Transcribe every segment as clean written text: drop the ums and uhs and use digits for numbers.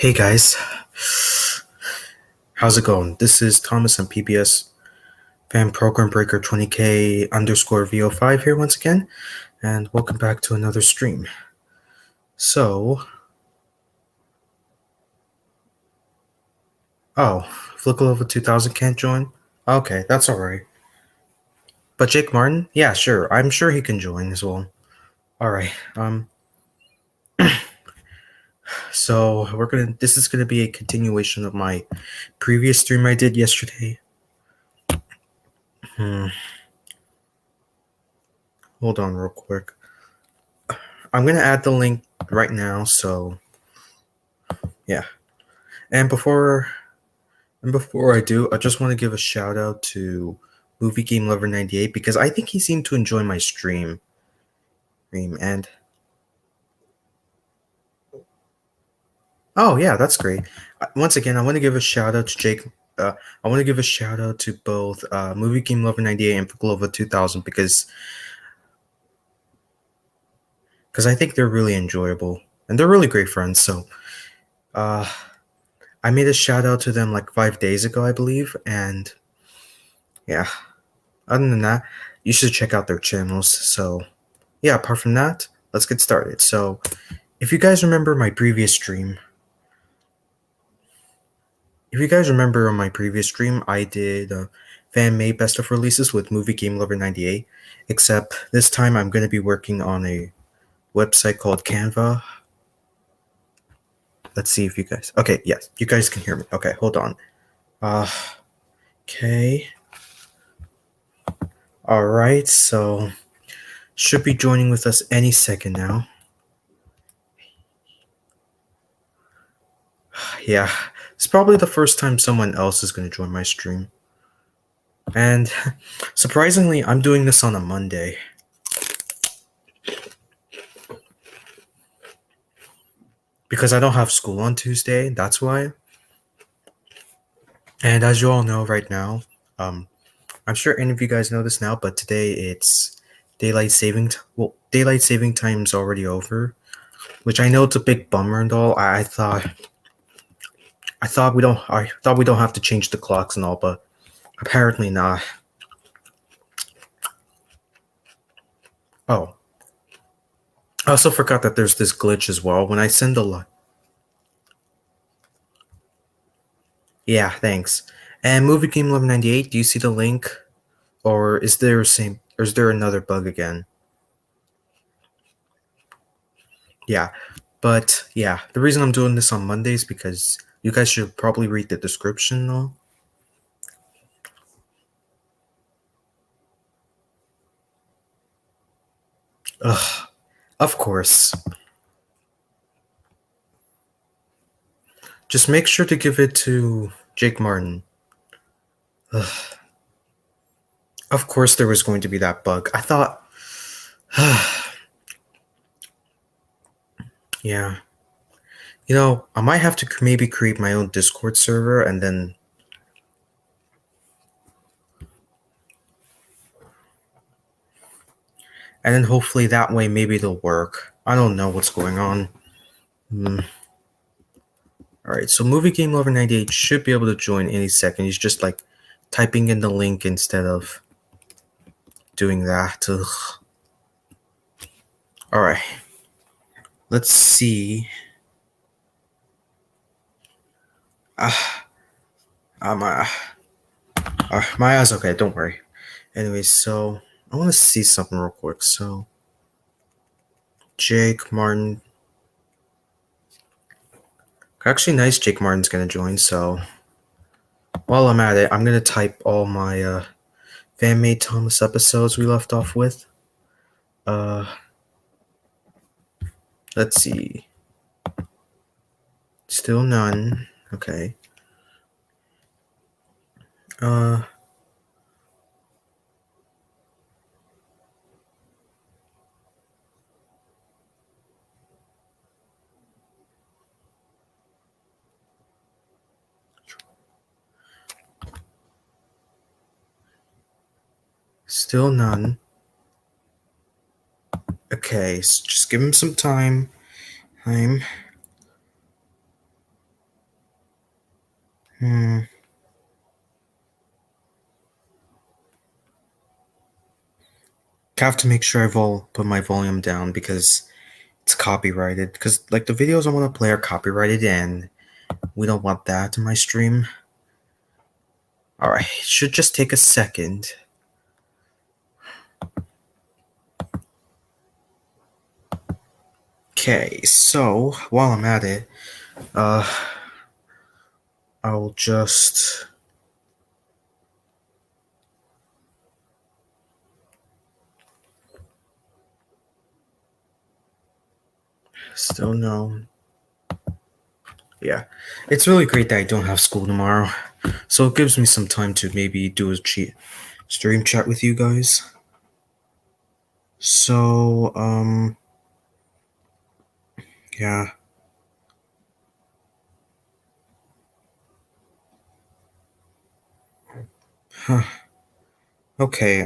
Hey guys, how's it going? This is Thomas on PBS Fan Program Breaker 20K underscore VO5 here once again, and welcome back to another stream. So, Flickle over 2000 can't join? Okay, that's alright. But Jake Martin? Yeah, sure. I'm sure he can join as well. Alright, so this is gonna be a continuation of my previous stream I did yesterday. Hold on real quick. I'm gonna add the link right now, so yeah. And before I do, I just want to give a shout out to Movie Game Lover 98 because I think he seemed to enjoy my stream. And oh yeah, that's great. Once again, I want to give a shout out to Jake. I want to give a shout out to both Movie Game Lover 98 and Glova 2000 because I think they're really enjoyable and they're really great friends. So I made a shout out to them like 5 days ago, I believe, and yeah. Other than that, you should check out their channels. So yeah, apart from that, let's get started. So if you guys remember my previous stream, on my previous stream, I did fan-made best of releases with Movie Game Lover 98, except this time I'm going to be working on a website called Canva. Let's see if you guys... Okay, yes, you guys can hear me. Okay, hold on. Okay. Alright, so should be joining with us any second now. Yeah, it's probably the first time someone else is going to join my stream. And surprisingly, I'm doing this on a Monday. Because I don't have school on Tuesday, that's why. And as you all know right now, I'm sure any of you guys know this now, but today it's daylight saving time's already over, which I know it's a big bummer and all. I thought we don't have to change the clocks and all, but apparently not. Oh, I also forgot that there's this glitch as well. When I send a lot. Yeah, thanks. And Movie Game 1198, do you see the link? Or is there another bug again? Yeah. But yeah, the reason I'm doing this on Monday is because you guys should probably read the description though. Ugh. Of course. Just make sure to give it to Jake Martin. Ugh. Of course there was going to be that bug. I thought... Yeah. You know, I might have to maybe create my own Discord server and then... And then hopefully that way maybe it'll work. I don't know what's going on. Alright, so Movie Game Lover 98 should be able to join any second. He's just like typing in the link instead of doing that. Alright. Let's see. My eyes okay, don't worry. Anyway, so I want to see something real quick. So Jake Martin. Actually, nice Jake Martin's gonna join, so while I'm at it, I'm gonna type all my fan-made Thomas episodes we left off with. Let's see. Still none. Okay. Still none. Okay, so just give him some time. Hmm. I have to make sure put my volume down because it's copyrighted. Because like the videos I want to play are copyrighted, and we don't want that in my stream. All right, it should just take a second. Okay, so while I'm at it, I'll just. Still no. Yeah, it's really great that I don't have school tomorrow, so it gives me some time to maybe do a stream chat with you guys. So, yeah. Huh. Okay,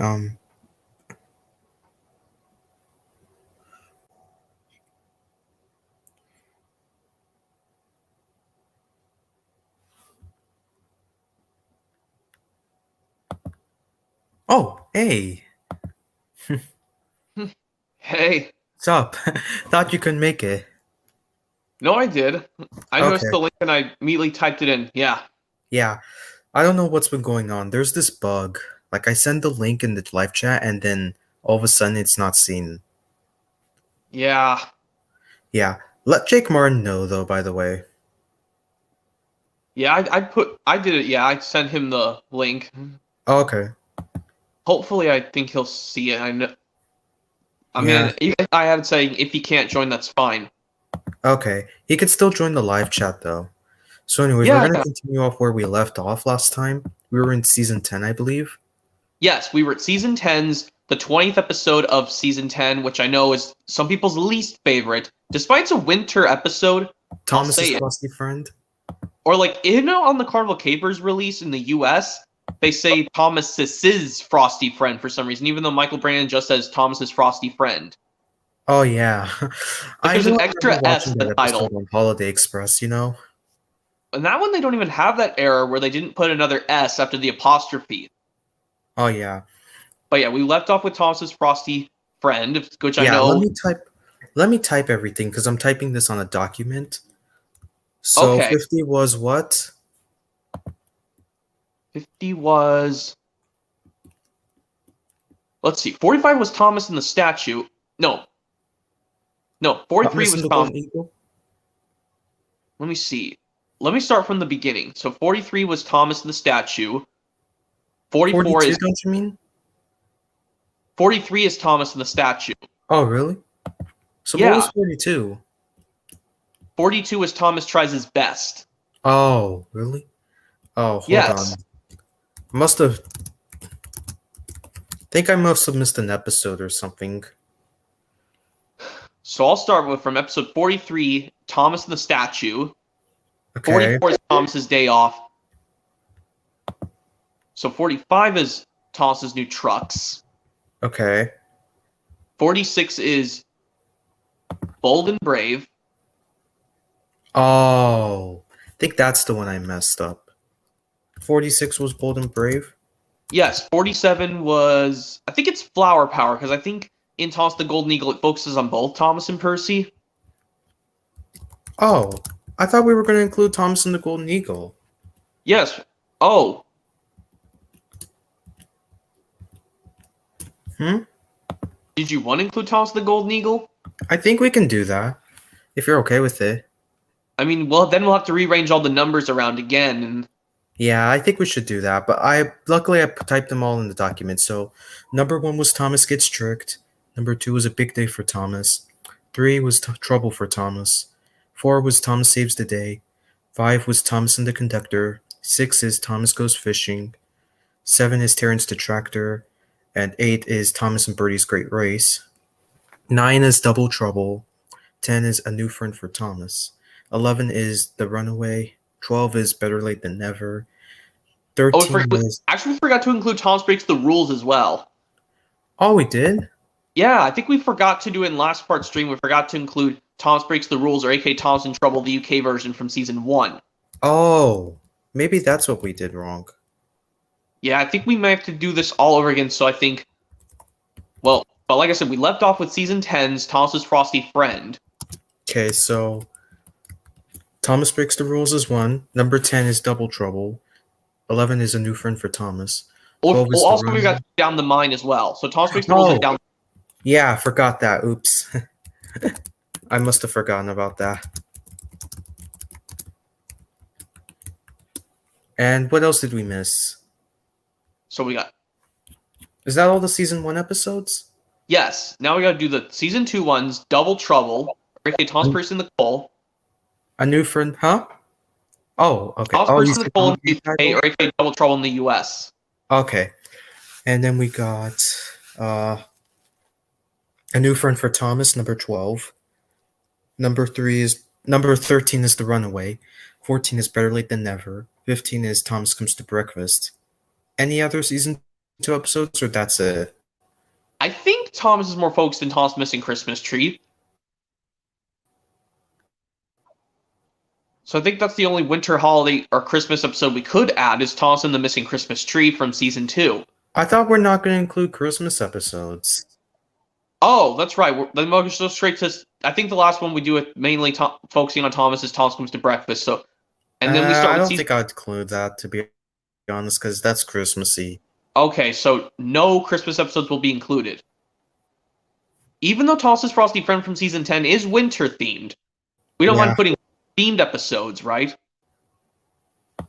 oh, hey, Hey, what's up? Thought you couldn't make it. no, I did. I noticed Okay, the link and I immediately typed it in. Yeah, yeah. I don't know what's been going on. There's this bug. Like, I send the link in the live chat, and then all of a sudden it's not seen. yeah, Yeah. Let Jake Martin know, though, by the way. yeah. I did it. Yeah, I sent him the link. Oh, okay. Hopefully, I think he'll see it. I know. I Yeah. mean, even if I had saying if he can't join, that's fine. Okay. He could still join the live chat, though. So, anyways, we're Yeah, gonna yeah. continue off where we left off last time. We were in season 10, I believe. Yes, we were at season 10's, the 20th episode of season 10, which I know is some people's least favorite. Despite it's a winter episode, I'll Thomas's say it. frosty friend. Or like, on the Carnival Capers release in the US, they say Thomas's frosty friend for some reason, even though Michael Brandon just says Thomas's frosty friend. Oh yeah, Like I there's an know. I remember extra S watching in that the title. episode on Holiday Express. You know. And that one they don't even have that error where they didn't put another S after the apostrophe. Oh yeah, But yeah, we left off with Thomas's frosty friend, which I yeah. Let know. me type. Let me type everything because I'm typing this on a document. So Okay, 50 was what? 50 was. Let's see. 45 was Thomas in the statue. No, no. 43 Thomas was and the Thomas. Golden Eagle. Let me see. Let me start from the beginning. So 43 was Thomas in the statue. 44 42, is don't you mean? 43 is Thomas in the statue. Oh really? So what was Yeah, 42? 42 is Thomas tries his best. Oh really? Oh hold Yes. on. Must have. Think I must have missed an episode or something. So I'll start with from episode 43, Thomas in the statue. Okay. 44 is Thomas's day off. So 45 is Thomas's new trucks. Okay. 46 is Bold and Brave. Oh, I think that's the one I messed up. 46 was Bold and Brave. Yes, 47 was, I think it's Flower Power, because I think in Thomas the Golden Eagle it focuses on both Thomas and Percy. Oh, I thought we were going to include Thomas and the Golden Eagle. Yes. Oh. Hmm? Did you want to include Thomas the Golden Eagle? I think we can do that if you're okay with it. I mean, well, then we'll have to rearrange all the numbers around again. And Yeah, I think we should do that. But luckily I typed them all in the document. So number 1 was Thomas gets tricked. Number 2 was a big day for Thomas. 3 was trouble for Thomas. 4 was Thomas saves the day. 5 was Thomas and the conductor. 6 is Thomas goes fishing. 7 is Terrence the tractor. And 8 is Thomas and Bertie's great race. 9 is double trouble. 10 is a new friend for Thomas. 11 is the runaway. 12 is better late than never. 13 is. actually, we forgot to include Thomas Breaks the Rules as well. Oh, we did? Yeah, I think we forgot to do it in last part stream. We forgot to include Thomas Breaks the Rules, or AK Thomas in Trouble, the UK version from season 1. Oh. Maybe that's what we did wrong. Yeah, I think we might have to do this all over again. So I think, well, but like I said, we left off with season 10's Thomas's frosty friend. Okay, so Thomas Breaks the Rules is 1. Number 10 is Double Trouble. 11 is A New Friend for Thomas. 12 is The Also, we got Runaway. Down the Mine as well. So Thomas Breaks the Rules and Down. Yeah, I forgot that. Oops. I must have forgotten about that. And what else did we miss? So we got, Is that all the season 1 episodes? yes, now we got to do the season 2 ones, Double Trouble, aka Thomas Breaks in the Coal. A New Friend, huh? Oh, okay. Thomas Oh, Breaks you in the said Coal the in movie the UK, title? or aka Double Trouble in the US. Okay. And then we got uh A New Friend for Thomas, number 12. Number 13 is The Runaway. 14 is Better Late Than Never. 15 is Thomas Comes to Breakfast. Any other season 2 episodes, or that's it? I think Thomas is more focused in Thomas Missing Christmas Tree. So I think that's the only winter holiday or Christmas episode we could add is Thomas and the Missing Christmas Tree from season 2. I thought we're not going to include Christmas episodes. Oh, that's right. Then we'll just go straight to. I think the last one we do it mainly focusing on Thomas is Thomas Comes to Breakfast. So, and then we start I with don't season. think I'd include that, to be honest, because that's Christmassy. Okay, so no Christmas episodes will be included. Even though Thomas's frosty friend from season 10 is winter themed, we don't Yeah. mind putting themed episodes, right?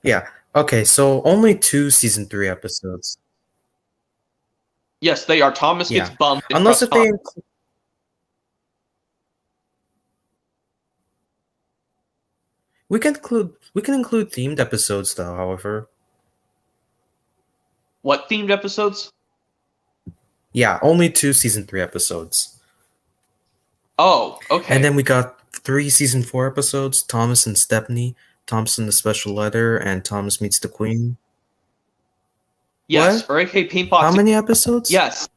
Yeah. Okay, so only 2 season 3 episodes. Yes, they are. Thomas gets Yeah. bumped. Unless if they we can include themed episodes though, however. What themed episodes? Yeah, only 2 season 3 episodes. Oh, okay. And then we got 3 season 4 episodes, Thomas and Stepney, Thompson the Special Letter, and Thomas Meets the Queen. Yes, What? or aka Paintbox. How many episodes? Yes.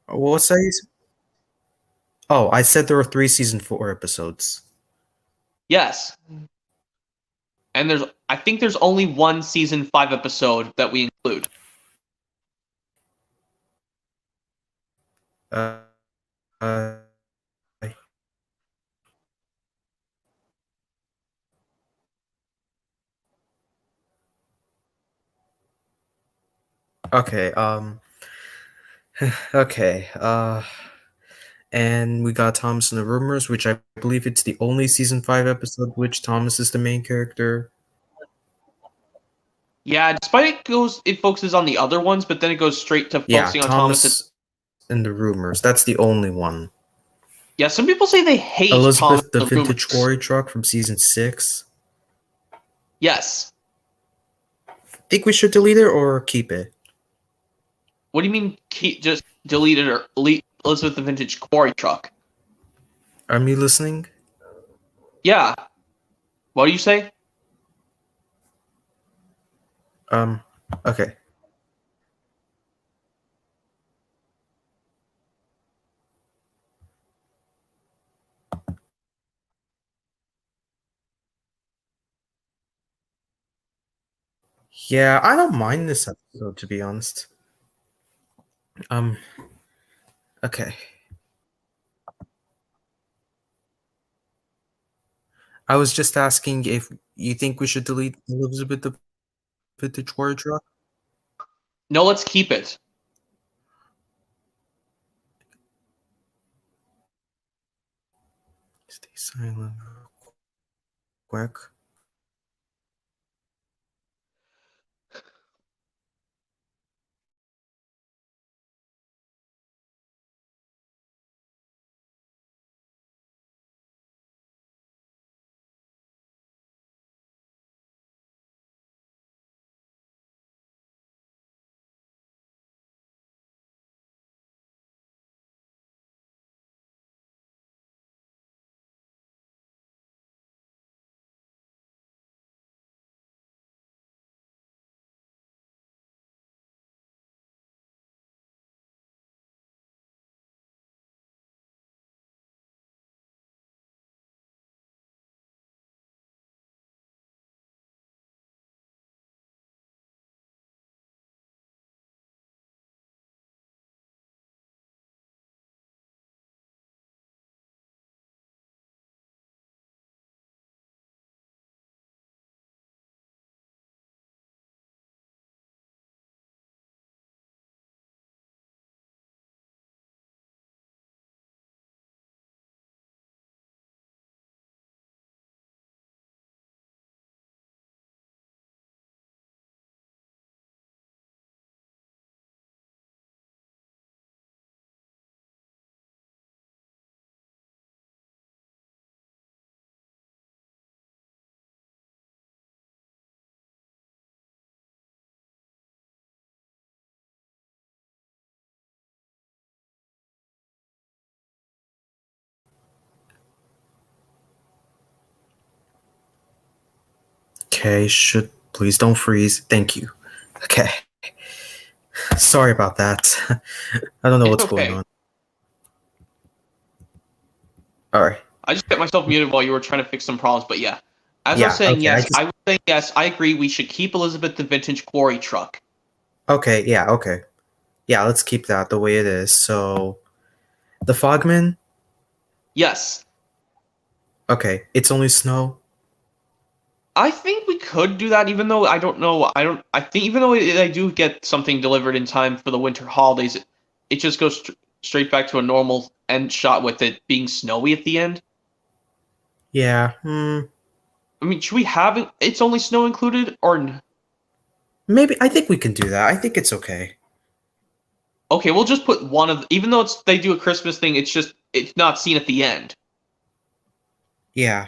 What's that? Oh, I said there were 3 season 4 episodes. Yes. And I think there's only 1 season 5 episode that we include. Uh, uh Okay, okay, and we got Thomas and the Rumors, which I believe it's the only season 5 episode which Thomas is the main character. Yeah, despite it focuses on the other ones, but then it goes straight to Yeah, focusing on Thomas and the Rumors. That's the only one. Yeah, some people say they hate Elizabeth, Thomas the vintage Rumors. quarry truck from season 6. Yes. Think we should delete it or keep it? What do you mean just delete it or delete Elizabeth the Vintage Quarry Truck? Are you listening? Yeah. What do you say? Okay. Yeah, I don't mind this episode, to be honest. Okay. I was just asking if you think we should delete Elizabeth the vintage quarry truck? No, let's keep it. Stay silent real quick. Okay, should please don't freeze. Thank you. Okay. Sorry about that. I don't know It's what's going okay. on. All right. I just kept myself muted while you were trying to fix some problems, but yeah. As I was Yeah. saying, Okay. yes, I would say yes. I agree. We should keep Elizabeth the vintage quarry truck. Okay. Yeah. Okay. Yeah. Let's keep that the way it is. So the Fogman. Yes, Okay. It's only snow. I think we could do that. Even though I don't know, I think even though they do get something delivered in time for the winter holidays, it just goes straight back to a normal end shot with it being snowy at the end. Yeah. I mean, should we have it? It's only snow included, or Maybe I think we can do that. I think it's okay. okay, we'll just put one of. Even though they do a Christmas thing, it's not seen at the end. Yeah.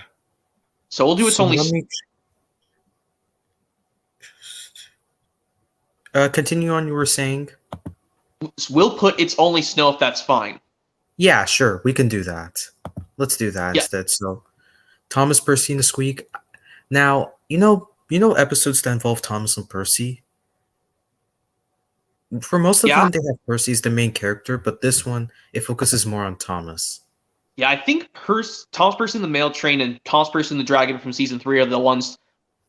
So we'll do it's So only. let me continue on. You were saying. We'll put it's only snow if that's fine. Yeah. Sure. We can do that. Let's do that Yeah. instead. So Thomas, Percy, and the Squeak. Now episodes that involve Thomas and Percy. For most of Yeah. them, they have Percy as the main character, but this one it focuses more on Thomas. Yeah, I think Thomas Percy and the Mail Train and Thomas Percy and the Dragon from season 3 are the ones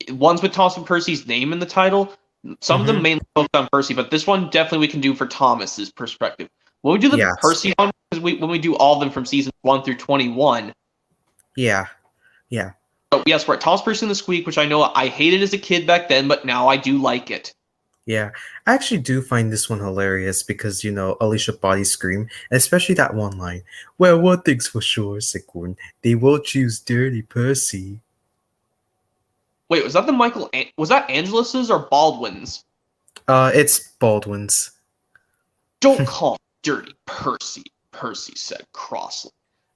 with Thomas and Percy's name in the title. Some of them mainly focus on Percy, but this one definitely we can do for Thomas's perspective. When we do the Yes. Percy one, because when we do all of them from season 1 through 21. Yeah. But yes, we're at Thomas Percy and the Squeak, which I know I hated as a kid back then, but now I do like it. Yeah. I actually do find this one hilarious because, Alicia body scream, and especially that one line. Well, one thing's for sure, said Gordon. They will choose Dirty Percy. Wait, was that was that Angelus's or Baldwin's? It's Baldwin's. Don't call me Dirty Percy, Percy said crossly.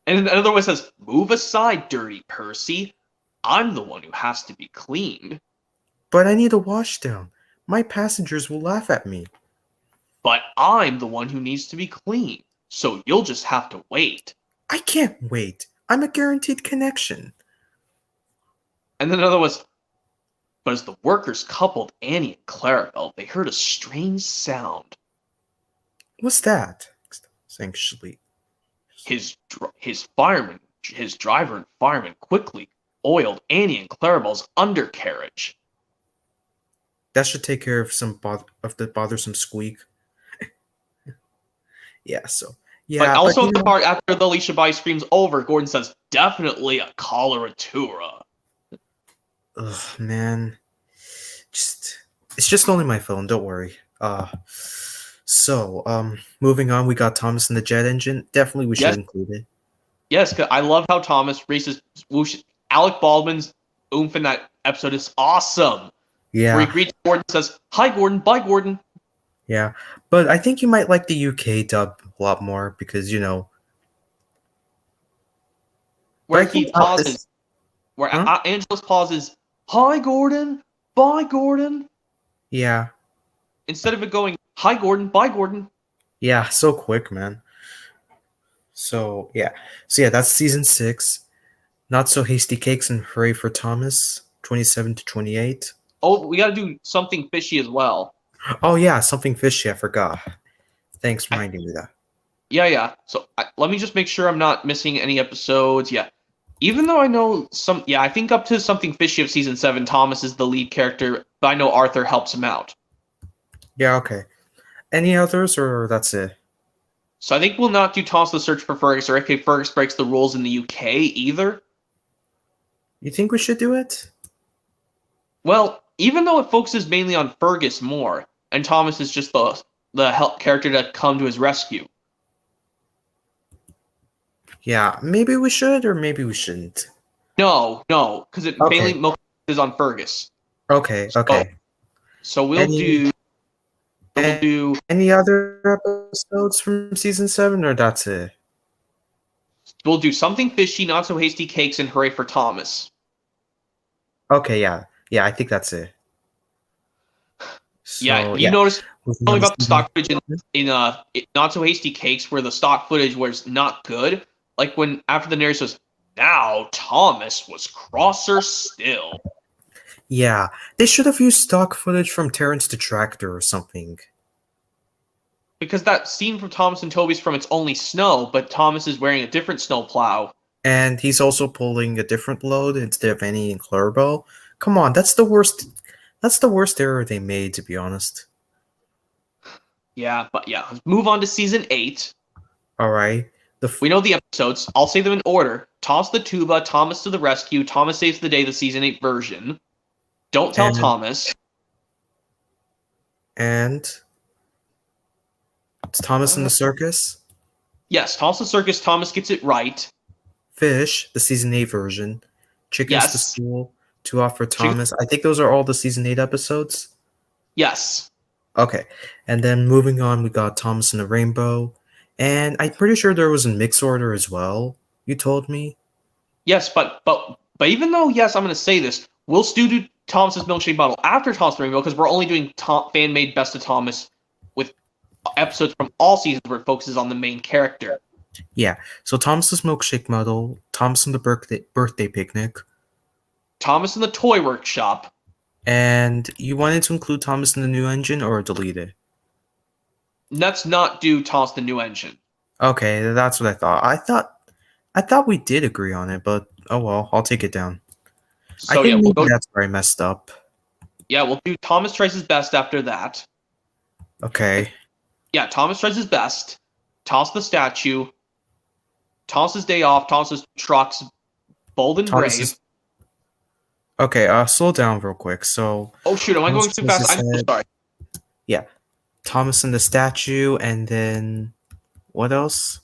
And another one says, move aside, Dirty Percy. I'm the one who has to be cleaned. But I need a wash down. My passengers will laugh at me. But I'm the one who needs to be cleaned. So you'll just have to wait. I can't wait. I'm a guaranteed connection. And then another was, but as the workers coupled Annie and Clarabelle, they heard a strange sound. What's that? Anxiously. His driver and fireman quickly oiled Annie and Clarabelle's undercarriage. That should take care of of the bothersome squeak. Yeah, so yeah. But also the part after the Alicia Bai screams over, Gordon says, definitely a coloratura. Ugh, man. It's just only my phone, don't worry. Moving on, we got Thomas and the Jet Engine. Definitely we should include it. Yes, I love how Thomas races whoosh. Alec Baldwin's oomph in that episode is awesome. Yeah. Where he greets Gordon and says, hi Gordon, bye Gordon. Yeah. But I think you might like the UK dub a lot more because, Where he pauses. Angelus pauses, hi Gordon, bye Gordon. Yeah. Instead of it going, hi Gordon, bye Gordon. Yeah, so quick, man. So yeah, that's season 6. Not So Hasty Cakes and Hooray for Thomas, 27 to 28. Oh, we got to do something fishy as well. Oh yeah, something fishy. I forgot. Thanks for reminding me that. Yeah. So let me just make sure I'm not missing any episodes. Yeah. Even though I know I think up to something fishy of season 7, Thomas is the lead character, but I know Arthur helps him out. Yeah, okay. Any others, or that's it? So I think we'll not do Thomas the Search for Fergus or AK Fergus Breaks the Rules in the UK either. You think we should do it? Well, even though it focuses mainly on Fergus more, and Thomas is just the help character to come to his rescue. Yeah, maybe we should, or maybe we shouldn't. No, because it mainly focuses on Fergus. Okay. So we'll do any other episodes from season 7, or that's it? We'll do Something Fishy, Not So Hasty Cakes, and Hooray for Thomas. Okay, yeah, I think that's it. So, you noticed only about the stock footage in Not So Hasty Cakes, where the stock footage was not good. Like when after the narrator says, "Now Thomas was crosser still." Yeah, they should have used stock footage from Terrence the Tractor or something. Because that scene from Thomas and Toby's from It's Only Snow, but Thomas is wearing a different snowplow. And he's also pulling a different load instead of Annie and Clarabelle. Come on, that's the worst. That's the worst error they made, to be honest. Yeah, but yeah, let's move on to season 8. All right. We know the episodes. I'll say them in order. Toss the tuba, Thomas to the rescue, Thomas saves the day, the season 8 version. Don't tell Thomas. And it's Thomas in the circus. Yes, Thomas the circus, Thomas gets it right. Fish, the season 8 version. Chickens to school, 2 off for Thomas. I think those are all the season 8 episodes. Yes. Okay. And then moving on, we got Thomas and the Rainbow. And I'm pretty sure there was a mix order as well, you told me. Yes, but even though, yes, I'm going to say this, we'll still do Thomas's milkshake bottle after Thomas the Rainbow because we're only doing fan-made Best of Thomas with episodes from all seasons where it focuses on the main character. Yeah, so Thomas's milkshake model, Thomas and the birthday picnic, Thomas in the toy workshop, and you wanted to include Thomas in the new engine or delete it? Let's not do Thomas the new engine. Okay, that's what I thought. I thought we did agree on it, but oh well, I'll take it down. So I think yeah, that's where I messed up. Yeah, we'll do Thomas tries his best after that. Okay. Yeah, Thomas tries his best. Toss the statue. Thomas's day off. Thomas's trucks. Bold and brave. Okay, slow down real quick. So. Oh shoot! Am I going too fast? I'm so sorry. Yeah, Thomas and the statue, and then what else?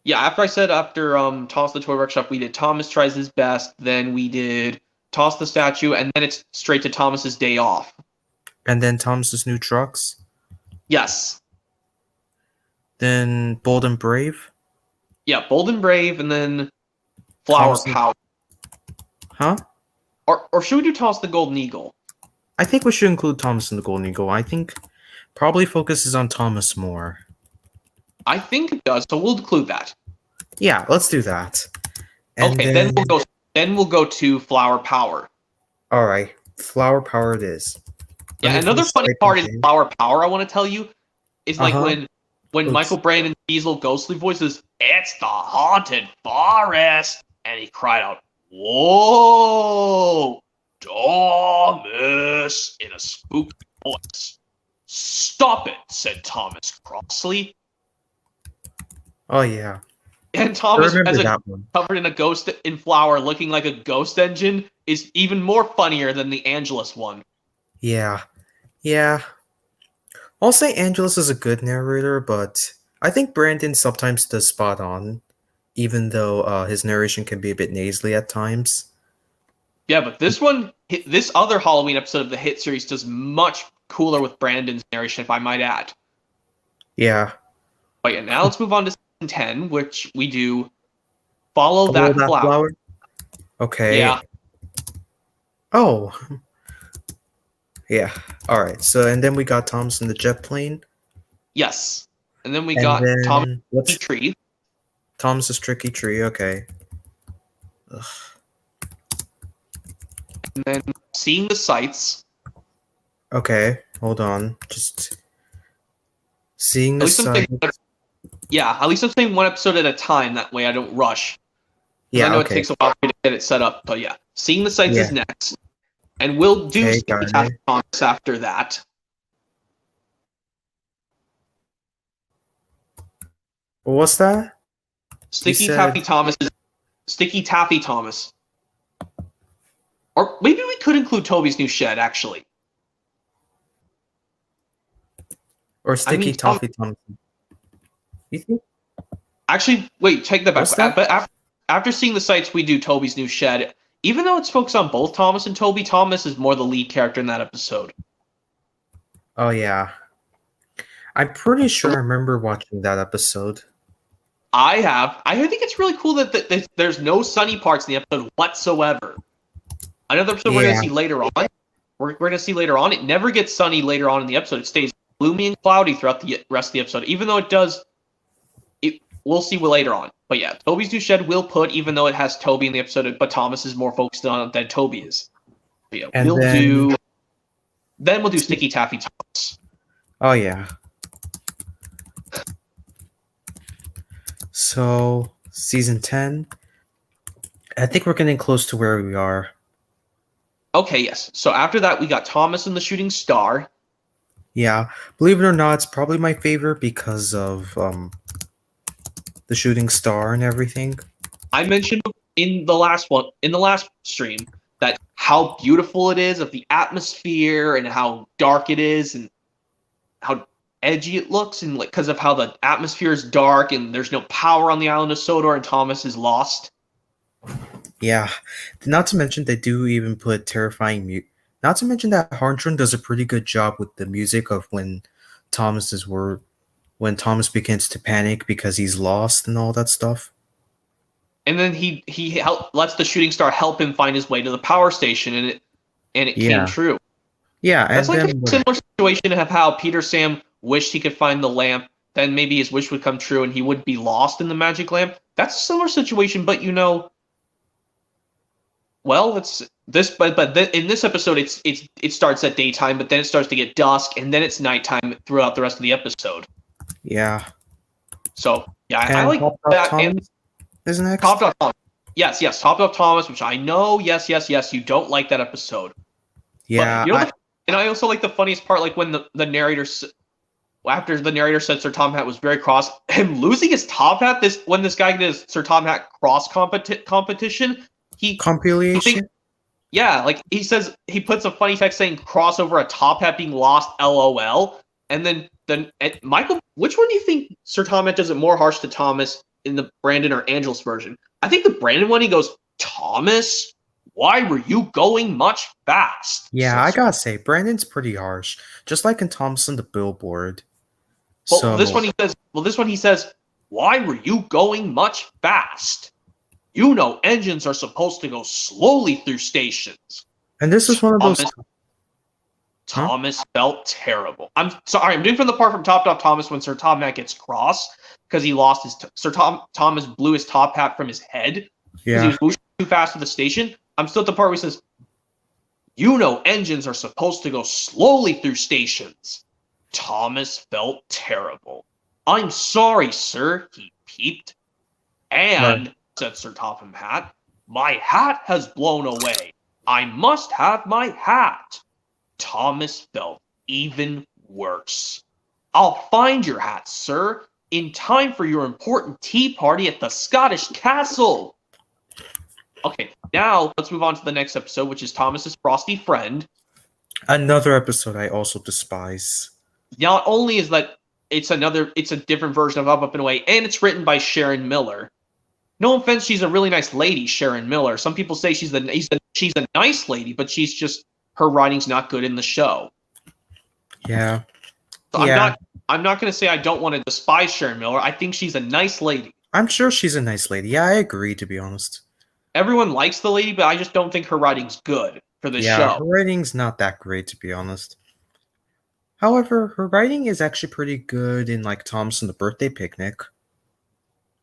Yeah, after Toss the Toy Workshop, we did Thomas tries his best. Then we did Toss the statue, and then it's straight to Thomas's day off. And then Thomas's new trucks. Yes. Then Bold and Brave. Yeah, Bold and Brave, and then Flower Power. Huh? Or should we do Toss the Golden Eagle? I think we should include Thomas and the Golden Eagle. I think probably focuses on Thomas more. I think it does, so we'll include that. Yeah, let's do that. And okay, then we'll go to Flower Power. All right, Flower Power it is. Yeah, another funny part in Flower Power I want to tell you is like when Michael Brandon Diesel ghostly voices, "It's the haunted forest," and he cried out, "Whoa, Thomas!" in a spooky voice. "Stop it," said Thomas crossly. Oh yeah. And Thomas, covered in a ghost in flour, looking like a ghost engine, is even more funnier than the Angelus one. Yeah. I'll say Angelus is a good narrator, but I think Brandon sometimes does spot on, even though his narration can be a bit nasally at times. Yeah, but this other Halloween episode of the hit series does much cooler with Brandon's narration, if I might add. Yeah. But yeah, now let's move on to season 10, which we do Follow That Flower. Okay. Yeah. Oh. Yeah. All right. So, and then we got Thomas in the jet plane. Yes. And then we got Thomas' Tricky Tree. Thomas's Tricky Tree. Okay. Ugh. And then Seeing the Sights. Okay. Hold on. Just Seeing the Sights. Yeah, at least I'm saying one episode at a time. That way I don't rush. Yeah, I know it takes a while to get it set up, but yeah. Seeing the Sights is next. And we'll do Sticky Taffy Thomas after that. What's that? Sticky Taffy Thomas. Or maybe we could include Toby's new shed, actually. Or Sticky Toffee Thomas. You think? Actually, wait, take that back. But after Seeing the Sights, we do Toby's new shed. Even though it's focused on both Thomas and Toby, Thomas is more the lead character in that episode. Oh, yeah. I'm pretty sure I remember watching that episode. I have. I think it's really cool that there's no sunny parts in the episode whatsoever. Another episode we're going to see later on. We're going to see later on. It never gets sunny later on in the episode. It stays gloomy and cloudy throughout the rest of the episode. Even though it does, we'll see later on. But yeah, Toby's new shed will put, even though it has Toby in the episode, but Thomas is more focused on it than Toby is. Yeah, And we'll then- do. Then we'll do Sticky Taffy Thomas. Oh yeah. So season 10. I think we're getting close to where we are. Okay, yes. So after that, we got Thomas and the Shooting Star. Yeah, believe it or not, it's probably my favorite because of the shooting star and everything. I mentioned in the last stream, that how beautiful it is, of the atmosphere and how dark it is and how edgy it looks, and like because of how the atmosphere is dark and there's no power on the island of Sodor and Thomas is lost. Yeah, not to mention they do even put terrifying mute. Not to mention that Harndron does a pretty good job with the music of when when Thomas begins to panic because he's lost and all that stuff. And then he lets the Shooting Star help him find his way to the power station, and it Yeah. came true. Yeah, That's and like then a similar situation of how Peter Sam wished he could find the lamp, then maybe his wish would come true and he would be lost in the magic lamp. That's a similar situation, but well, it's this, in this episode, it starts at daytime, but then it starts to get dusk, and then it's nighttime throughout the rest of the episode. yeah, So yeah, I and like Top Dog that. And Thomas is next. Top Dog Thomas, yes, Top Dog Thomas, which I know, yes, you don't like that episode. Yeah, But, and I also like the funniest part, like when the narrator, after the narrator said Sir Tom Hat was very cross, him losing his top hat. When this guy did his Sir Tom Hat cross competition, compilation. Yeah, like he says, he puts a funny text saying cross over a top hat being lost, LOL. And then Michael, which one do you think Sir Tom Hat does it more harsh to Thomas in the Brandon or Angelus version? I think the Brandon one, he goes, Thomas, why were you going much fast? Yeah, I gotta say, Brandon's pretty harsh, just like in Thompson the Billboard. Well, So this one he says, why were you going much fast? You know, engines are supposed to go slowly through stations. and this is one of those. Thomas felt terrible. I'm sorry, I'm doing from the part from Top Dog Thomas when Sir Tom Hat gets cross because he lost his Thomas blew his top hat from his head because he Yeah, was moving too fast to the station. I'm still at the part where he says, you know, engines are supposed to go slowly through stations. Thomas felt terrible. I'm sorry, sir, he peeped. And, said Sir Topham Hatt, my hat has blown away. I must have my hat. Thomas felt even worse. I'll find your hat, sir, in time for your important tea party at the Scottish castle. Okay, now let's move on to the next episode, which is Thomas's frosty friend. another episode I also despise. Not only is that it's a different version of Up and Away, and it's written by Sharon Miller. No offense, she's a really nice lady, Sharon Miller. Some people say she's a nice lady, but she's just, her writing's not good in the show. Yeah, So Yeah. I'm not going to say I don't want to despise Sharon Miller. I think she's a nice lady. I'm sure she's a nice lady. Yeah, I agree, to be honest. Everyone likes the lady, but I just don't think her writing's good for this Yeah, her show. writing's not that great, to be honest. However, her writing is actually pretty good in like Thompson the Birthday Picnic.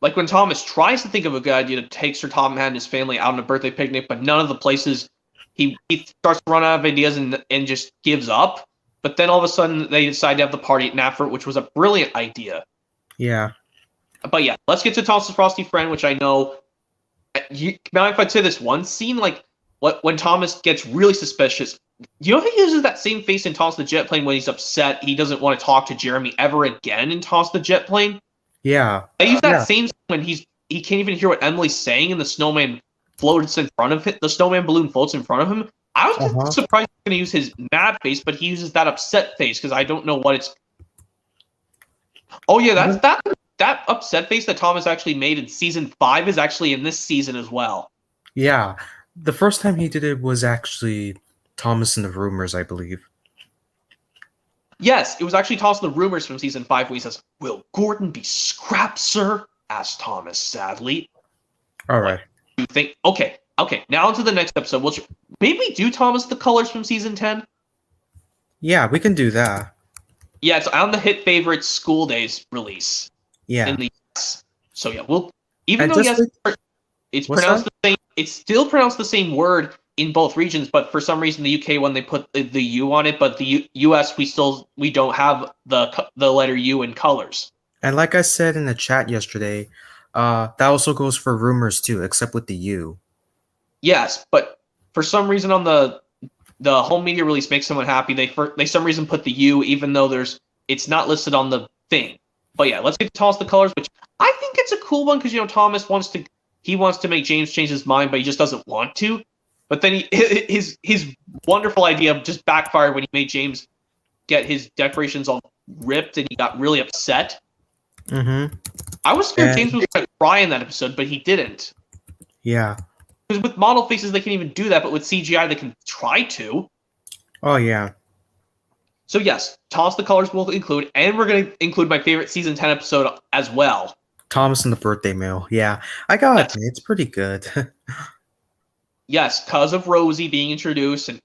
Like when Thomas tries to think of a good idea to take Sir Tom Hat and his family out on a birthday picnic, but none of the places, he starts to run out of ideas and just gives up. But then all of a sudden they decide to have the party at Naffert, which was a brilliant idea. Yeah, But yeah, let's get to Thomas's frosty friend, which I know. Now, if I'd say this one scene, like when Thomas gets really suspicious, you know, he uses that same face in Toss the Jet Plane when he's upset. He doesn't want to talk to Jeremy ever again in Toss the Jet Plane. yeah, I use that Yeah. same when he can't even hear what Emily's saying, and the snowman floats in front of him. The snowman balloon floats in front of him. I was Uh-huh. surprised he's going to use his mad face, but he uses that upset face because I don't know what it's. Oh yeah, that's that upset face that Thomas actually made in season 5 is actually in this season as well. yeah. The first time he did it was actually Thomas and the Rumors, I believe. Yes, it was actually tossing the rumors from season 5 where he says, "Will Gordon be scrapped, sir?" asked Thomas sadly. All right. You think? Okay. Now on to the next episode. Maybe we do Thomas the colors from season 10. Yeah, we can do that. Yeah, it's on the hit favorite School Days release Yeah. in the US. So yeah, we'll even And though just yes, like- it's What's pronounced the same. It's still pronounced the same word in both regions, but for some reason the UK one they put the U on it, but the US we don't have the letter U in colors. And like I said in the chat yesterday, that also goes for rumors too, except with the U. Yes, but for some reason on the home media release makes someone happy. They some reason put the U even though it's not listed on the thing. But yeah, let's get to toss the colors, which I think it's a cool one because Thomas wants to make James change his mind, but he just doesn't want to. But then his wonderful idea just backfired when he made James get his decorations all ripped and he got really upset. Mm-hmm. I was scared James was going to cry in that episode, but he didn't. Yeah. Because with model faces, they can even do that, but with CGI, they can try to. Oh, yeah. So yes, toss the colors will include, and we're going to include my favorite season 10 episode as well. Thomas and the birthday mail. Yeah, I got it. It's pretty good. Yes, because of Rosie being introduced, and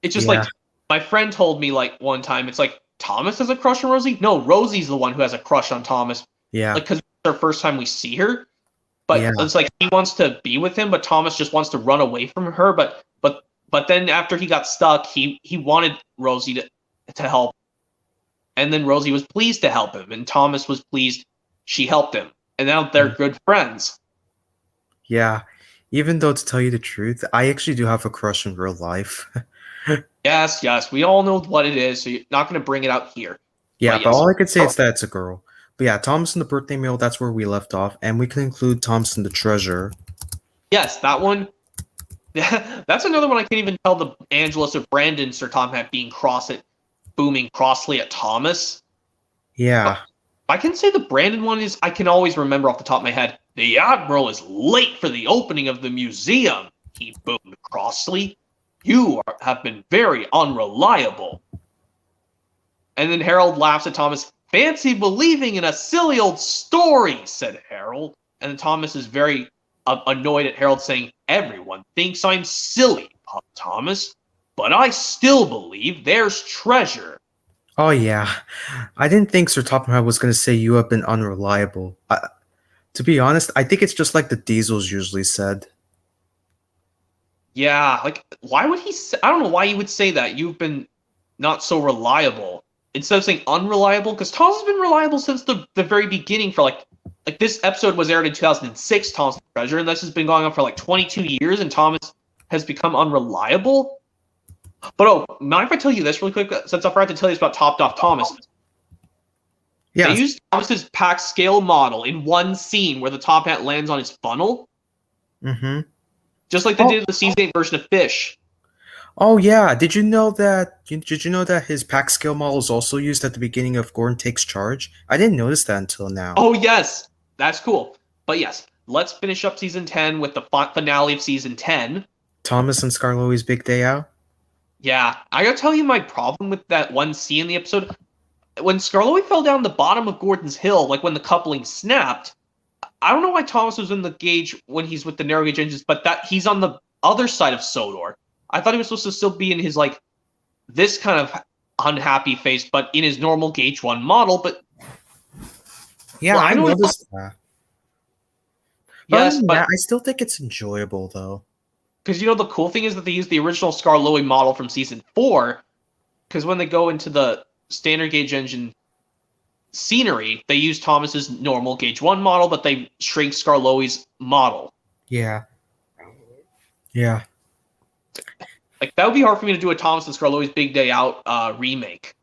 it's just like my friend told me like one time, it's like Thomas has a crush on Rosie. No, Rosie's the one who has a crush on Thomas. Yeah, like because it's our first time we see her, but it's like he wants to be with him, but Thomas just wants to run away from her. But then after he got stuck, he wanted Rosie to help, and then Rosie was pleased to help him, and Thomas was pleased she helped him, and now they're good friends. Yeah. Even though, to tell you the truth, I actually do have a crush in real life. Yes, we all know what it is, so you're not going to bring it out here. Yeah, but all I can say is that it's a girl. But yeah, Thomas and the birthday mail, that's where we left off, and we can include Thomas and the treasure. Yes, that one. That's another one I can't even tell the Angelus or Brandon Sir Tom had booming crossly at Thomas. Yeah. I can say the Brandon one I can always remember off the top of my head. The Admiral is late for the opening of the museum, he boomed crossly. You have been very unreliable. And then Harold laughs at Thomas. Fancy believing in a silly old story, said Harold. And then Thomas is very annoyed at Harold, saying, everyone thinks I'm silly, Thomas, but I still believe there's treasure. Oh, yeah. I didn't think Sir Topham was going to say you have been unreliable. To be honest, I think it's just like the Diesels usually said. Yeah, like, why would he say... I don't know why he would say that. You've been not so reliable. Instead of saying unreliable, because Thomas has been reliable since the very beginning for, like this episode was aired in 2006, Thomas the Treasure, and this has been going on for, 22 years, and Thomas has become unreliable? But, mind if I tell you this really quick, since I forgot to tell you about Top Off Thomas? Yeah. They used Thomas's pack scale model in one scene where the top hat lands on his funnel. Mm-hmm. Just like they did in the season 8 version of Fish. Oh yeah, did you know that his pack scale model is also used at the beginning of Gordon Takes Charge? I didn't notice that until now. Oh yes, that's cool. But yes, let's finish up season 10 with the finale of season 10. Thomas and Skarloey's big day out? Yeah, I gotta tell you my problem with that one scene in the episode. When Skarloey fell down the bottom of Gordon's Hill, like when the coupling snapped, I don't know why Thomas was in the gauge when he's with the narrow gauge engines, but that he's on the other side of Sodor. I thought he was supposed to still be in his, this kind of unhappy face, but in his normal gauge 1 model, but... Yeah, I noticed that. Yes, but... I still think it's enjoyable, though. Because, the cool thing is that they used the original Skarloey model from Season 4, because when they go into the standard gauge engine scenery, they use Thomas's normal gauge 1 model, but they shrink Skarloey's model. Yeah. Yeah. That would be hard for me to do a Thomas and Skarloey's Big Day Out remake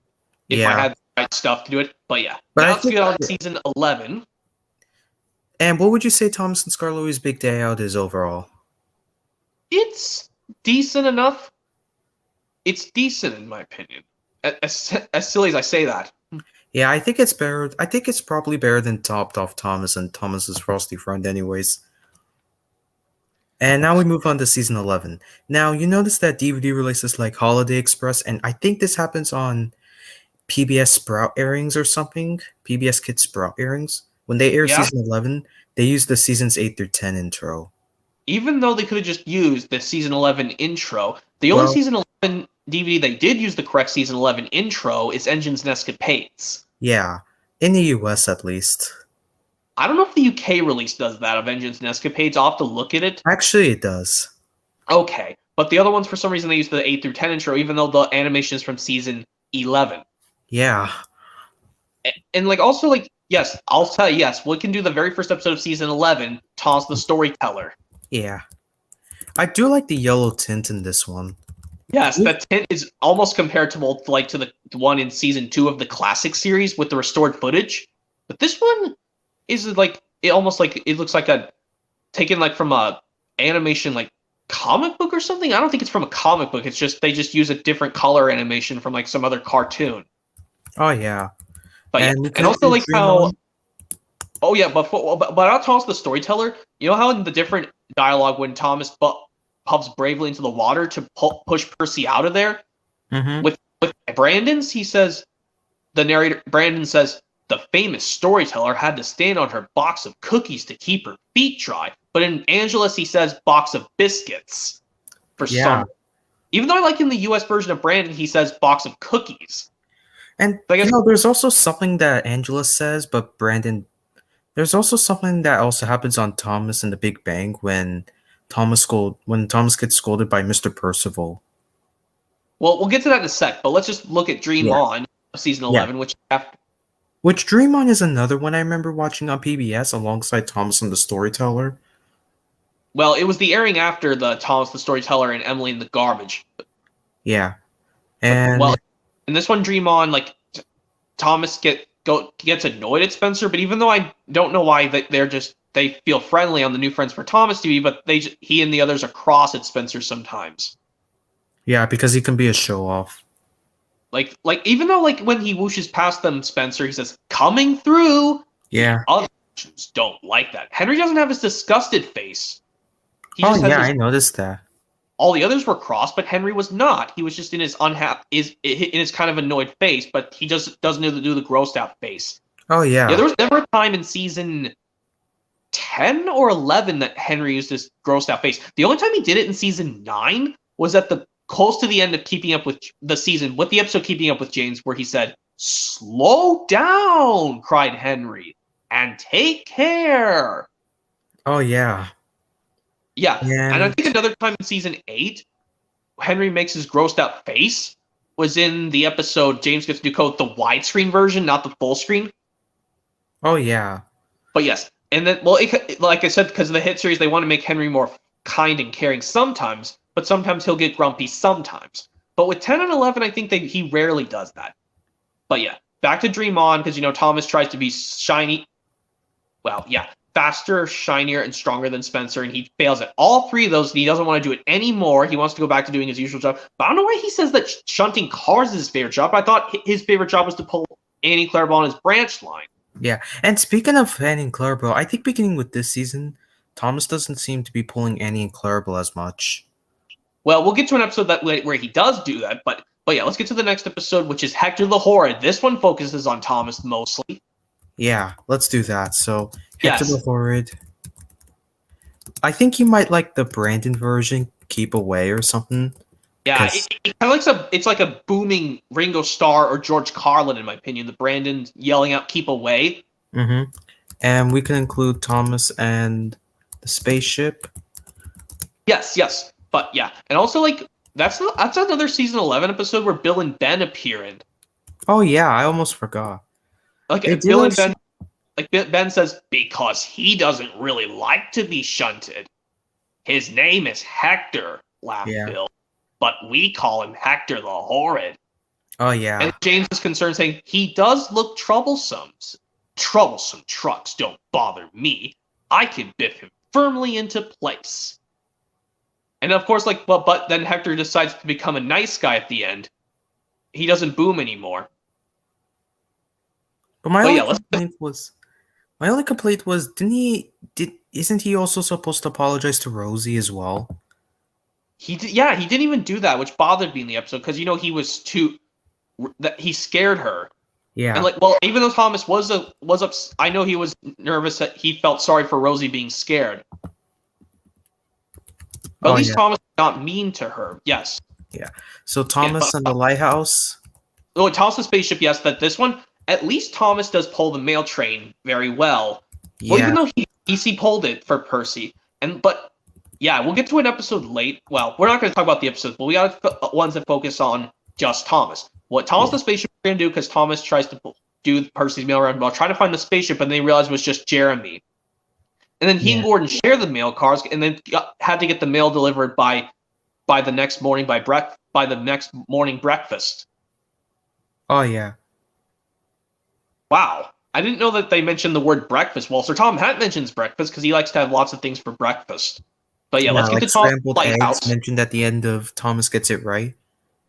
if I had the right stuff to do it. But yeah, now let's get on to season 11. And what would you say Thomas and Skarloey's Big Day Out is overall? It's decent enough. It's decent in my opinion. As silly as I say that. Yeah, I think it's better. I think it's probably better than Topped Off Thomas and Thomas's Frosty Friend anyways. And now we move on to season 11. Now, you notice that DVD releases like Holiday Express, and I think this happens on PBS Sprout airings or something. PBS Kids Sprout airings. When they air season 11, they use the seasons 8 through 10 intro. Even though they could have just used the season 11 intro, the only season 11 DVD they did use the correct season 11 intro is Engines and Escapades. Yeah, in the US at least. I don't know if the UK release does that of Engines and Escapades. I'll have to look at it. Actually, it does. Okay. But the other ones, for some reason, they use the 8 through 10 intro, even though the animation is from season 11. Yeah. And like also like yes, I'll tell you yes, we can do the very first episode of season 11, Tom's the storyteller. Yeah. I do like the yellow tint in this one. Yes, that tint is almost comparable to the one in season 2 of the classic series with the restored footage. But this one is like it almost like it looks like a taken like from a animation like comic book or something. I don't think it's from a comic book. It's just they just use a different color animation from like some other cartoon. Oh yeah. But yeah, and also like how. Oh yeah, but how Thomas the storyteller. You know how in the different dialogue when Thomas puffs bravely into the water to push Percy out of there. Mm-hmm. With Brandon's, he says, the narrator Brandon says the famous storyteller had to stand on her box of cookies to keep her feet dry. But in Angelus, he says box of biscuits for some. Even though I like in the U.S. version of Brandon, he says box of cookies. And there's also something that Angela says, but Brandon. There's also something that also happens on Thomas in The Big Bang when Thomas gets scolded by Mr. Percival. Well, we'll get to that in a sec, but let's just look at Dream On, season 11, Which Dream On is another one I remember watching on PBS alongside Thomas and the Storyteller. Well, it was the airing after the Thomas the Storyteller and Emily in the Garbage. Yeah. And in this one, Dream On, like Thomas gets annoyed at Spencer, but even though I don't know why they feel friendly on the New Friends for Thomas TV, but he and the others are cross at Spencer sometimes. Yeah, because he can be a show-off. Like even though like when he whooshes past them, Spencer, he says, "Coming through." Yeah. Other don't like that. Henry doesn't have his disgusted face. I noticed that. All the others were cross, but Henry was not. He was just in his in his kind of annoyed face, but he just doesn't do the grossed out face. Oh yeah. Yeah, there was never a time in season 10 or 11 that Henry used this grossed out face. The only time he did it in season 9 was at the close to the end of Keeping Up with the season, with the episode Keeping Up with James, where he said, "Slow down," cried Henry, "and take care." Oh yeah. Yeah, and I think another time in season 8, Henry makes his grossed out face was in the episode James Gets New Code, the widescreen version, not the full screen. Oh yeah. But yes, and then like I said, because of the hit series, they want to make Henry more kind and caring sometimes, but sometimes he'll get grumpy sometimes. But with 10 and 11, I think he rarely does that. But yeah, back to Dream On, because Thomas tries to be shiny. Well, yeah. Faster, shinier, and stronger than Spencer, and he fails at all 3 of those, and he doesn't want to do it anymore. He wants to go back to doing his usual job. But I don't know why he says that shunting cars is his favorite job. I thought his favorite job was to pull Annie Clarabelle on his branch line. Yeah, and speaking of Annie and Clarabelle, I think beginning with this season, Thomas doesn't seem to be pulling Annie and Clarabelle as much. Well, we'll get to an episode where he does do that, but yeah, let's get to the next episode, which is Hector the Horrid. This one focuses on Thomas mostly. Yeah, let's do that. So, Hector the Horrid. I think you might like the Brandon version, Keep Away or something. Yeah, it's like a booming Ringo Starr or George Carlin, in my opinion. The Brandon yelling out "Keep Away." Mm-hmm. And we can include Thomas and the spaceship. Yes, but yeah, and also like that's another season 11 episode where Bill and Ben appear in. Oh yeah, I almost forgot. Like Bill and Ben, like Ben says, because he doesn't really like to be shunted. His name is Hector, laughed Bill, but we call him Hector the Horrid. Oh yeah. And James is concerned, saying he does look troublesome. Troublesome trucks don't bother me. I can biff him firmly into place. And of course, but then Hector decides to become a nice guy at the end. He doesn't boom anymore. But my only complaint was isn't he also supposed to apologize to Rosie as well? He didn't even do that, which bothered me in the episode because he was he scared her. Yeah. And even though Thomas was I know he was nervous that he felt sorry for Rosie being scared. But at least Thomas was not mean to her. Yes. Yeah. So Thomas and the lighthouse. Oh, Thomas the spaceship. Yes, that this one. At least Thomas does pull the mail train very well. Yeah. Well, even though he pulled it for Percy, but Yeah, we'll get to an episode late. Well, we're not going to talk about the episodes, but we got ones that focus on just Thomas. What Thomas the spaceship is going to do, because Thomas tries to do Percy's mail run while trying to find the spaceship, and they realize it was just Jeremy. And then he and Gordon share the mail cars, and then had to get the mail delivered by the next morning by the next morning breakfast. Oh yeah. Wow. I didn't know that they mentioned the word breakfast. Well, Sir Tom Hatt mentions breakfast because he likes to have lots of things for breakfast. But yeah, let's get to scrambled eggs Lighthouse. mentioned at the end of Thomas Gets It Right.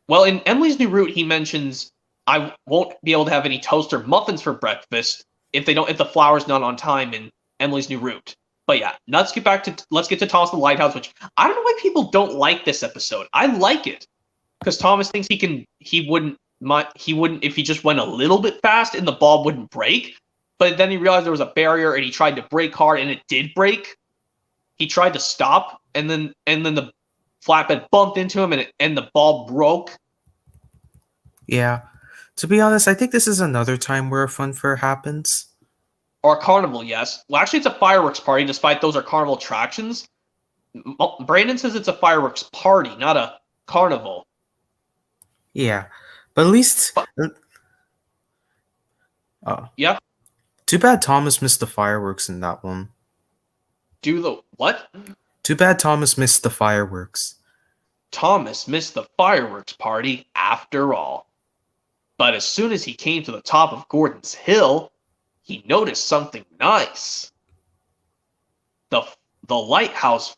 Well, in Emily's New Route, he mentions I won't be able to have any toast or muffins for breakfast if the flour's not on time in Emily's New Route. But yeah, let's get to Thomas the Lighthouse, which I don't know why people don't like this episode. I like it because Thomas thinks he wouldn't if he just went a little bit fast and the ball wouldn't break. But then he realized there was a barrier and he tried to brake hard and it did break. He tried to stop and then the flatbed bumped into him and the ball broke. Yeah. To be honest, I think this is another time where a fun fair happens. Or a carnival, yes. Well, actually, it's a fireworks party, despite those are carnival attractions. Brandon says it's a fireworks party, not a carnival. Yeah. But at least... yeah? Too bad Thomas missed the fireworks in that one. Do the what? Too bad Thomas missed the fireworks. Thomas missed the fireworks party after all. But as soon as he came to the top of Gordon's Hill, he noticed something nice. The lighthouse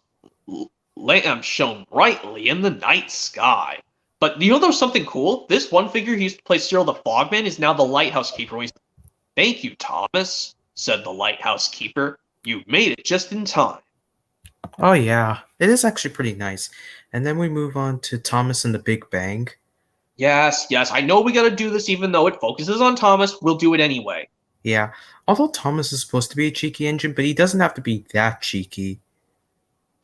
lamp shone brightly in the night sky. But you know there's something cool? This one figure he used to play Cyril the Fogman is now the lighthouse keeper. Thank you, Thomas, said the lighthouse keeper. You made it just in time. Oh yeah, it is actually pretty nice. And then we move on to Thomas and the Big Bang. Yes, I know we gotta do this even though it focuses on Thomas. We'll do it anyway. Yeah, although Thomas is supposed to be a cheeky engine, but he doesn't have to be that cheeky.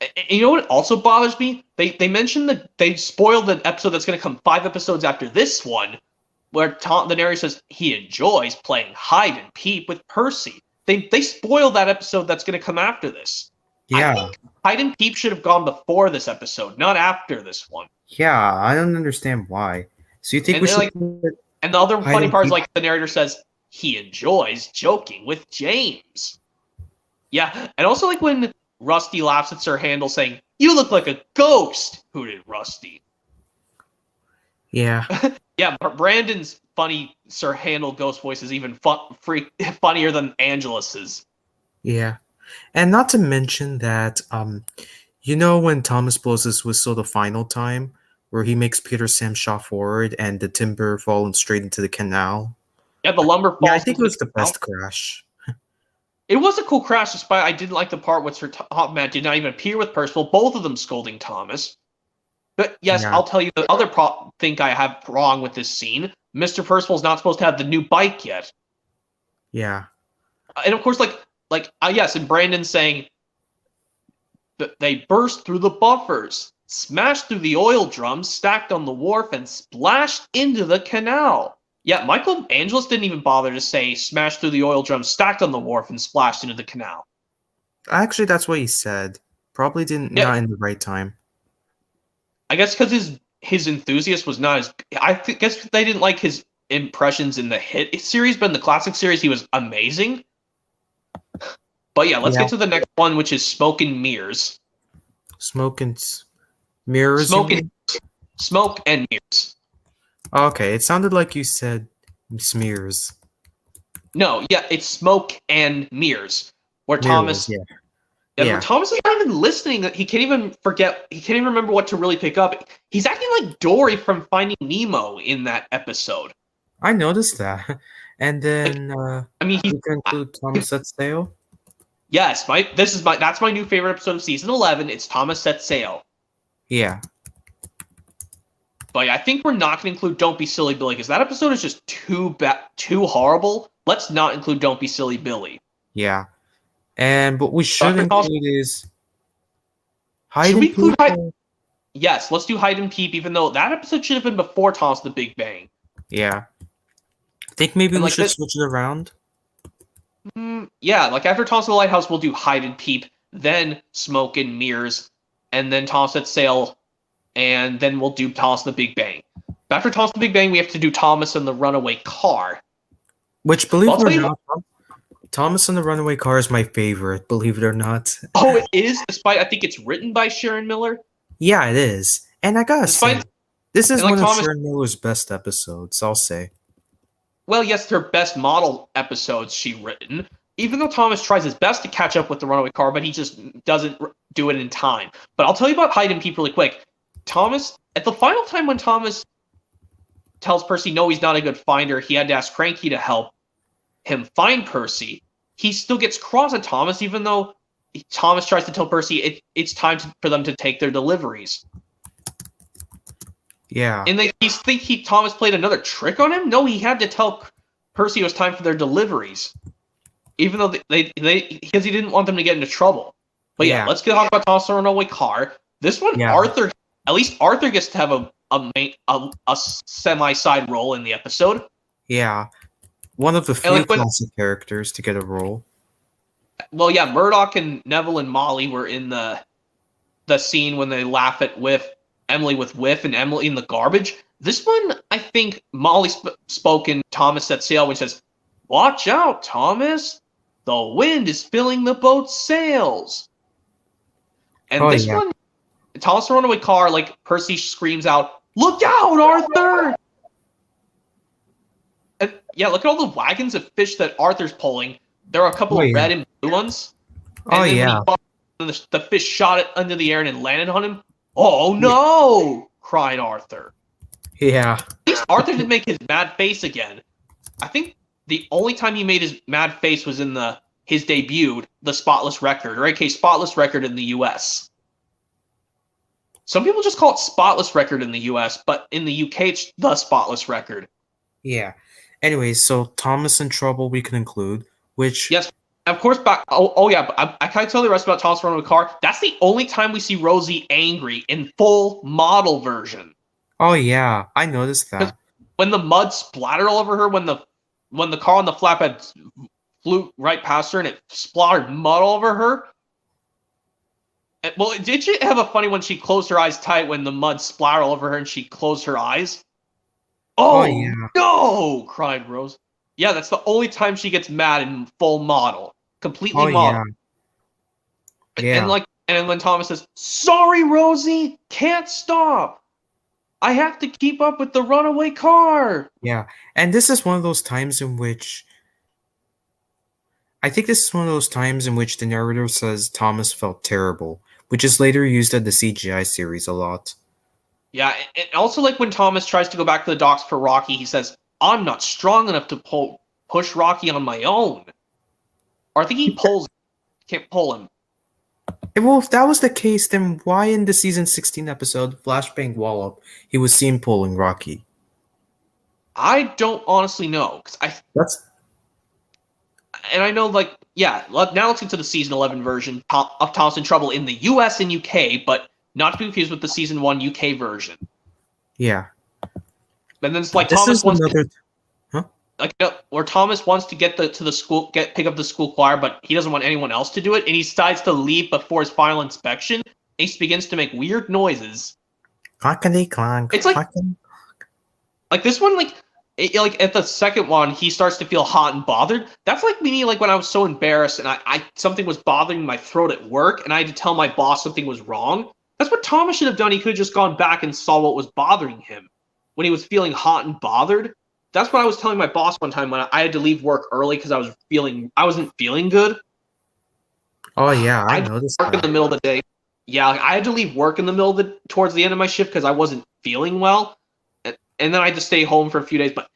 And you know what also bothers me? They mentioned that they spoiled an episode that's going to come 5 episodes after this one, where the narrator says he enjoys playing hide and peep with Percy. They spoiled that episode that's going to come after this. Yeah. I think hide and peep should have gone before this episode, not after this one. Yeah, I don't understand why. So you think we should... And the other funny part is the narrator says he enjoys joking with James. Yeah, and also when Rusty laughs at Sir Handel saying, "You look like a ghost," hooted Rusty. Yeah. Yeah, Brandon's funny Sir Handel ghost voice is even funnier than Angelus's. Yeah. And not to mention that, when Thomas blows his whistle the final time, where he makes Peter Sam shot forward and the timber falling straight into the canal. Yeah, the lumber falls. Yeah, I think it was the best crash. It was a cool crash, despite I didn't like the part where Sir Topman did not even appear with Percival, both of them scolding Thomas. But yes, yeah. I'll tell you the other thing I have wrong with this scene. Mr. Percival's not supposed to have the new bike yet. Yeah. And of course, yes, and Brandon's saying that they burst through the buffers, smashed through the oil drums stacked on the wharf, and splashed into the canal. Yeah, Michael Angelos didn't even bother to say smashed through the oil drums stacked on the wharf and splashed into the canal. Actually, that's what he said. Probably not in the right time. I guess because his enthusiast was not as... I guess they didn't like his impressions in the hit series, but in the classic series, he was amazing. But yeah, let's get to the next one, which is Smoke and Mirrors. Smoke and mirrors? Smoke and Mirrors. Okay, it sounded like you said smears. No, yeah, it's Smoke and Mirrors, where Thomas... Where Thomas is not even listening. He can't even remember what to really pick up. He's acting like Dory from Finding Nemo in that episode. I noticed that. And then, you can include Thomas Sets Sail? Yes, that's my new favorite episode of season 11. It's Thomas Sets Sail. Yeah. But I think we're not going to include Don't Be Silly Billy, because that episode is just too horrible. Let's not include Don't Be Silly Billy. Yeah. And what we should include is Hide and Peep. Yes, let's do Hide and Peep, even though that episode should have been before Thomas the Big Bang. Yeah. I think maybe we should switch it around. Yeah, after Thomas the Lighthouse, we'll do Hide and Peep, then Smoke and Mirrors, and then Thomas Set Sail, and then we'll do Thomas and the Big Bang. After Thomas and the Big Bang, we have to do Thomas and the Runaway Car. Which, believe I'll it or tell you not, Thomas and the Runaway Car is my favorite, believe it or not. Oh, it is, despite I think it's written by Sharon Miller. Yeah, it is. And I gotta say, Despite, this is and like one of Thomas- Sharon Miller's best episodes, I'll say. well, yes, her best model episodes she written. Even though Thomas tries his best to catch up with the Runaway Car, but he just doesn't do it in time. But I'll tell you about Hide and Peep really quick. Thomas, at the final time when Thomas tells Percy no, he's not a good finder, he had to ask Cranky to help him find Percy. He still gets cross at Thomas, even though Thomas tries to tell Percy it's time for them to take their deliveries. Yeah. And they think Thomas played another trick on him? No, he had to tell Percy it was time for their deliveries. Even though they because he didn't want them to get into trouble. But yeah, let's talk about Thomas and the Runaway Car. This one, Arthur, at least Arthur gets to have a semi-side role in the episode. Yeah. One of the few classic characters to get a role. Well, yeah, Murdoch and Neville and Molly were in the scene when they laugh at Emily with Whiff and Emily in the garbage. This one, I think Molly spoke in Thomas Set Sail, which says, "Watch out, Thomas. The wind is filling the boat's sails." And this one, Thomas the Runaway Car, like Percy screams out, "Look out, Arthur!" And yeah, look at all the wagons of fish that Arthur's pulling. There are a couple of red and blue ones. And the fish shot it into the air and it landed on him. "Oh no!" cried Arthur. Yeah. At least Arthur didn't make his mad face again. I think the only time he made his mad face was in his debut, the Spotless Record, or AK Spotless Record in the US. Some people just call it Spotless Record in the US, but in the UK it's the Spotless Record. Yeah. Anyways, so Thomas in Trouble we can include, which... Yes, of course, but I can't tell the rest about Thomas Runaway Car. That's the only time we see Rosie angry in full model version. Oh yeah, I noticed that. When the mud splattered all over her, when the car on the flatbed flew right past her and it splattered mud all over her. Well, did she have a funny when she closed her eyes tight when the mud splattered all over her and she closed her eyes? Oh yeah. No! Cried Rose. Yeah, that's the only time she gets mad in full model. Completely model. Yeah. And when Thomas says, "Sorry, Rosie, can't stop. I have to keep up with the runaway car." Yeah, and this is one of those times in which... I think this is one of those times in which the narrator says Thomas felt terrible, which is later used in the CGI series a lot. Yeah, and also like when Thomas tries to go back to the docks for Rocky, he says, "I'm not strong enough to push Rocky on my own." Or I think he can't pull him. Well, if that was the case, then why in the season 16 episode, Flashbang Wallop, he was seen pulling Rocky? I don't honestly know. And I know, like, yeah, now let's get to the season 11 version of Thomas in Trouble in the US and UK, but not to be confused with the season 1 UK version. Yeah. And then it's like Thomas wants where Thomas wants to get to the school, pick up the school choir, but he doesn't want anyone else to do it, and he decides to leave before his final inspection. And he begins to make weird noises. Clonkety clonk. It's like this one, like at the second one, he starts to feel hot and bothered. That's like me, like when I was so embarrassed and I something was bothering my throat at work, and I had to tell my boss something was wrong. That's what Thomas should have done. He could have just gone back and saw what was bothering him when he was feeling hot and bothered. That's what I was telling my boss one time when I had to leave work early because I wasn't feeling good. Oh yeah, I noticed work in the middle of the day. Yeah, I had to leave work in the middle of towards the end of my shift because I wasn't feeling well, and then I had to stay home for a few days. But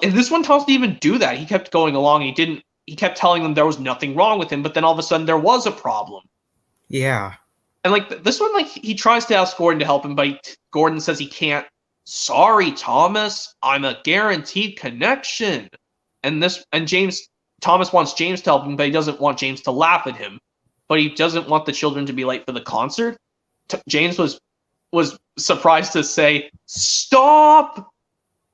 and this one Thomas didn't even do that. He kept going along. He kept telling them there was nothing wrong with him, but then all of a sudden there was a problem. Yeah. And like this one, like he tries to ask Gordon to help him, but Gordon says he can't. "Sorry, Thomas, I'm a guaranteed connection." And Thomas wants James to help him, but he doesn't want James to laugh at him. But he doesn't want the children to be late for the concert. James was surprised to say, "Stop!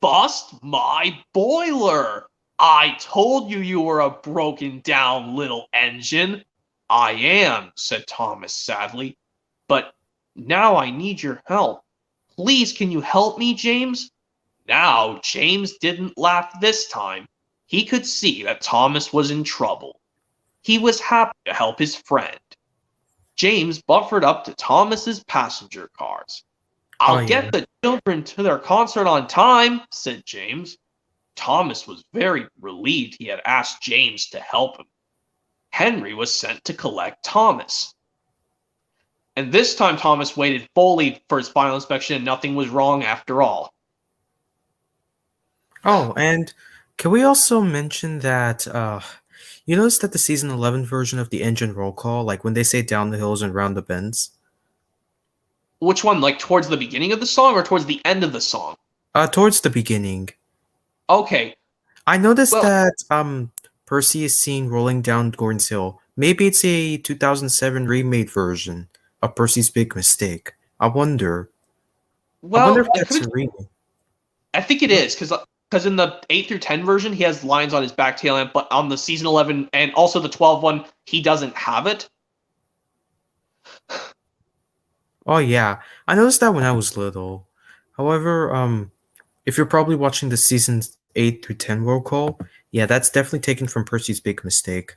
Bust my boiler! I told you were a broken down little engine." "I am," said Thomas sadly. But Now I need your help. Please, can you help me, James? Now, James didn't laugh this time. He could see that Thomas was in trouble. He was happy to help his friend. James buffered up to Thomas's passenger cars. Oh, I'll yeah. get the children to their concert on time, said James. Thomas was very relieved he had asked James to help him. Henry was sent to collect Thomas. And this time Thomas waited fully for his final inspection and nothing was wrong after all. Oh, and can we also mention that you notice that the season 11 version of the engine roll call, like when they say down the hills and round the bends? Which one? Like towards the beginning of the song or towards the end of the song? Towards the beginning. Okay. I noticed Well- that Percy is seen rolling down Gordon's Hill. Maybe it's a 2007 remade version of Percy's Big Mistake. I wonder. I wonder if that's a remake. I think it is, because in the 8 through 10 version, he has lines on his back tail lamp, but on the season 11 and also the 12 one, he doesn't have it. Oh yeah, I noticed that when I was little. However, if you're probably watching the seasons 8 through 10 roll call, yeah, that's definitely taken from Percy's Big Mistake.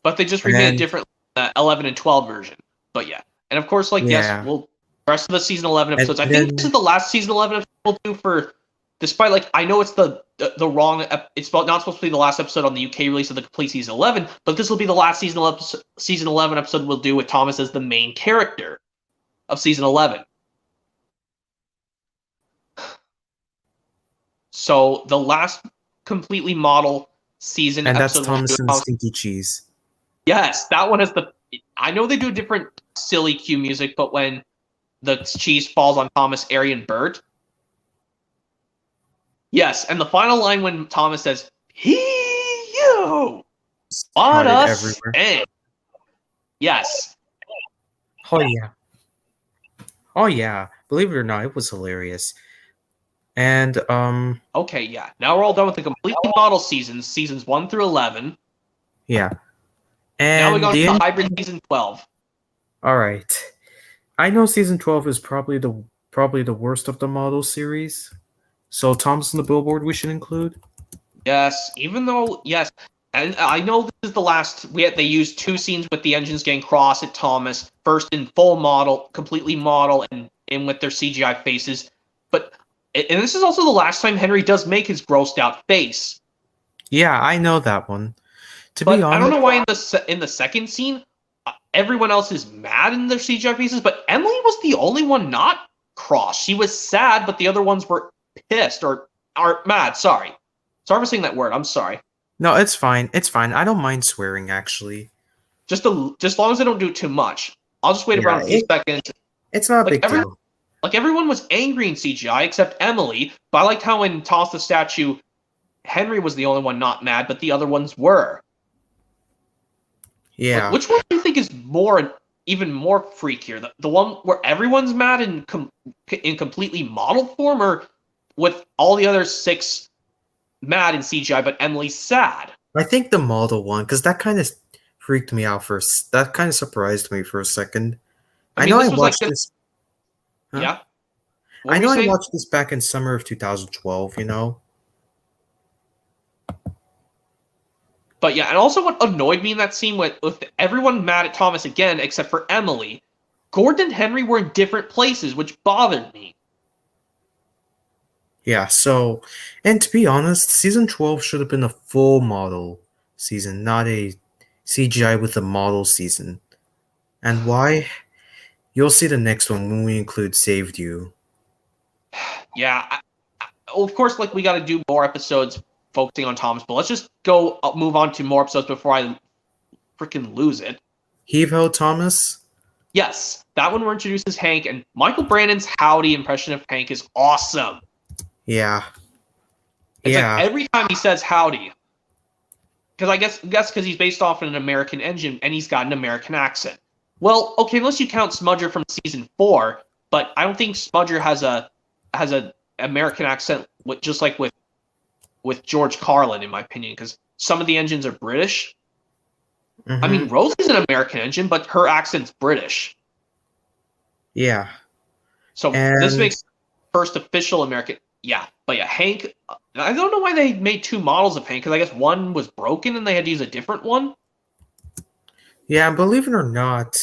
But they just remade And- it different 11 and 12 version. But yeah. And of course, like, Yeah. yes, we'll rest of the season 11 episodes. I then- think this is the last season 11 episode we'll do for, despite, like, I know it's the wrong, it's not supposed to be the last episode on the UK release of the complete season 11, but this will be the last season 11 episode we'll do with Thomas as the main character of season 11. So the last completely model season And that's episode we'll Thomas do and with Stinky Cheese. Yes, that one has the. I know they do different silly cue music, but when the cheese falls on Thomas, Ari, and Bert. Yes, and the final line when Thomas says, "He you, what Spotted a everywhere. stank." Yes, Oh yeah. Oh yeah. Believe it or not, it was hilarious. And okay, yeah. Now we're all done with the completely model seasons 1 through 11. yeah. Now we And go to the the end- hybrid season 12. all right. I know season 12 is probably the worst of the model series. So Thomas and the Billboard we should include. Yes, even though and I know this is the last. They used 2 scenes with the engines getting cross at Thomas, first in full model, completely model, and in with their CGI faces. But and this is also the last time Henry does make his grossed out face. Yeah, I know that one. To But be I honest, don't know why in the second scene, everyone else is mad in their CGI faces, but Emily was the only one not cross. She was sad, but the other ones were pissed or mad. Sorry for saying that word. I'm sorry. no, it's fine. It's fine. I don't mind swearing actually. Just as long as I don't do it too much. I'll just wait Yeah, around a few seconds. It's not a Like, big deal. Like everyone was angry in CGI except Emily, but I liked how in Toss the Statue, Henry was the only one not mad, but the other ones were. Yeah. Like, which one do you think is even more freakier? The one where everyone's mad in completely model form, or with all the other 6 mad in CGI, but Emily's sad? I think the model one, because that kind of freaked me out first. That kind of surprised me for a second. I mean, know this I was like watched this. Huh? Yeah. What I were know you I saying? watched this back in summer of 2012. You know. But yeah, and also what annoyed me in that scene with everyone mad at Thomas again, except for Emily, Gordon and Henry were in different places, which bothered me. Yeah. So, and to be honest, season 12 should have been a full model season, not a CGI with a model season. And why? You'll see the next one when we include Saved You. Yeah, of course, like we got to do more episodes focusing on Thomas, but let's just move on to more episodes before I freaking lose it. Heave Ho Thomas. Yes, that one we're introduced as Hank, and Michael Brandon's Howdy impression of Hank is awesome. Yeah. It's Yeah. like every time he says howdy. Because I guess because he's based off an American engine and he's got an American accent. Well, okay, unless you count Smudger from season 4, but I don't think Smudger has a American accent just like with George Carlin, in my opinion, because some of the engines are British. I Mhm. mean, Rose is an American engine, but her accent's British. Yeah, So this and makes first official American. Yeah, but yeah, Hank. I don't know why they made two models of Hank because I guess one was broken and they had to use a different one. yeah, believe it or not,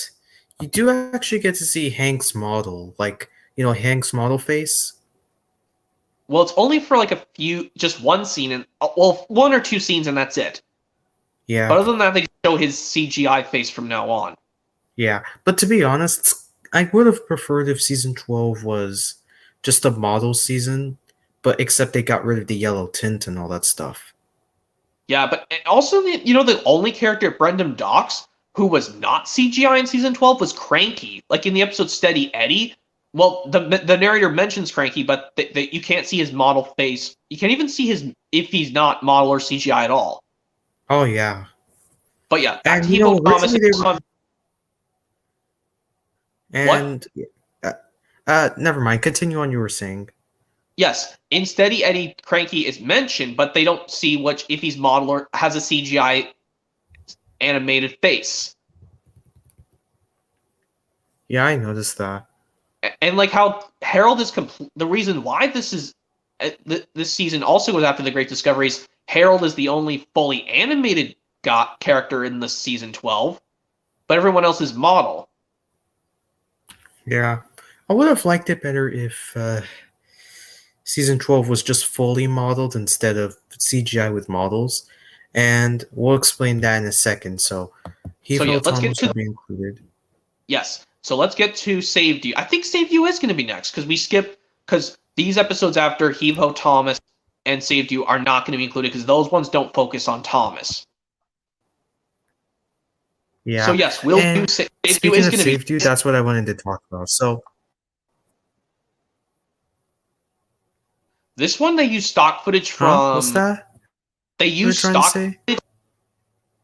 you do actually get to see Hank's model, like Hank's model face. Well, it's only for like a few, just one scene, and well, one or two scenes, and that's it. Yeah, But other than that, they show his CGI face from now on. yeah. But to be honest, I would have preferred if season 12 was just a model season, but except they got rid of the yellow tint and all that stuff. Yeah, but also, the only character Brendan Docks who was not CGI in season 12 was Cranky. Like in the episode Steady Eddie. Well, the narrator mentions Cranky, but you can't see his model face. You can't even see his if he's not model or CGI at all. Oh yeah, But yeah, back and to Evo Thomas. originally they were, What? and never mind. Continue on. You were saying. Yes, in Steady Eddie, Cranky is mentioned, but they don't see which if he's model or has a CGI animated face. Yeah, I noticed that. And like how Harold is the reason why this season also goes after the Great Discoveries. Harold is the only fully animated character in the season 12, but everyone else is model. Yeah, I would have liked it better if season 12 was just fully modeled instead of CGI with models, and we'll explain that in a second. So, So yeah, Hevo let's get Thomas to will be included. yes. So let's get to Saved You. I think Saved You is going to be next because we skip because these episodes after Hevo Thomas and Saved You are not going to be included because those ones don't focus on Thomas. Yeah. So yes, we'll do and Saved You speaking is of going to be. Saved You, that's what I wanted to talk about. So, This one they use stock footage what's from. that? They You were use trying to stock. say?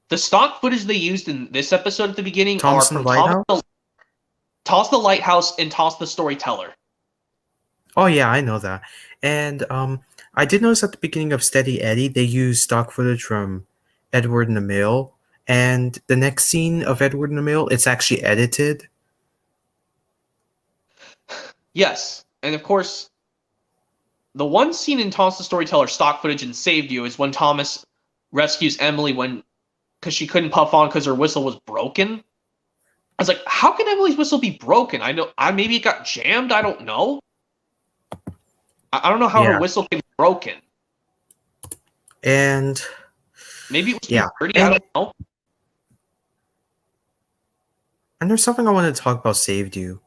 The stock footage they used in this episode at the beginning Thomas are and from Lighthouse? Toss the Lighthouse and Toss the Storyteller. Oh yeah, I know that. And I did notice at the beginning of Steady Eddie, they used stock footage from Edward in the Mail. And the next scene of Edward in the Mail, it's actually edited. Yes, and of course, the one scene in Toss the Storyteller stock footage and Saved You is when Thomas rescues Emily because she couldn't puff on because her whistle was broken. I was like, how can Emily's whistle be broken? Maybe it got jammed. I don't know. I don't know how her whistle can be broken. And maybe it was yeah, dirty. I don't know. And there's something I wanted to talk about. Saved You.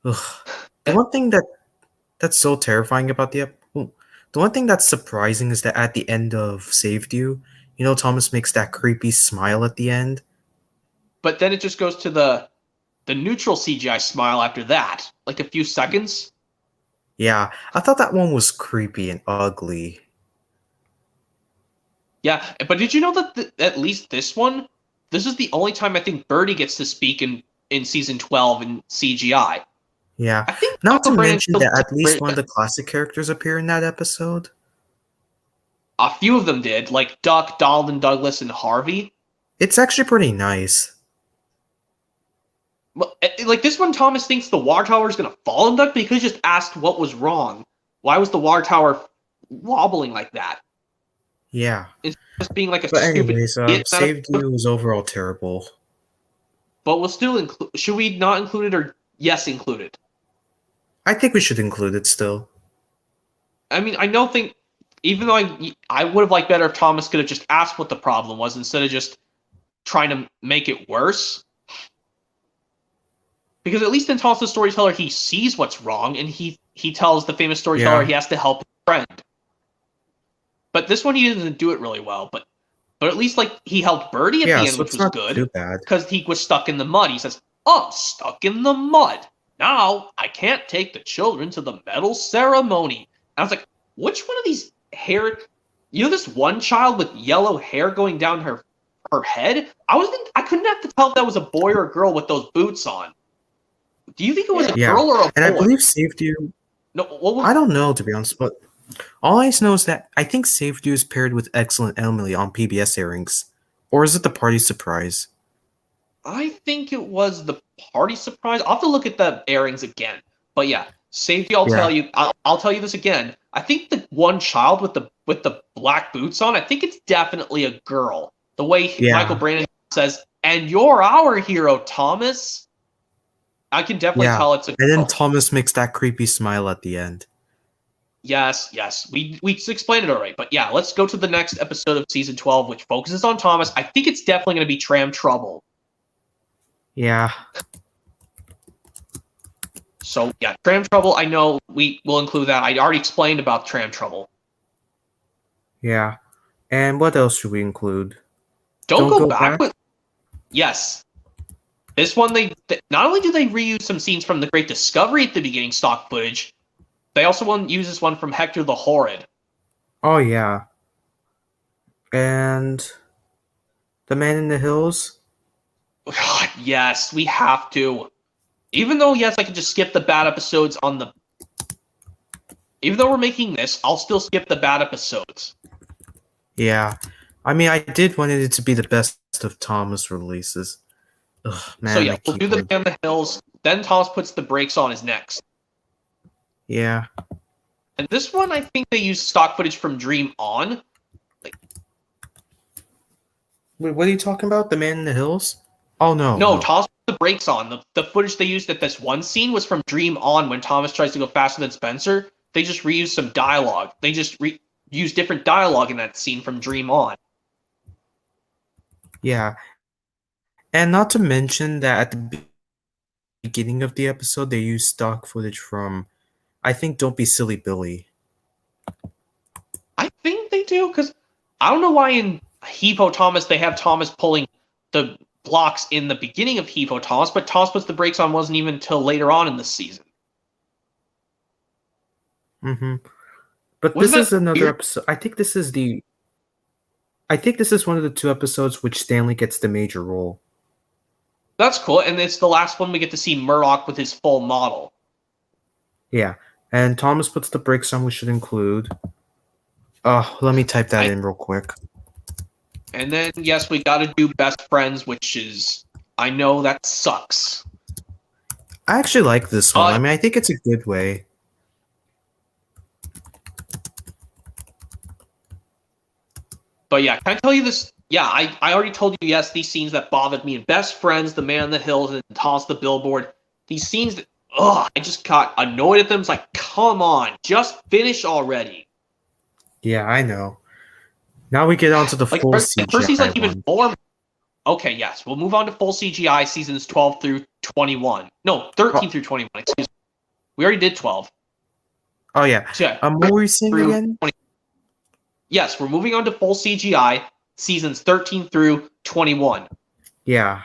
Ugh. The one thing that's so terrifying about the one thing that's surprising is that at the end of Saved You, Thomas makes that creepy smile at the end. But then it just goes to the neutral CGI smile after that, like a few seconds. Yeah, I thought that one was creepy and ugly. Yeah, but did you know that at least this is the only time I think Birdie gets to speak in season 12 in CGI. Yeah, I think not to mention that at least one of the classic characters appear in that episode. A few of them did, like Duck, Donald and Douglas, and Harvey. It's actually pretty nice. Well, like this one, Thomas thinks the water tower is going to fall on Duck, but he could just asked what was wrong. Why was the water tower wobbling like that? Yeah. It's just being like a but stupid. Anyways, Saved You was overall terrible. But we'll still include. Should we not include it or yes include it? I think we should include it still. I mean, even though I would have liked better if Thomas could have just asked what the problem was instead of just trying to make it worse. Because at least in Toss the Storyteller, he sees what's wrong and he tells the famous storyteller he has to help his friend. But this one he didn't do it really well. But at least like he helped Birdie at the end, which was good because he was stuck in the mud. He says, "I'm stuck in the mud. Now I can't take the children to the medal ceremony." And I was like, which one of these hair? This one child with yellow hair going down her head? I couldn't have to tell if that was a boy or a girl with those boots on. Do you think it was a girl or a boy? And I believe Saved You. No, I don't know, to be honest, but all I know is that I think Saved You is paired with Excellent Emily on PBS airings. Or is it The Party Surprise? I think it was the party surprise. I'll have to look at the airings again. But yeah, safety. I'll Yeah. tell you. I'll tell you this again. I think the one child with the black boots on. I think it's definitely a girl. The way Michael Yeah. Brandon says, "And you're our hero, Thomas." I can definitely Yeah. tell it's a And then girl. Thomas makes that creepy smile at the end. Yes. We explained it already. But yeah, let's go to the next episode of season 12, which focuses on Thomas. I think it's definitely going to be Tram Trouble. Yeah. So yeah, Tram Trouble. I know we will include that. I already explained about Tram Trouble. Yeah. And what else should we include? Don't Don't go go back back? with. Yes, this one they not only do they reuse some scenes from the Great Discovery at the beginning stock footage, they also use this one from Hector the Horrid. Oh yeah. And The Man in the Hills? God, yes, we have to. Even though yes, I could just skip the bad episodes on the. Even though we're making this, I'll still skip the bad episodes. Yeah. I mean, I did want it to be the best of Thomas releases. Ugh, man, So yeah, my we'll do the keyboard. Man in the Hills. Then Thomas puts the brakes on his next. Yeah. And this one, I think they use stock footage from Dream On. Wait, what are you talking about? The Man in the Hills? Oh no. No, Thomas put the brakes on. The footage they used at this one scene was from Dream On when Thomas tries to go faster than Spencer. They just reused some dialogue. They just used different dialogue in that scene from Dream On. Yeah. And not to mention that at the beginning of the episode, they used stock footage from, I think, Don't Be Silly Billy. I think they do, because I don't know why in Hepo Thomas they have Thomas pulling the blocks in the beginning of Hepo Thomas, but Thomas puts the brakes on wasn't even until later on in the season. Mm-hmm. But Wasn't this is that another weird? episode. I think this is one of the two episodes which Stanley gets the major role. That's cool, and it's the last one we get to see Murdoch with his full model. Yeah. And Thomas puts the brakes on, we should include. Let me type that in real quick. And then, yes, we got to do Best Friends, which is, I know that sucks. I actually like this one. I mean, I think it's a good way. But yeah, can I tell you this? Yeah, I already told you, yes, these scenes that bothered me in Best Friends, The Man in the Hills, and Toss the Billboard. These scenes that, I just got annoyed at them. It's like, come on, just finish already. Yeah, I know. Now we get on to the Like, full first he's like CGI even one. more. Okay, yes, we'll move on to full CGI seasons 12 through 21. No, 13 through 21, excuse me. We already did 12. Oh yeah. So, yeah, What were you saying through again? 20. Yes, we're moving on to full CGI seasons 13 through 21. Yeah.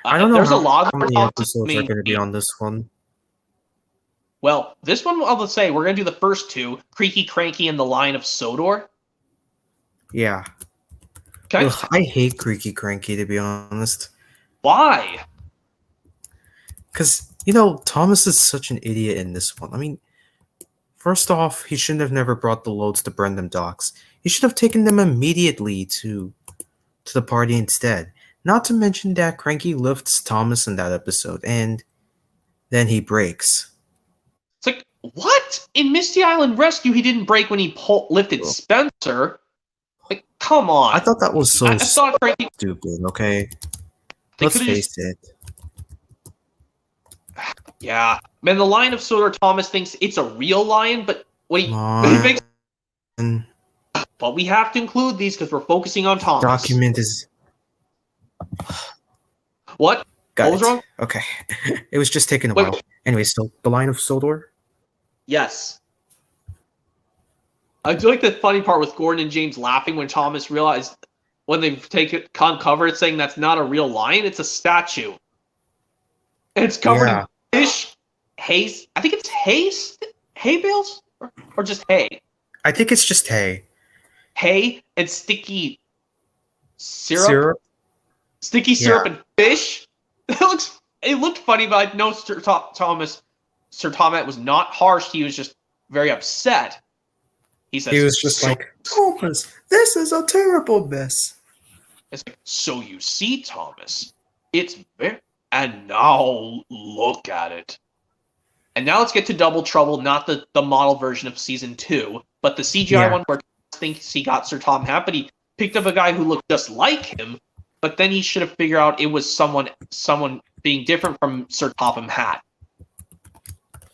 I don't know There's a how lot of many episodes are main going to be theme. on this one. Well, this one I'll say we're gonna do the first two: Creaky, Cranky, and the Lion of Sodor. Yeah. Okay. Ugh, I hate Creaky Cranky, to be honest. Why? Because, Thomas is such an idiot in this one. I mean, first off, he shouldn't have never brought the loads to Brendam Docks. He should have taken them immediately to the party instead. Not to mention that Cranky lifts Thomas in that episode, and then he breaks. It's like, what? In Misty Island Rescue, he didn't break when he lifted Ugh. Spencer. Like, come on. I thought that was so I thought Cranky. stupid, okay? They Let's could've face it. Yeah, man. The Lion of Sodor, Thomas thinks it's a real lion, but when he makes. And But we have to include these because we're focusing on Thomas. document is... What? Got What was it. wrong? Okay. It was just taking a Wait. while. Anyway, so the Line of Sodor? Yes. I do like the funny part with Gordon and James laughing when Thomas realized when they take it cover it saying that's not a real lion, it's a statue. And it's covered in fish, hay. I think it's hay bales or just hay. I think it's just hay. Hay and sticky syrup. Sticky syrup and fish. It looked funny, but I know Sir Thomas was not harsh. He was just very upset. He says He was just like, Thomas, this is a terrible mess. It's like, so you see, Thomas, it's very, and now look at it. And now let's get to Double Trouble, not the model version of season 2, but the CGI one where Thomas thinks he got Sir Tom Hat, but he picked up a guy who looked just like him, but then he should have figured out it was someone being different from Sir Topham Hatt.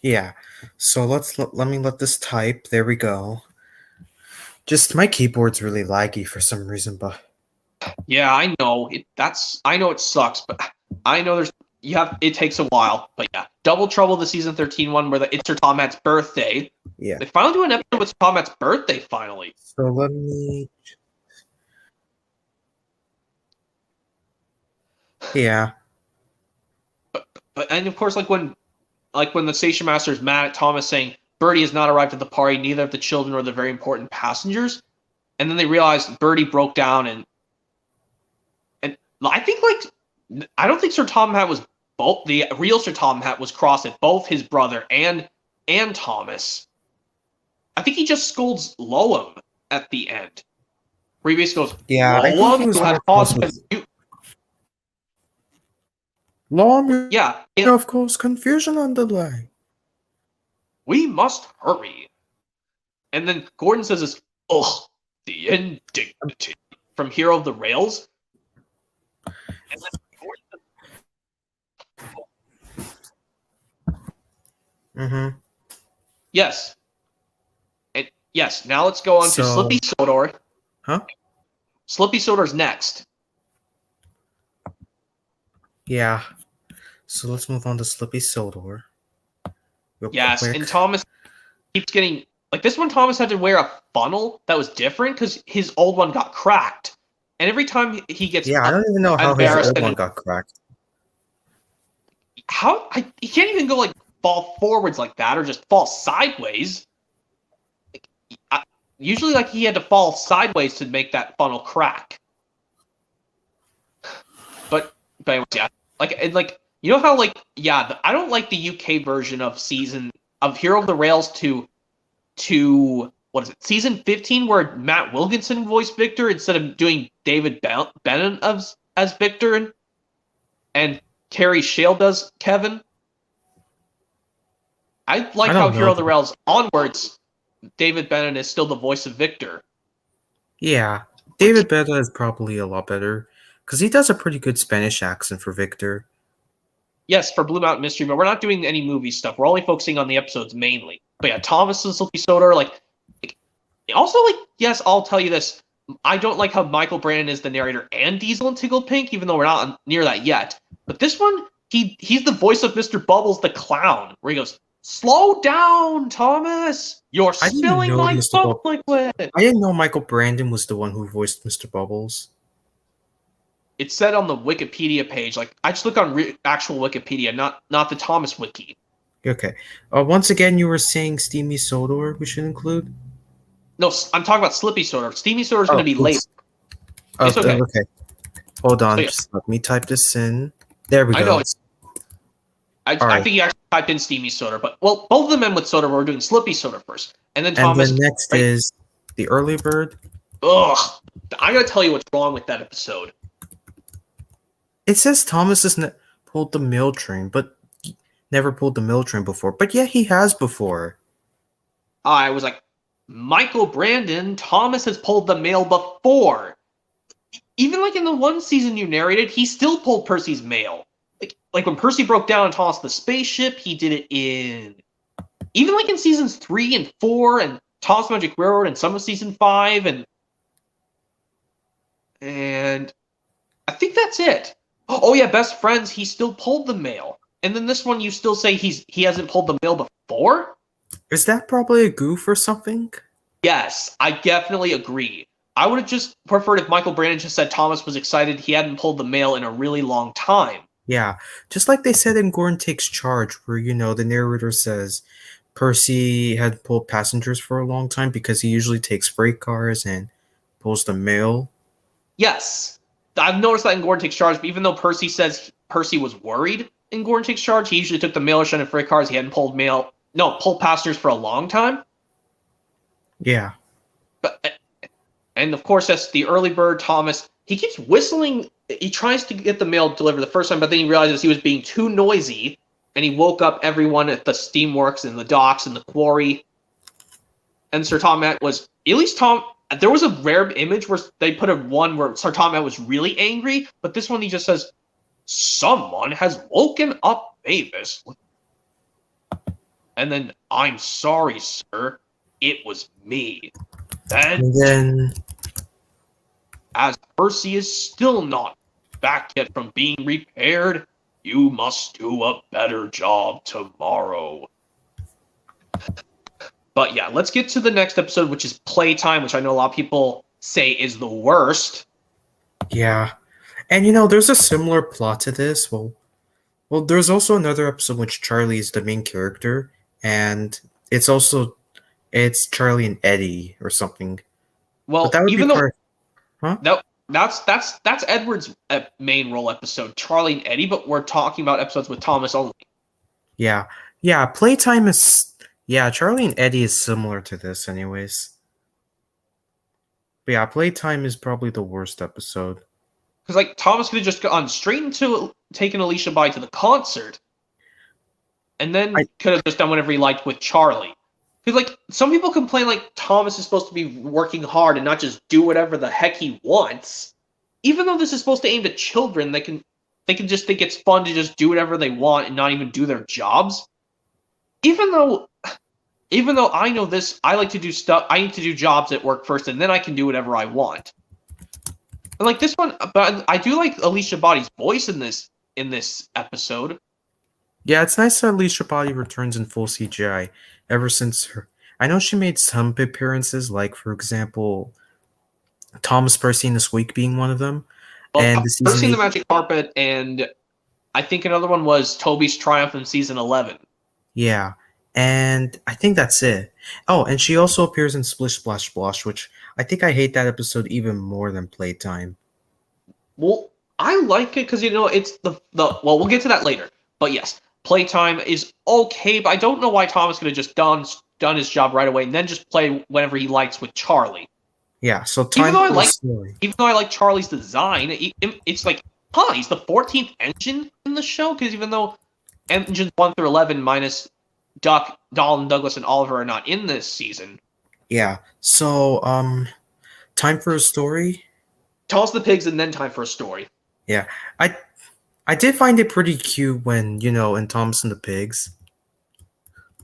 Yeah. So let me let this type. There we go. Just my keyboard's really laggy for some reason, but Yeah, I know I know it sucks, but I know it takes a while. But yeah, Double Trouble, the season 13 one where it's Sir Tom Hatt's birthday. yeah. They finally do an episode with Sir Tom Hatt's birthday finally. So let me. Yeah. But and of course, like when the station master is mad at Thomas saying Birdie has not arrived at the party, neither of the children or the very important passengers, and then they realize Birdie broke down, and I think I don't think Sir Tom Hat was both the real Sir Tom Hat was cross at both his brother and Thomas. I think he just scolds Loam at the end. Where he basically goes, Yeah, I think Loam, he was you have more caused close confu-" Long, Yeah, of course, confusion and delay. we must hurry. And then Gordon says this, ugh, the indignity from Hero of the Rails. And then Mm-hmm. yes. Yes, now let's go on to Slippy Sodor. Huh? Slippy Sodor's next. Yeah. So let's move on to Slippy Sodor. Yes, and Thomas keeps getting this one. Thomas had to wear a funnel that was different because his old one got cracked, and every time he gets I don't even know how his old one got cracked. He can't even go fall forwards like that or just fall sideways. Usually, he had to fall sideways to make that funnel crack. But anyways, yeah, you know how I don't like the UK version of Hero of the Rails to what is it, season 15, where Matt Wilkinson voiced Victor instead of doing David Bennett as Victor and Carrie Shale does Kevin. I like how Hero of the Rails onwards, David Bennett is still the voice of Victor. Yeah, David Bennett is probably a lot better because he does a pretty good Spanish accent for Victor. Yes, for Blue Mountain Mystery, but we're not doing any movie stuff. We're only focusing on the episodes mainly. But yeah, Thomas and Slippy Sodor, also, yes, I'll tell you this. I don't like how Michael Brandon is the narrator and Diesel and Tiggle Pink, even though we're not near that yet. But this one, he's the voice of Mr. Bubbles the Clown, where he goes, "Slow down, Thomas! You're spilling my soap liquid!" I didn't know Michael Brandon was the one who voiced Mr. Bubbles. It said on the Wikipedia page. I just look on actual Wikipedia, not the Thomas wiki. Okay. Once again, you were saying Steamy Sodor we should include? No, I'm talking about Slippy Sodor. Steamy Sodor is going to be late. It's okay. Okay. Hold on. Just let me type this in. There we go. I think you actually typed in Steamy Sodor, but both of them end with Sodor. We're doing Slippy Sodor first, and then Thomas. And then next is the Early Bird. Ugh! I gotta tell you what's wrong with that episode. It says Thomas has pulled the mail train, but never pulled the mail train before. But yeah, he has before. I was like, Michael Brandon, Thomas has pulled the mail before. Even in the one season you narrated, he still pulled Percy's mail. Like when Percy broke down and tossed the spaceship, he did it in in seasons 3 and 4 and Thomas Magic Railroad and some of season 5 and I think that's it. Oh yeah, Best Friends, he still pulled the mail. And then this one you still say he hasn't pulled the mail before? Is that probably a goof or something? Yes, I definitely agree. I would have just preferred if Michael Brandon just said Thomas was excited he hadn't pulled the mail in a really long time. Yeah, just like they said in Gordon Takes Charge, where, the narrator says Percy had pulled passengers for a long time because he usually takes freight cars and pulls the mail. Yes, I've noticed that in Gordon Takes Charge, but even though Percy says Percy was worried in Gordon Takes Charge, he usually took the mail and freight cars. He hadn't pulled passengers for a long time. Yeah. And of course, that's the Early Bird, Thomas. he keeps whistling. He tries to get the mail delivered the first time, but then he realizes he was being too noisy, and he woke up everyone at the steamworks and the docks and the quarry. And Sir Tomat was at least Tom. There was a rare image where they put a one where Sir Tomat was really angry, but this one he just says, "Someone has woken up Mavis," and then, "I'm sorry, sir, it was me." Then, And then, as Percy is still not back yet from being repaired, you must do a better job tomorrow. But yeah, let's get to the next episode, which is Playtime, which I know a lot of people say is the worst. yeah. And there's a similar plot to this. Well, there's also another episode which Charlie is the main character, and it's Charlie and Eddie or something. But Well, that would be even though part, huh? that's Edward's main role episode, Charlie and Eddie, but we're talking about episodes with Thomas only. Yeah, yeah. Playtime is Charlie and Eddie is similar to this, anyways. But yeah, Playtime is probably the worst episode. Because like Thomas could have just gone straight into taking Alicia Bye to the concert, and then could have just done whatever he liked with Charlie. Because like some people complain like Thomas is supposed to be working hard and not just do whatever the heck he wants. Even though this is supposed to aim at children, they can just think it's fun to just do whatever they want and not even do their jobs. Even though I know this, I like to do stuff. I need to do jobs at work first, and then I can do whatever I want. And like this one, but I do like Alicia Bottie's voice in this episode. Yeah, it's nice that Alicia Body returns in full CGI ever since her. I know she made some appearances, like for example, Thomas Percy and the Squeak being one of them, Well, and I've the season seen the 8. Magic Carpet, and I think another one was Toby's Triumph in season 11. Yeah, and I think that's it. Oh, and she also appears in Splish Splash Splosh, which I think I hate that episode even more than Playtime. Well, I like it because it's the well, we'll get to that later. But yes, Playtime is okay, but I don't know why Thomas could have just done his job right away and then just play whenever he likes with Charlie. Yeah, so Even time though I for the like story. even though I like Charlie's design, it's like, he's the 14th engine in the show, because even though engines 1 through 11 minus Duck, Donald, Douglas, and Oliver are not in this season. Yeah, so time for a story. Toss the pigs and then time for a story. Yeah, I did find it pretty cute when in Thomas and the Pigs.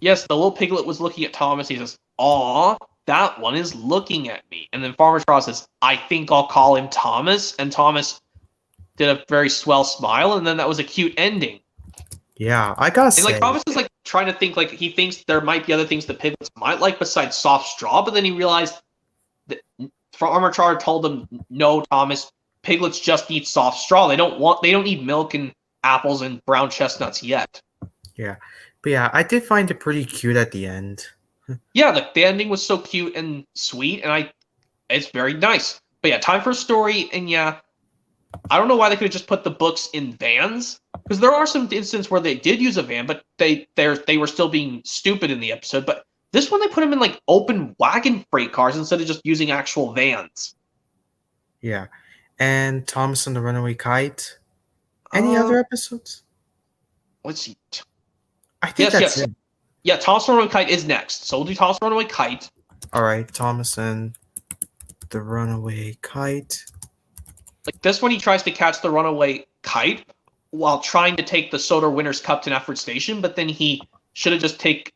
Yes, the little piglet was looking at Thomas. He says, "Aw, that one is looking at me." And then Farmer Charles says, "I think I'll call him Thomas." And Thomas did a very swell smile, and then that was a cute ending. Yeah, I gotta And say, like Thomas is like trying to think, like he thinks there might be other things the piglets might like besides soft straw, but then he realized that Farmer Charles told him, "No, Thomas, piglets just eat soft straw. They don't need milk and apples and brown chestnuts yet." yeah, but yeah, I did find it pretty cute at the end. Yeah, the ending was so cute and sweet, and it's very nice. But yeah, time for a story, and yeah, I don't know why they could have just put the books in vans, because there are some instances where they did use a van, but they were still being stupid in the episode. But this one, they put them in like open wagon freight cars instead of just using actual vans. Yeah, and Thomas and the Runaway Kite. Any other episodes? Let's see. I think that's it. Yeah, Thomas and Runaway Kite is next, so we'll do Thomas and Runaway Kite. All right, Thomas and the Runaway Kite. Like this one, he tries to catch the runaway kite while trying to take the Soda Winners' Cup to Nefford Station, but then he should have just take.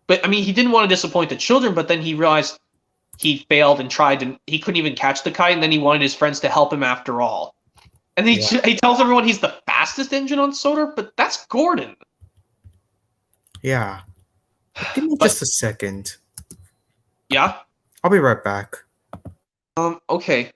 But I mean, he didn't want to disappoint the children, but then he realized he failed and tried, and he couldn't even catch the kite, and then he wanted his friends to help him after all. And then he tells everyone he's the fastest engine on Soda, but that's Gordon. Yeah. Give me just a second. Yeah? I'll be right back. Okay.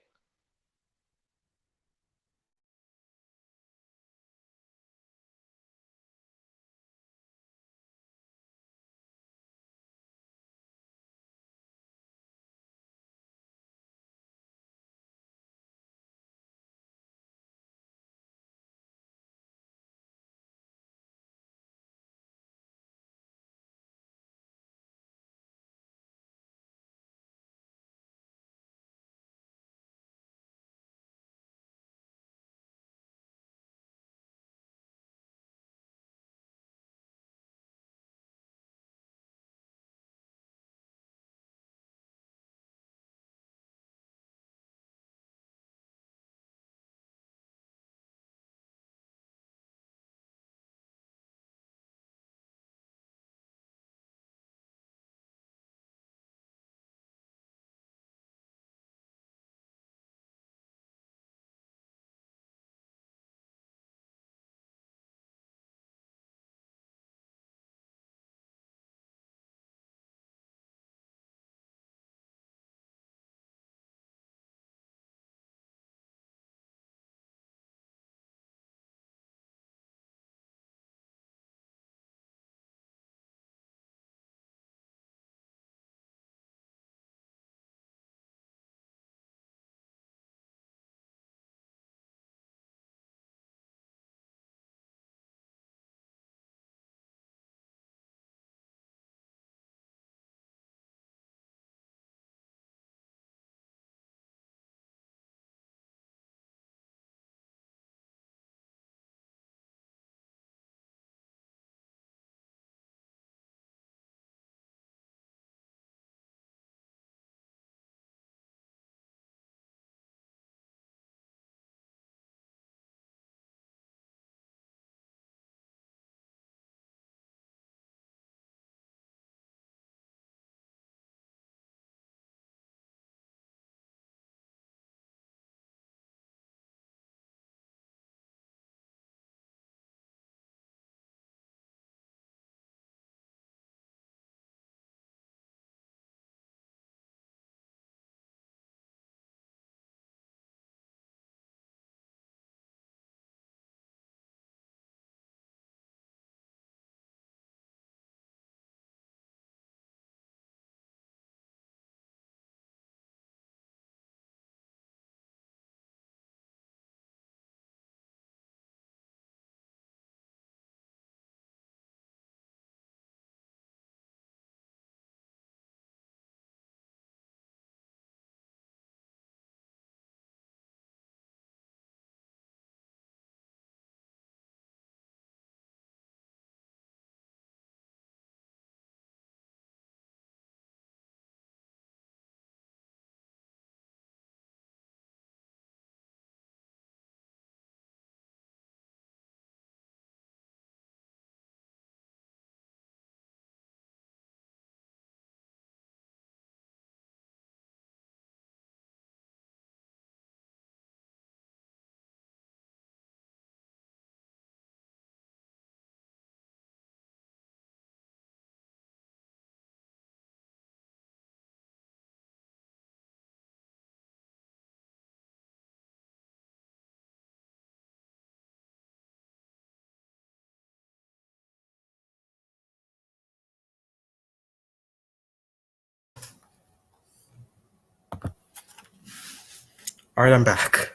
All right, I'm back.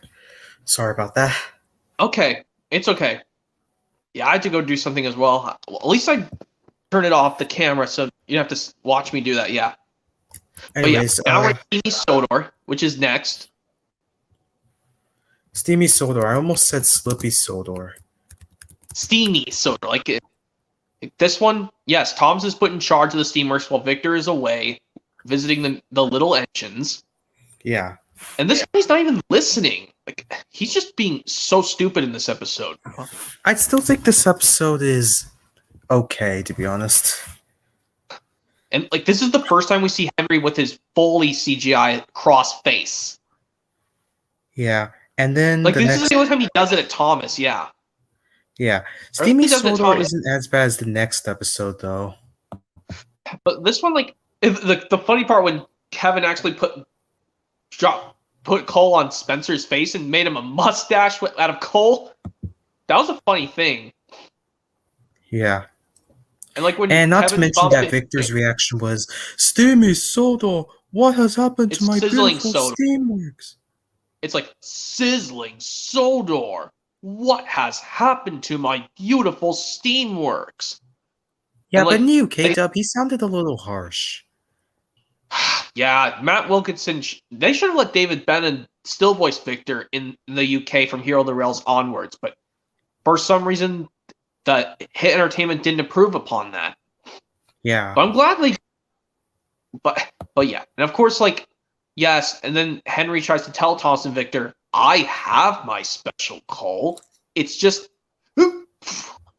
Sorry about that. Okay, it's okay. Yeah, I had to go do something as well. Well, at least I turned it off the camera, so you don't have to watch me do that. Yeah, but yeah, Anyways, now we're at Steamy Sodor, which is next. Steamy Sodor. I almost said Slippy Sodor. Steamy Sodor, like this one. Yes, Tom's is put in charge of the Steamworks while Victor is away visiting the little engines. Yeah. And this guy's not even listening. Like, he's just being so stupid in this episode. I still think this episode is okay, to be honest. And, like, this is the first time we see Henry with his fully CGI cross face. Yeah. And then Like, this is the only time he does it at Thomas, yeah. Yeah. Or at least Steamy he does it at Sodor Thomas. isn't as bad as the next episode, though. But this one, like, the funny part when Kevin actually put coal on Spencer's face and made him a mustache out of coal, that was a funny thing. Yeah. And like when And not Kevin to mention bumped that it- Victor's reaction was, Steamy Sodor, what has happened to It's my sizzling beautiful Sodor. Steamworks? It's like, sizzling Sodor. What has happened to my beautiful Steamworks? Yeah, And, but like, new K-Dub, he sounded a little harsh. Yeah, Matt Wilkinson, they should have let David Bannon still voice Victor in the UK from Hero of the Rails onwards, but for some reason, the Hit Entertainment didn't approve upon that. Yeah. But I'm glad they... But yeah, and of course, like, yes, and then Henry tries to tell Thomas and Victor, I have my special coal. It's just... And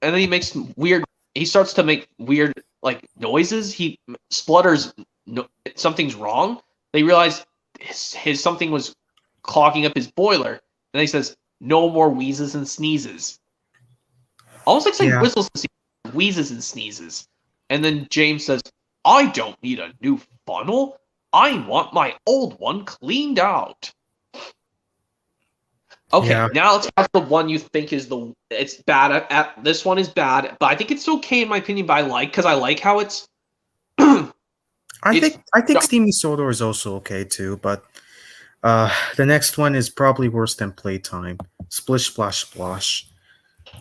then he makes weird... He starts to make weird, like, noises. He splutters... No, something's wrong. They realize his something was clogging up his boiler, and then he says, "No more wheezes and sneezes." Almost like saying whistles, wheezes and sneezes. And then James says, "I don't need a new funnel. I want my old one cleaned out." Okay, now let's talk the one you think is it's bad. This one is bad, but I think it's okay in my opinion. But I like how it's. I think Steamy Sodor is also okay too, but the next one is probably worse than Playtime. Splish Splash Splosh.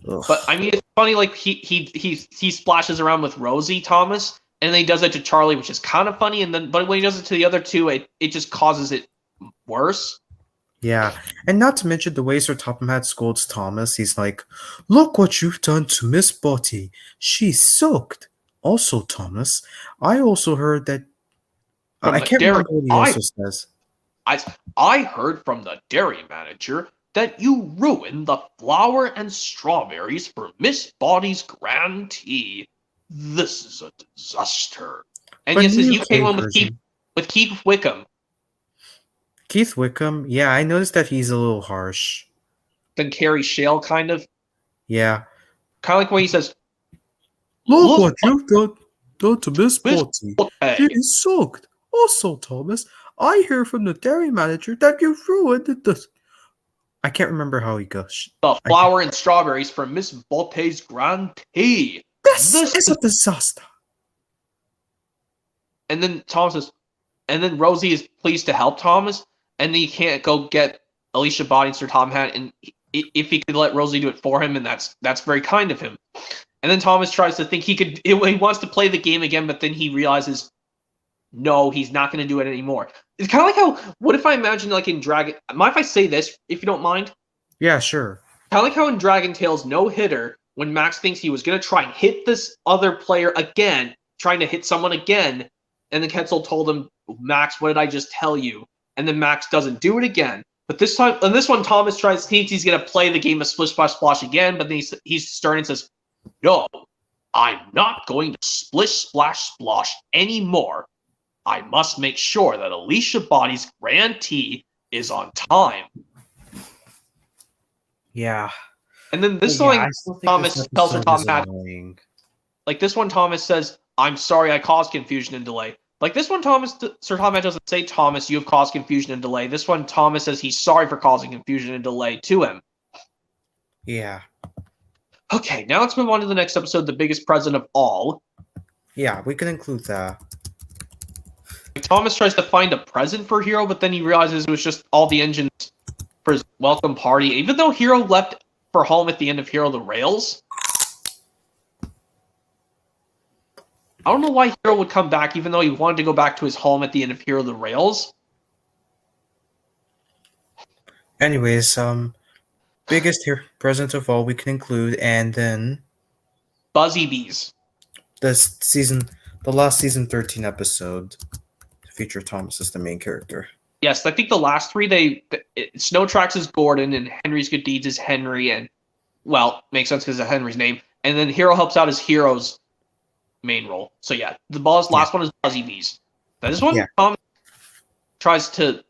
Ugh. But I mean, it's funny. Like he splashes around with Rosie Thomas, and then he does it to Charlie, which is kind of funny. And then, but when he does it to the other two, it just causes it worse. Yeah, and not to mention the way Sir Topham Hatt scolds Thomas. He's like, "Look what you've done to Miss Botty. She's soaked." Also, Thomas, I also heard that. I can't remember what he also says. I heard from the dairy manager that you ruined the flour and strawberries for Miss Botty's grand tea. This is a disaster. And But yes, his new UK one version- with Keith Wickham. Keith Wickham, yeah, I noticed that he's a little harsh. Then Carrie Shale, kind of like when he says, Look what you've done to Miss Botty. "Hey, She is soaked. Also, Thomas, I hear from the dairy manager that you ruined the. I can't remember how he goes. the flour and strawberries for Miss Botty's grand tea. This is a disaster. And then Thomas says, and then Rosie is pleased to help Thomas, and then he can't go get Alicia Body and Sir Tom Hatt, and if he could let Rosie do it for him, and that's very kind of him. And then Thomas tries to think he wants to play the game again, but then he realizes, no, he's not going to do it anymore. It's kind of like how, what if I imagine like in Dragon, mind if I say this, if you don't mind? Yeah, sure. Kind of like how in Dragon Tales No Hitter, when Max thinks he was going to try and hit this other player again, trying to hit someone again, and then Ketzel told him, Max, what did I just tell you? And then Max doesn't do it again. But this time, on this one, Thomas thinks he's going to play the game of Splish Splash Splosh again, but then he's stern and says, no, I'm not going to Splish Splash Splosh anymore. I must make sure that Alicia Body's grand tea is on time. Yeah. And then this one, Thomas tells Sir Tom Hatt, like this one, Thomas says, I'm sorry I caused confusion and delay. Like this one, Sir Tom Hatt doesn't say, Thomas, you have caused confusion and delay. This one, Thomas says he's sorry for causing confusion and delay to him. Yeah. Okay, now let's move on to the next episode, The Biggest Present of All. Yeah, we can include that. Thomas tries to find a present for Hero, but then he realizes it was just all the engines for his welcome party, even though Hero left for home at the end of Hero the Rails. I don't know why Hero would come back, even though he wanted to go back to his home at the end of Hero the Rails. Anyways, biggest here present of all we can include, and then Buzzy Bees. the last season 13 episode to feature Thomas as the main character. Yes, I think the last three, Snow Tracks is Gordon, and Henry's Good Deeds is Henry, and, well, makes sense because of Henry's name. And then Hero helps out as Hero's main role. So yeah, the last one is Buzzy Bees. That is when Tom tries to...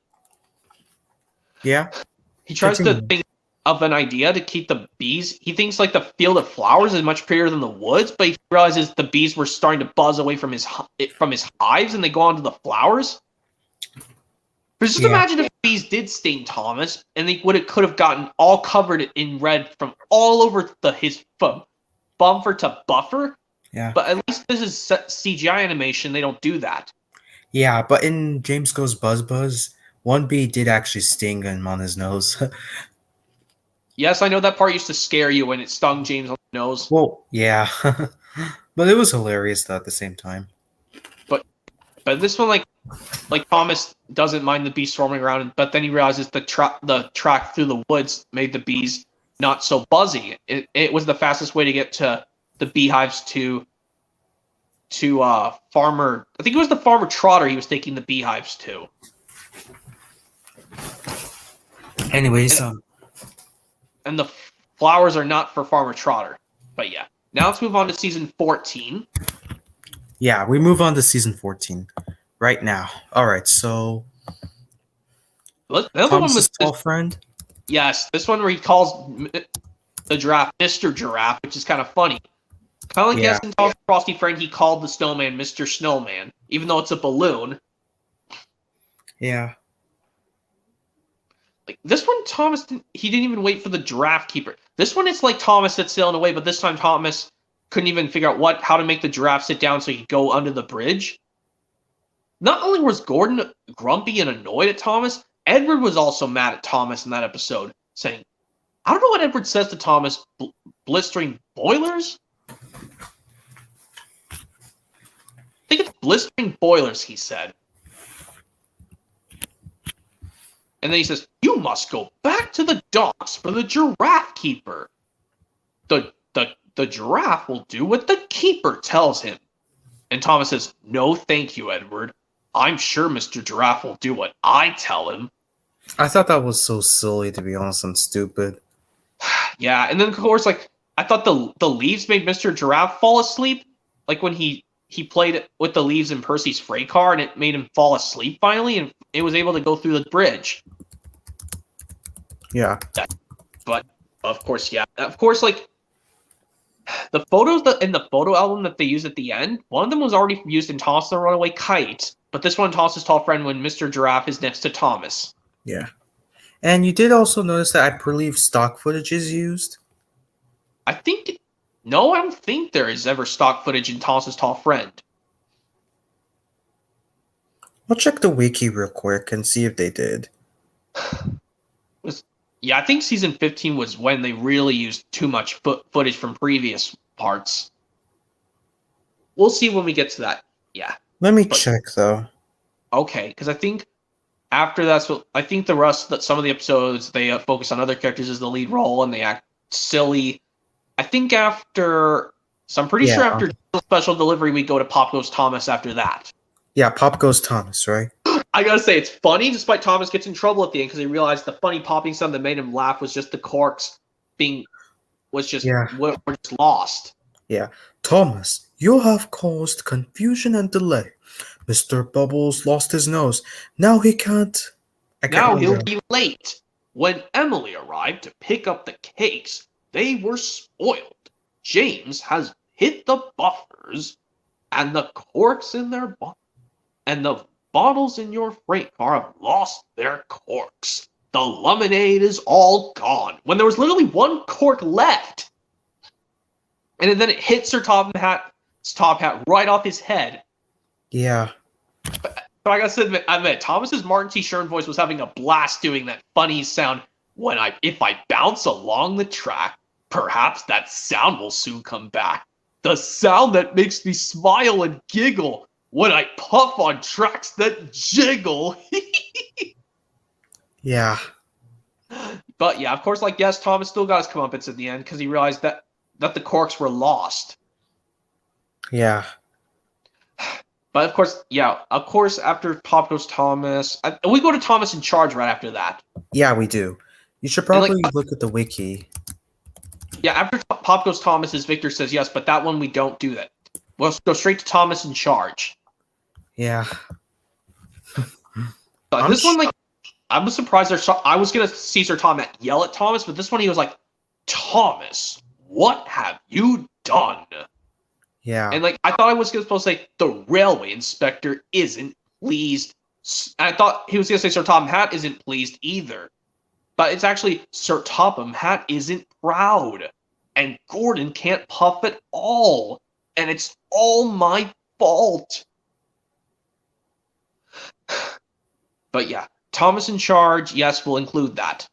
Yeah? He tries to think of an idea to keep the bees. He thinks like the field of flowers is much prettier than the woods, but he realizes the bees were starting to buzz away from his hives, and they go onto the flowers. But just imagine if bees did sting Thomas, and they could have gotten all covered in red from all over his bumper to buffer. Yeah. But at least this is CGI animation. They don't do that. Yeah, but in James Goes Buzz Buzz, one bee did actually sting him on his nose. Yes, I know that part used to scare you when it stung James on the nose. Well, yeah. But it was hilarious though at the same time. But this one, like Thomas doesn't mind the bees swarming around, but then he realizes the track through the woods made the bees not so buzzy. It was the fastest way to get to the beehives to Farmer. I think it was the Farmer Trotter he was taking the beehives to. Anyways, and the flowers are not for Farmer Trotter. But yeah, now let's move on to season 14. yeah, we move on to season 14 right now. All right, so The other one Thomas's was tall friend. Yes, this one where he calls the giraffe Mr. Giraffe, which is kind of funny. Kind of like yes, in Thomas' Frosty Friend, he called the snowman Mr. Snowman, even though it's a balloon. Yeah. Like this one, Thomas he didn't even wait for the giraffe keeper. This one, it's like Thomas that's sailing away, but this time Thomas couldn't even figure out how to make the giraffe sit down so he could go under the bridge. Not only was Gordon grumpy and annoyed at Thomas, Edward was also mad at Thomas in that episode, saying, I don't know what Edward says to Thomas, blistering boilers? I think it's blistering boilers, he said. And then he says, you must go back to the docks for the giraffe keeper. The giraffe will do what the keeper tells him. And Thomas says, no thank you, Edward. I'm sure Mr. Giraffe will do what I tell him. I thought that was so silly, to be honest, and stupid. Yeah, and then of course, like, I thought the leaves made Mr. Giraffe fall asleep. Like when he played with the leaves in Percy's freight car, and it made him fall asleep finally, and it was able to go through the bridge. Yeah. But, of course, like, the photos in the photo album that they used at the end, one of them was already used in Thomas the Runaway Kite, but this one, Thomas's Tall Friend, when Mr. Giraffe is next to Thomas. Yeah. And you did also notice that I believe stock footage is used? I don't think there is ever stock footage in Thomas's Tall Friend. I'll check the wiki real quick and see if they did. Yeah, I think season 15 was when they really used too much footage from previous parts. We'll see when we get to that. Yeah. Let me check, though. Okay, because I think after that, I think the rest, some of the episodes, they focus on other characters as the lead role, and they act silly. I think after... So I'm pretty sure after Special Delivery, we go to Pop Goes Thomas after that. Yeah, Pop Goes Thomas, right? I gotta say, it's funny, despite Thomas gets in trouble at the end, because he realized the funny popping sound that made him laugh was just the corks were just lost. Yeah. Thomas, you have caused confusion and delay. Mr. Bubbles lost his nose. Now he can't... Now he'll be late. When Emily arrived to pick up the cakes, they were spoiled. James has hit the buffers, and the corks in their and the bottles in your freight car have lost their corks. The lemonade is all gone. When there was literally one cork left. And then it hits her top hat right off his head. Yeah. But I gotta admit, Thomas's Martin T. Shern voice was having a blast doing that funny sound If I bounce along the track, perhaps that sound will soon come back. The sound that makes me smile and giggle when I puff on tracks that jiggle. Yeah. But yeah, of course, like yes, Thomas still got his comeuppance at the end because he realized that the corks were lost. Yeah. But of course, yeah, of course, after Pop goes Thomas, we go to Thomas in charge right after that. Yeah, we do. You should And like, probably look at the wiki. yeah, after Pop goes Thomas, as Victor says yes, but that one we don't do that. We'll go straight to Thomas in charge. Yeah. But this one, like, I was surprised. I was gonna see Sir Tom yell at Thomas, but this one he was like, "Thomas, what have you done?" Yeah. And like, I thought I was supposed to say the railway inspector isn't pleased. And I thought he was gonna say Sir Topham Hatt isn't pleased either, but it's actually Sir Topham Hatt isn't proud, and Gordon can't puff at all, and it's all my fault. But yeah, Thomas in charge, yes, we'll include that.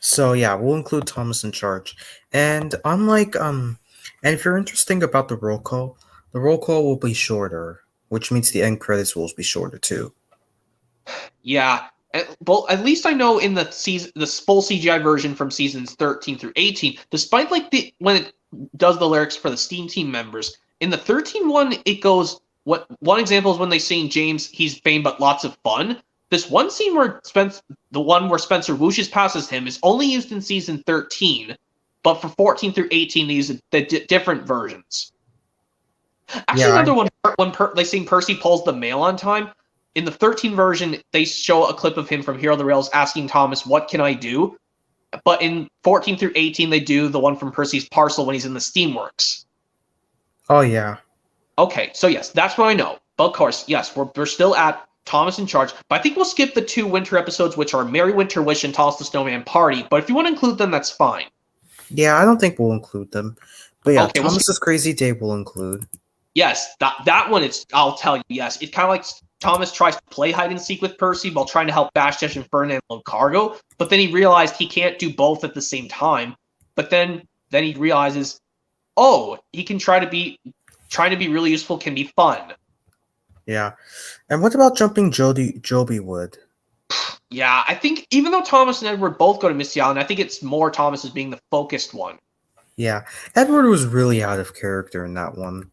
So yeah, we'll include Thomas in charge. And unlike and if you're interested about the roll call will be shorter, which means the end credits will be shorter too. Yeah, well, at least I know in the full CGI version from seasons 13 through 18, despite like when it does the lyrics for the Steam Team members, in the 13 one, it goes. What one example is when they sing James, he's fame but lots of fun. This one scene where the one where Spencer whooshes passes him, is only used in season 13, but for 14 through 18, they use the different versions. Actually, Yeah, another one when they sing Percy pulls the mail on time. In the 13 version, they show a clip of him from Hero of the Rails asking Thomas, "What can I do?" But in 14 through 18, they do the one from Percy's parcel when he's in the Steamworks. oh yeah. Okay, so yes, that's what I know. But of course, yes, we're still at Thomas in charge. But I think we'll skip the 2 winter episodes, which are Merry Winter Wish and Thomas the Snowman Party. But if you want to include them, that's fine. Yeah, I don't think we'll include them. But yeah, Okay, Thomas's Crazy Day will include. Yes, that one, I'll tell you, yes. It's kind of like Thomas tries to play hide and seek with Percy while trying to help Bashtesh and Ferdinand load cargo, but then he realized he can't do both at the same time. But then he realizes, oh, he can trying to be really useful can be fun. Yeah. And what about jumping Joby Wood? Yeah, I think even though Thomas and Edward both go to Misty Island, I think it's more Thomas as being the focused one. Yeah. Edward was really out of character in that one.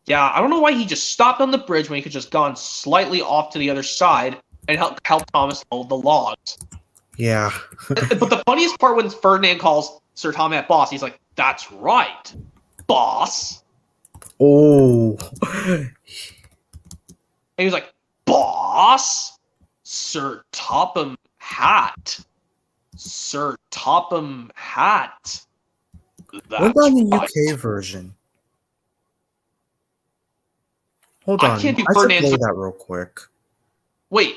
Yeah, I don't know why he just stopped on the bridge when he could just gone slightly off to the other side and help Thomas load the logs. Yeah. But the funniest part when Ferdinand calls Sir Tom boss, he's like, "That's right, boss." Oh. And he was like, "Boss? Sir Topham Hatt. Sir Topham Hatt." What about the UK version? Hold on. I can't do I should Ferdinand's. play that real quick. Wait.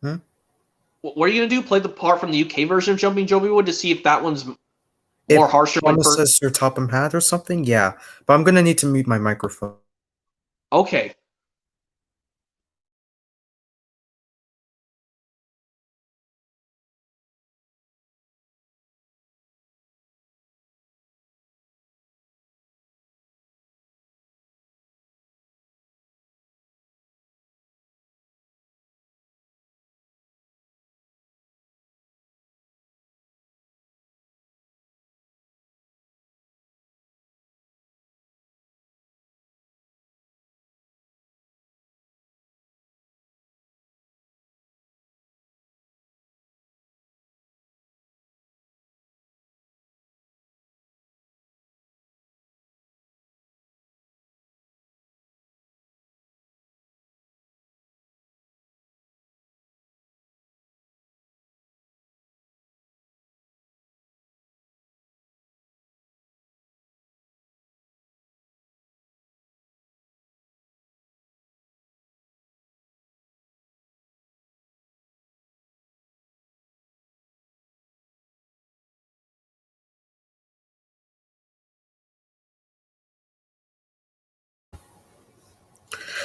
Hmm? What are you gonna do? Play the part from the UK version of Jumping Joby Wood to see if that one's If more harsher than Thomas says Sir Topham Hatt or something? Yeah. But I'm gonna need to mute my microphone. Okay.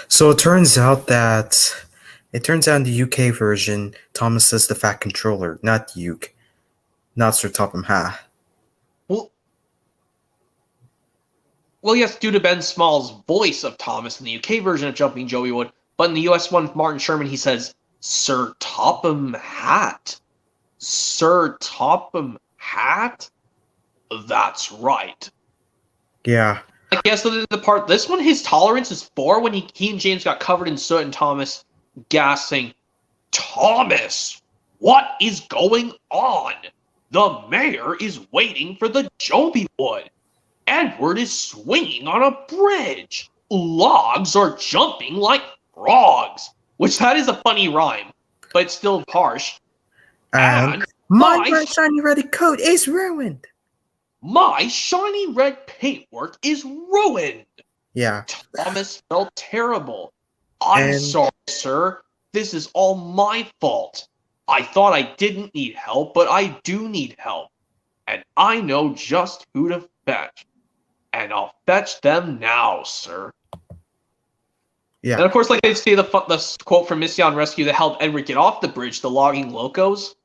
So it turns out that It turns out in the UK version, Thomas says the Fat Controller, not Duke, not Sir Topham Hatt. Well, yes, due to Ben Small's voice of Thomas in the UK version of Jumping Joey Wood, but in the US one, Martin Sherman, he says Sir Topham Hatt. Sir Topham Hatt? That's right. Yeah. I guess the part, this one, his tolerance is 4 when he and James got covered in soot and Thomas gasping, Thomas, what is going on? The mayor is waiting for the Joby Wood. Edward is swinging on a bridge. Logs are jumping like frogs. Which that is a funny rhyme, but it's still harsh. And my shiny red coat is ruined. My shiny red paintwork is ruined. Yeah. Thomas felt terrible. I'm sorry, sir. This is all my fault. I thought I didn't need help, but I do need help. And I know just who to fetch. And I'll fetch them now, sir. Yeah. And of course, like they say the quote from Missy on Rescue that helped Edward get off the bridge, the logging locos.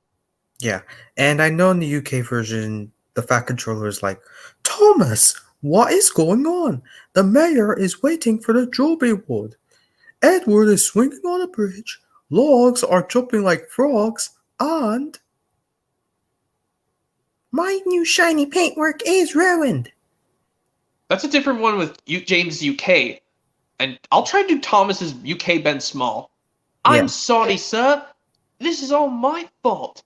Yeah. And I know in the UK version, the Fat Controller is like, Thomas, what is going on? The mayor is waiting for the Joby Wood. Edward is swinging on a bridge. Logs are jumping like frogs. And my new shiny paintwork is ruined. That's a different one with James UK. And I'll try to do Thomas's UK Ben Small. I'm sorry, sir. This is all my fault.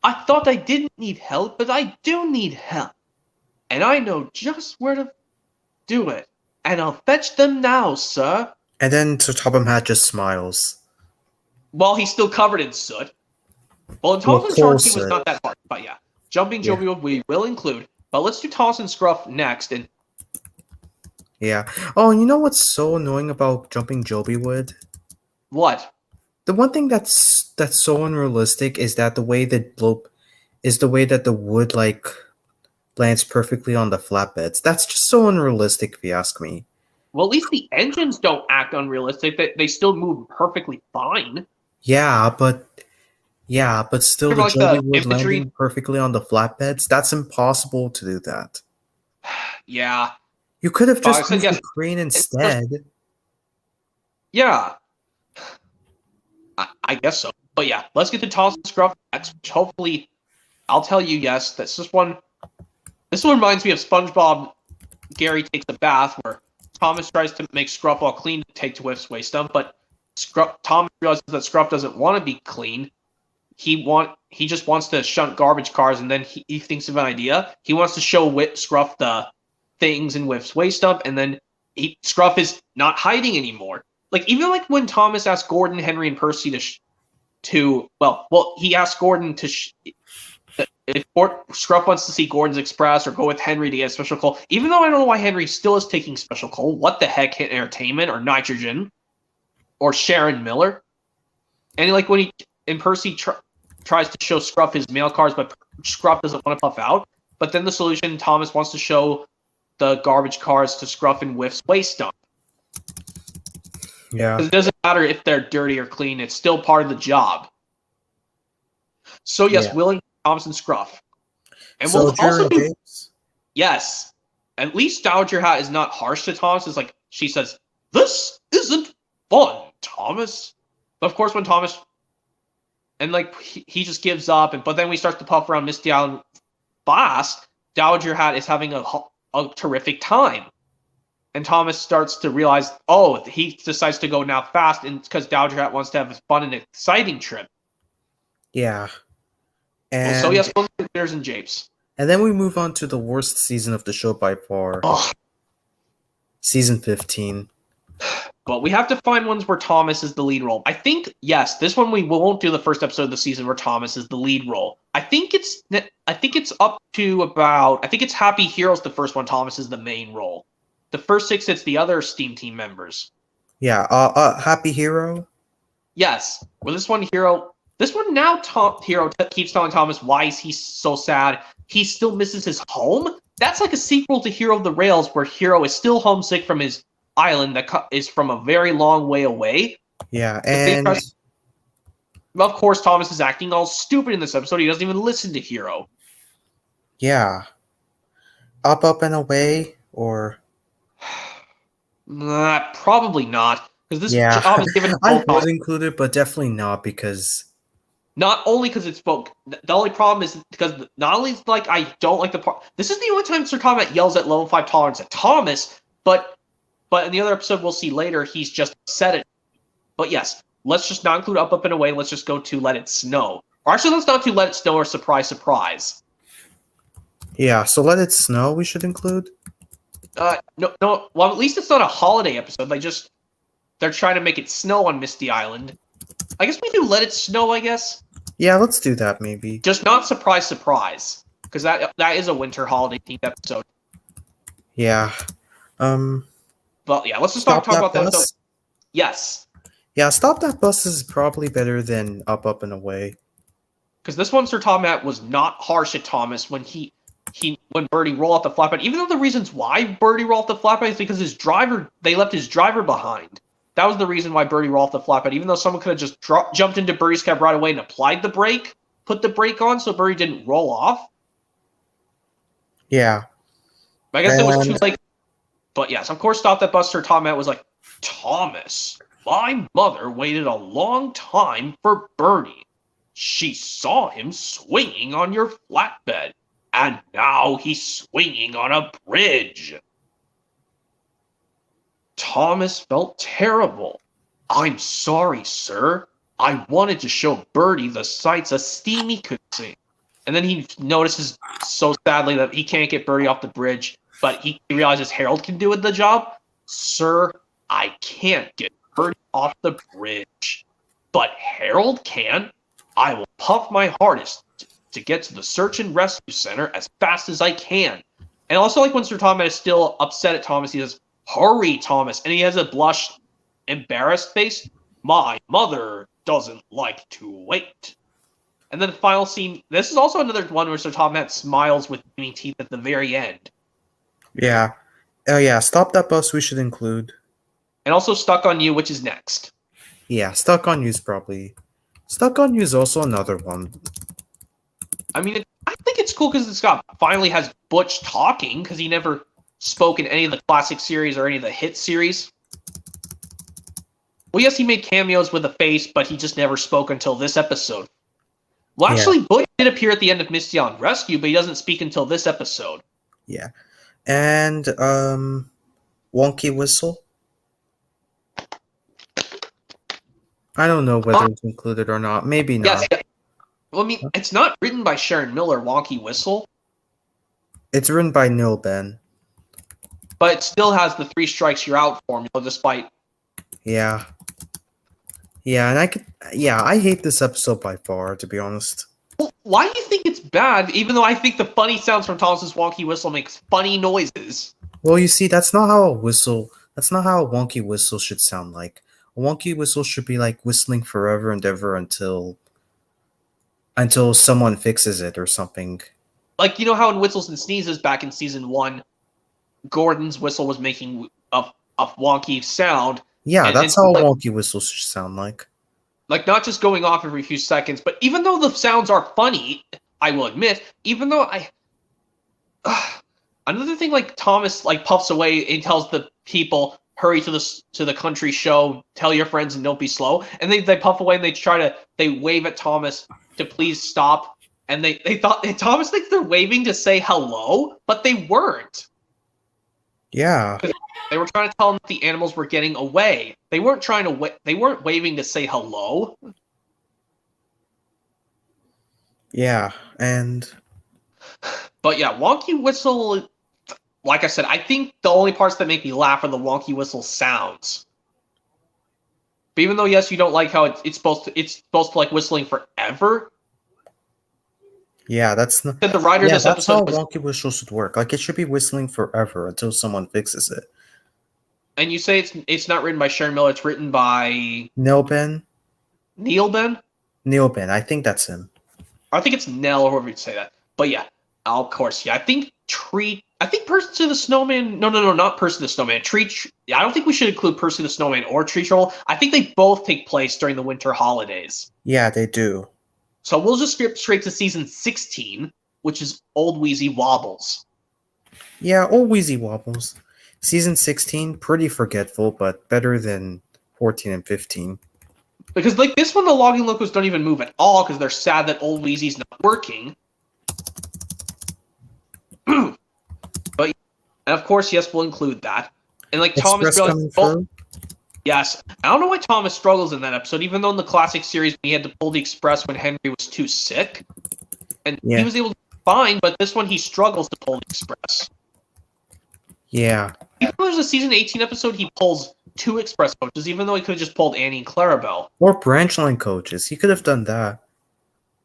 I thought I didn't need help, but I do need help. And I know just where to do it. And I'll fetch them now, sir. And then Sir Topham Hatt just smiles. Well, he's still covered in soot. Well, in Thomas and Sharky was not that hard, but yeah. Jumping Joby Wood we will include. But let's do Thomas and Scruff next. And yeah. Oh, you know what's so annoying about Jumping Joby Wood? What? The one thing that's so unrealistic is that the way that the wood like lands perfectly on the flatbeds. That's just so unrealistic if you ask me. Well, at least the engines don't act unrealistic. They still move perfectly fine. Yeah, but still the like Joby Wood landing perfectly on the flatbeds, that's impossible to do that. Yeah. You could have just used the crane instead. Yeah. I guess so. But yeah, let's get to Thomas and Scruff next. Hopefully, I'll tell you yes. This one reminds me of SpongeBob. Gary takes a bath where Thomas tries to make Scruff all clean to take to Whiff's waste dump, but Thomas realizes that Scruff doesn't want to be clean. He just wants to shunt garbage cars, and then he thinks of an idea. He wants to show Scruff the things in Whiff's waste dump, and then Scruff is not hiding anymore. Like, even like when Thomas asked Gordon, Henry, and Percy he asked Gordon if Scruff wants to see Gordon's Express or go with Henry to get a special coal. Even though I don't know why Henry still is taking special coal. What the heck, Hit Entertainment or Nitrogen or Sharon Miller? And like when Percy tries to show Scruff his mail cars, but Scruff doesn't want to puff out. But then the solution, Thomas wants to show the garbage cars to Scruff and Whiff's waste dump. Yeah. It doesn't matter if they're dirty or clean. It's still part of the job. So, yes, Willing, Thomas, and Scruff. And we'll also do... Yes. At least Dowager Hat is not harsh to Thomas. It's like, she says, this isn't fun, Thomas. But, of course, when Thomas... And, like, he just gives up. But then we start to puff around Misty Island fast. Dowager Hat is having a terrific time. And Thomas starts to realize, he decides to go now fast, and because Dowager Hat wants to have a fun and exciting trip. Yeah. And so yes, there's and Japes. And then we move on to the worst season of the show by far. Season 15. But we have to find ones where Thomas is the lead role. I think, yes, this one we won't do the first episode of the season where Thomas is the lead role. I think it's up to about, I think it's Happy Heroes, the first one, Thomas is the main role. The first 6, it's the other Steam Team members. Yeah, Happy Hero? Yes. Well, this one now Hero keeps telling Thomas why is he so sad. He still misses his home? That's like a sequel to Hero of the Rails where Hero is still homesick from his island that is from a very long way away. Yeah, and Of course, Thomas is acting all stupid in this episode. He doesn't even listen to Hiro. Yeah. Up and away, or Probably not, because this yeah, job is given to I both. would include it, but definitely not because Not only because it's spoke. The only problem is because not only like I don't like the part. This is the only time Sir Thomas yells at level 5 tolerance at Thomas, but in the other episode we'll see later he's just said it. But yes, let's just not include up and away. Let's just go to let it snow. Or actually, let's not do let it snow or surprise surprise. yeah. So let it snow. We should include. No. Well, at least it's not a holiday episode. They're trying to make it snow on Misty Island. I guess we do let it snow. I guess. Yeah, let's do that maybe. Just not surprise surprise, because that is a winter holiday themed episode. Yeah. But yeah, let's just not talk about that. So, yes. Yeah, Stop That Bus is probably better than Up and Away. Because this one, Sir Thomas was not harsh at Thomas when when Birdie rolled off the flatbed. Even though the reasons why Birdie rolled off the flatbed is because they left his driver behind. That was the reason why Birdie rolled off the flatbed. Even though someone could have just jumped into Birdie's cab right away and applied the brake, put the brake on so Birdie didn't roll off. Yeah. I guess it was too late. But yes, of course, Stop That Bus. Sir Thomas was like, Thomas, my mother waited a long time for Birdie. She saw him swinging on your flatbed, and now he's swinging on a bridge. Thomas felt terrible. I'm sorry, sir. I wanted to show Birdie the sights a steamy could see. And then he notices so sadly that he can't get Birdie off the bridge, but he realizes Harold can do the job. Sir, I can't get Birdie off the bridge, but Harold can. I will puff my hardest to get to the search and rescue center as fast as I can. And also, like when Sir Thomas is still upset at Thomas, he says, hurry, Thomas. And he has a blushed, embarrassed face. My mother doesn't like to wait. And then the final scene, this is also another one where Sir Thomas smiles with gleaming teeth at the very end. Yeah. Oh, yeah. Stop That Bus we should include. And also Stuck on You, which is next. Yeah, Stuck on You is probably... Stuck on You is also another one. I mean, I think it's cool because finally has Butch talking, because he never spoke in any of the classic series or any of the hit series. Well, yes, he made cameos with a face, but he just never spoke until this episode. Well, actually, Butch did appear at the end of Misty Island Rescue, but he doesn't speak until this episode. Yeah. And, Wonky Whistle. I don't know whether it's included or not. Maybe not. Yes. Well, I mean, it's not written by Sharon Miller, Wonky Whistle. It's written by Neil Ben. But it still has the 3 strikes you're out formula, despite... Yeah. Yeah, and I hate this episode by far, to be honest. Well, why do you think it's bad, even though I think the funny sounds from Thomas's Wonky Whistle makes funny noises? Well, you see, that's not how a wonky whistle should sound like. A wonky whistle should be like whistling forever and ever until someone fixes it or something. Like, you know how in Whistles and Sneezes back in season 1, Gordon's whistle was making a wonky sound. Yeah, that's how a wonky whistle should sound like. Like, not just going off every few seconds, but even though the sounds are funny, I will admit, even though another thing, like, Thomas, like, puffs away and tells the people, hurry to the country show, tell your friends and don't be slow. And they puff away and they wave at Thomas to please stop. And Thomas thinks they're waving to say hello, but they weren't. Yeah. They were trying to tell him that the animals were getting away. They weren't they weren't waving to say hello. Yeah, and... But yeah, Wonky Whistle, like I said, I think the only parts that make me laugh are the Wonky Whistle sounds. But even though, yes, you don't like how it's supposed to like whistling forever. Yeah, that's not... The writer of this that's episode how Wonky Whistle should work. Like, it should be whistling forever until someone fixes it. And you say it's not written by Sharon Miller, it's written by... Neil Ben? Neil Ben? Neil Ben, I think that's him. I think it's Nell, or however you say that. But yeah, of course, yeah. I think Treat I think Percy the Snowman. No, not Percy the Snowman. I don't think we should include Percy the Snowman or Tree Troll. I think they both take place during the winter holidays. Yeah, they do. So we'll just skip straight to season 16, which is Old Wheezy Wobbles. Yeah, old Wheezy Wobbles. Season 16, pretty forgetful, but better than 14 and 15. Because like this one, the logging locos don't even move at all because they're sad that Old Wheezy's not working. But and of course, yes, we'll include that. And like Express Thomas coming through? yes. I don't know why Thomas struggles in that episode, even though in the classic series he had to pull the Express when Henry was too sick. And Yeah. he was able to fine, but this one he struggles to pull the Express. Yeah. Even though there's a season 18 episode, he pulls 2 Express coaches, even though he could have just pulled Annie and Clarabelle. Or branch line coaches. He could have done that.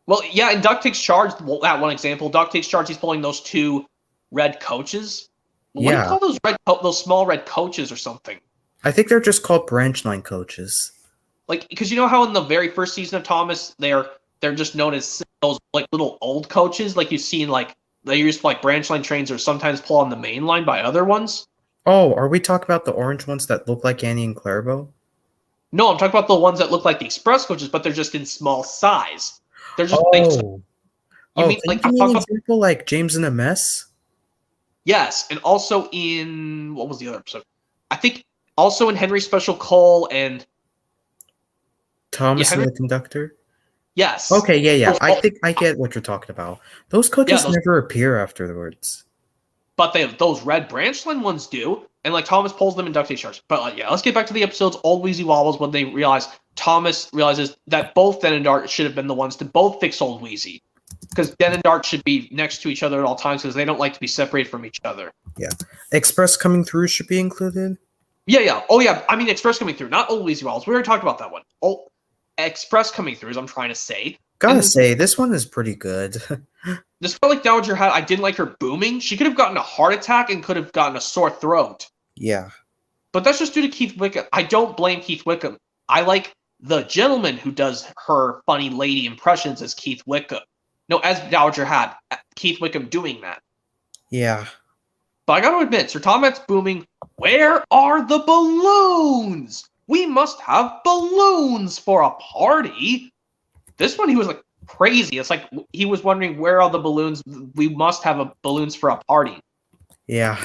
Well, yeah, and Duck Takes Charge, that one example, Duck Takes Charge, he's pulling those 2 red coaches. What do you Yeah. call those small red coaches or something? I think they're just called branch line coaches. Like, because you know how in the very first season of Thomas, they're just known as those like little old coaches, like you see in like they used to like branch line trains or sometimes pull on the main line by other ones. Oh, are we talking about the orange ones that look like Annie and Clarabelle? No, I'm talking about the ones that look like the express coaches, but they're just in small size. They're just like, Oh. you Oh, mean can like you give I'm me talking an about example like James in a Mess? yes, and also in what was the other episode? I think also in Henry Special Cole and Thomas Henry- and the Conductor? yes. Okay, yeah. Those- I think I get what you're talking about. Those coaches those- never appear afterwards. But those red branch line ones do, and like Thomas pulls them in Duck Takes Charge. But yeah, let's get back to the episodes. Old Wheezy Wobbles when they realize Thomas realizes that both Den and Dart should have been the ones to both fix Old Wheezy, because Den and Dart should be next to each other at all times because they don't like to be separated from each other. Express coming through should be included. Yeah. Oh yeah, I mean Express coming through, not Old Wheezy Wobbles. We already talked about that one. Oh, Express coming through, as I'm trying to say. Gotta And- say, this one is pretty good. This felt like Dowager had. I didn't like her booming. She could have gotten a heart attack and could have gotten a sore throat. Yeah. But that's just due to Keith Wickham. I don't blame Keith Wickham. I like the gentleman who does her funny lady impressions as Keith Wickham. No, as Dowager had Keith Wickham doing that. Yeah. But I got to admit, Sir Tomat's booming. Where are the balloons? We must have balloons for a party. This one, he was like crazy. It's like he was wondering where are the balloons. We must have balloons for a party. Yeah.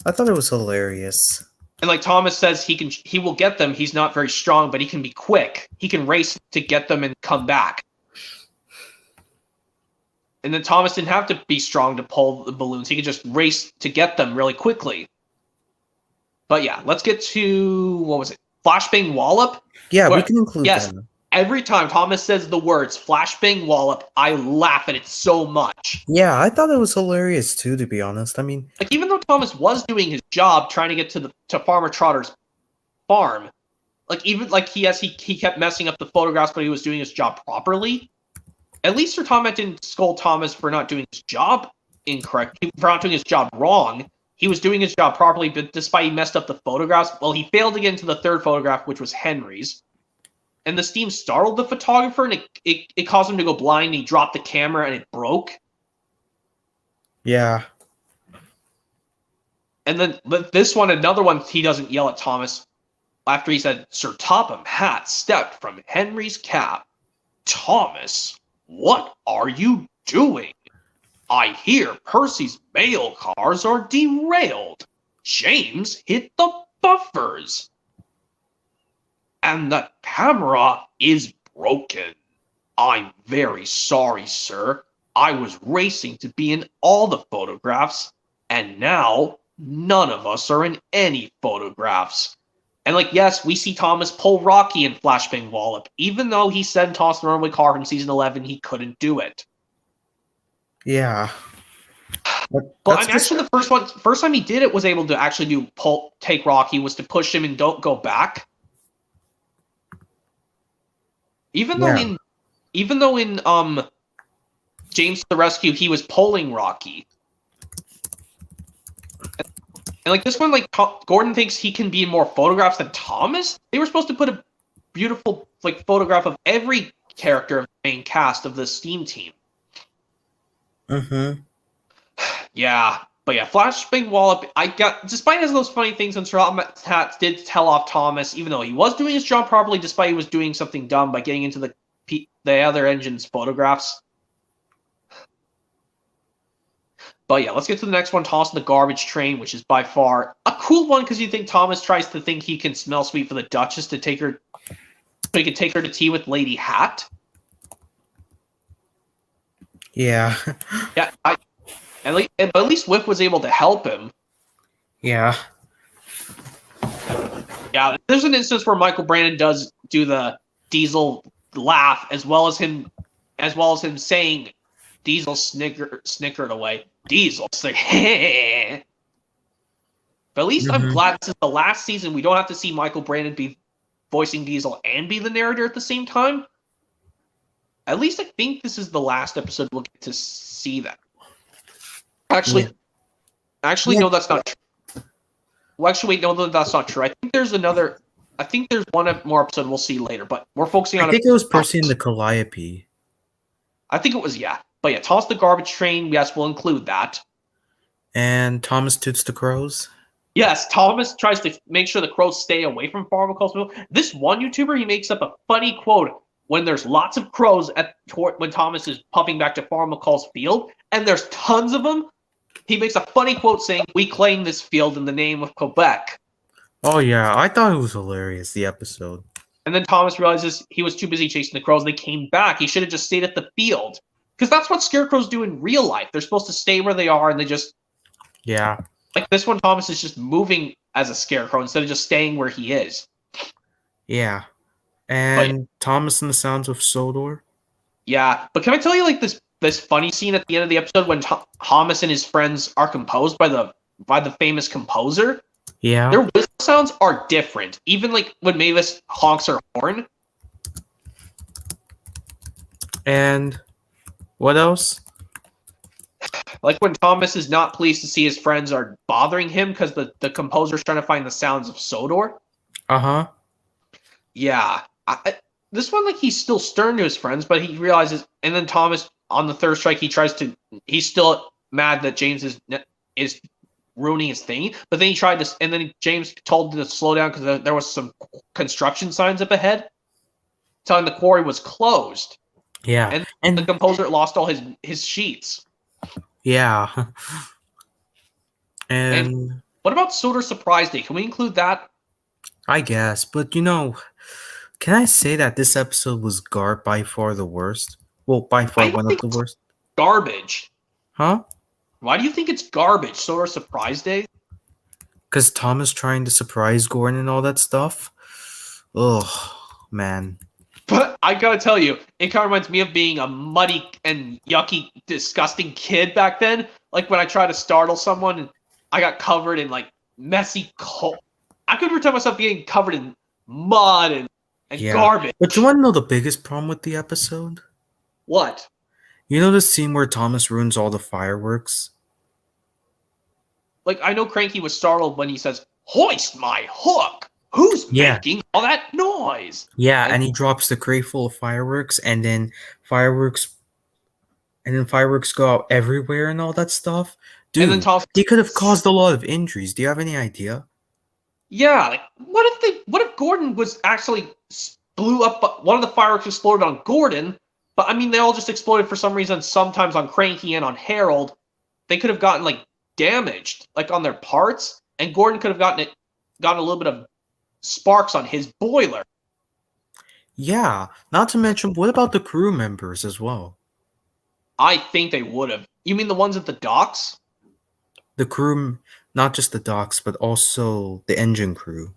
I thought it was hilarious. And like Thomas says, he will get them. He's not very strong, but he can be quick. He can race to get them and come back. And then Thomas didn't have to be strong to pull the balloons. He could just race to get them really quickly. But yeah, let's get to what was it? Flashbang Wallop. Yeah, we What? can include Yes. them. Every time Thomas says the words Flashbang Wallop, I laugh at it so much. Yeah, I thought it was hilarious too, to be honest. I mean, Like even though Thomas was doing his job trying to get to Farmer Trotter's farm, like even like he kept messing up the photographs, but he was doing his job properly. At least Sir Tomat didn't scold Thomas for not doing his job for not doing his job wrong. He was doing his job properly, but despite he messed up the photographs, well, he failed to get into the third photograph, which was Henry's. And the steam startled the photographer, and it caused him to go blind. He dropped the camera, and it broke. yeah. And then but this one, another one, he doesn't yell at Thomas. After he said, Sir Topham Hatt stepped from Henry's cab. Thomas, what are you doing? I hear Percy's mail cars are derailed. James hit the buffers. And the camera is broken. I'm very sorry, sir. I was racing to be in all the photographs, and now none of us are in any photographs. And like, yes, we see Thomas pull Rocky in Flashbang Wallop, even though he said in Toss the Runaway Car from season 11 he couldn't do it. Yeah. But That's I'm actually the first time he did it was able to actually take Rocky was to push him and don't go back. Even though in James to the Rescue he was pulling Rocky. And like this one, like Gordon thinks he can be in more photographs than Thomas. They were supposed to put a beautiful like photograph of every character of the main cast of the Steam team. Mm-hmm. Yeah, But yeah, Flashbang Wallop, despite has those funny things, and Sir Hat did tell off Thomas, even though he was doing his job properly, despite he was doing something dumb by getting into the other engine's photographs. But yeah, let's get to the next one, Toss in the Garbage Train, which is by far a cool one because you think Thomas tries to think he can smell sweet for the Duchess to take her, so he can take her to tea with Lady Hat. Yeah. Yeah, at least Whip was able to help him. Yeah. Yeah, there's an instance where Michael Brandon does do the Diesel laugh, as well as him saying, "Diesel snickered away." Diesel like, but at least I'm glad this is the last season. We don't have to see Michael Brandon be voicing Diesel and be the narrator at the same time. At least I think this is the last episode we'll get to see that. Actually, no, that's not true. Well, actually, wait, no, that's not true. I think there's one more episode we'll see later, but we're focusing on. I think it was Percy and the Calliope. I think it was, yeah. But yeah, Toss the Garbage Train, yes, we'll include that. And Thomas toots the crows. Yes, Thomas tries to make sure the crows stay away from Farmer Calls Field. This one YouTuber, he makes up a funny quote when there's lots of crows when Thomas is puffing back to Farmer Calls Field, and there's tons of them. He makes a funny quote saying, "We claim this field in the name of Quebec." Oh yeah, I thought it was hilarious, the episode. And then Thomas realizes he was too busy chasing the crows. They came back. He should have just stayed at the field. Because that's what scarecrows do in real life. They're supposed to stay where they are, and they just... Yeah. Like this one, Thomas is just moving as a scarecrow instead of just staying where he is. Yeah. And Thomas and the Sounds of Sodor. Yeah, but can I tell you, like, this funny scene at the end of the episode when Thomas and his friends are composed by the famous composer? Yeah. Their whistle sounds are different. Even, like, when Mavis honks her horn. And what else? Like when Thomas is not pleased to see his friends are bothering him because the composer's trying to find the sounds of Sodor. Uh-huh. Yeah. This one, like, he's still stern to his friends, but he realizes, and then Thomas, on the third strike, he's still mad that James is ruining his thing, but then James told him to slow down because there was some construction signs up ahead telling the quarry was closed. Yeah. And the composer lost all his sheets. Yeah. And what about Sodor Surprise Day? Can we include that? I guess, but can I say that this episode was by far the worst? Well, by far one of the worst. Garbage. Huh? Why do you think it's garbage? Sodor Surprise Day? Because Thomas trying to surprise Gordon and all that stuff. Oh, man. But I gotta tell you, it kind of reminds me of being a muddy and yucky, disgusting kid back then. Like when I tried to startle someone and I got covered in like messy coal. I could pretend myself getting covered in mud and garbage. But you want to know the biggest problem with the episode? What? You know the scene where Thomas ruins all the fireworks? Like, I know Cranky was startled when he says, "Hoist my hook! Who's making all that noise?" Yeah, and he drops the crate full of fireworks, and then fireworks go out everywhere and all that stuff. Dude, and then he could have caused a lot of injuries. Do you have any idea? Yeah, like, what if Gordon was actually blew up, one of the fireworks exploded on Gordon, but I mean, they all just exploded for some reason, sometimes on Cranky and on Harold. They could have gotten, like, damaged, like, on their parts, and Gordon could have gotten a little bit of sparks on his boiler. Yeah, not to mention, what about the crew members as well? I think they would have. You mean the ones at the docks? The crew, not just the docks, but also the engine crew.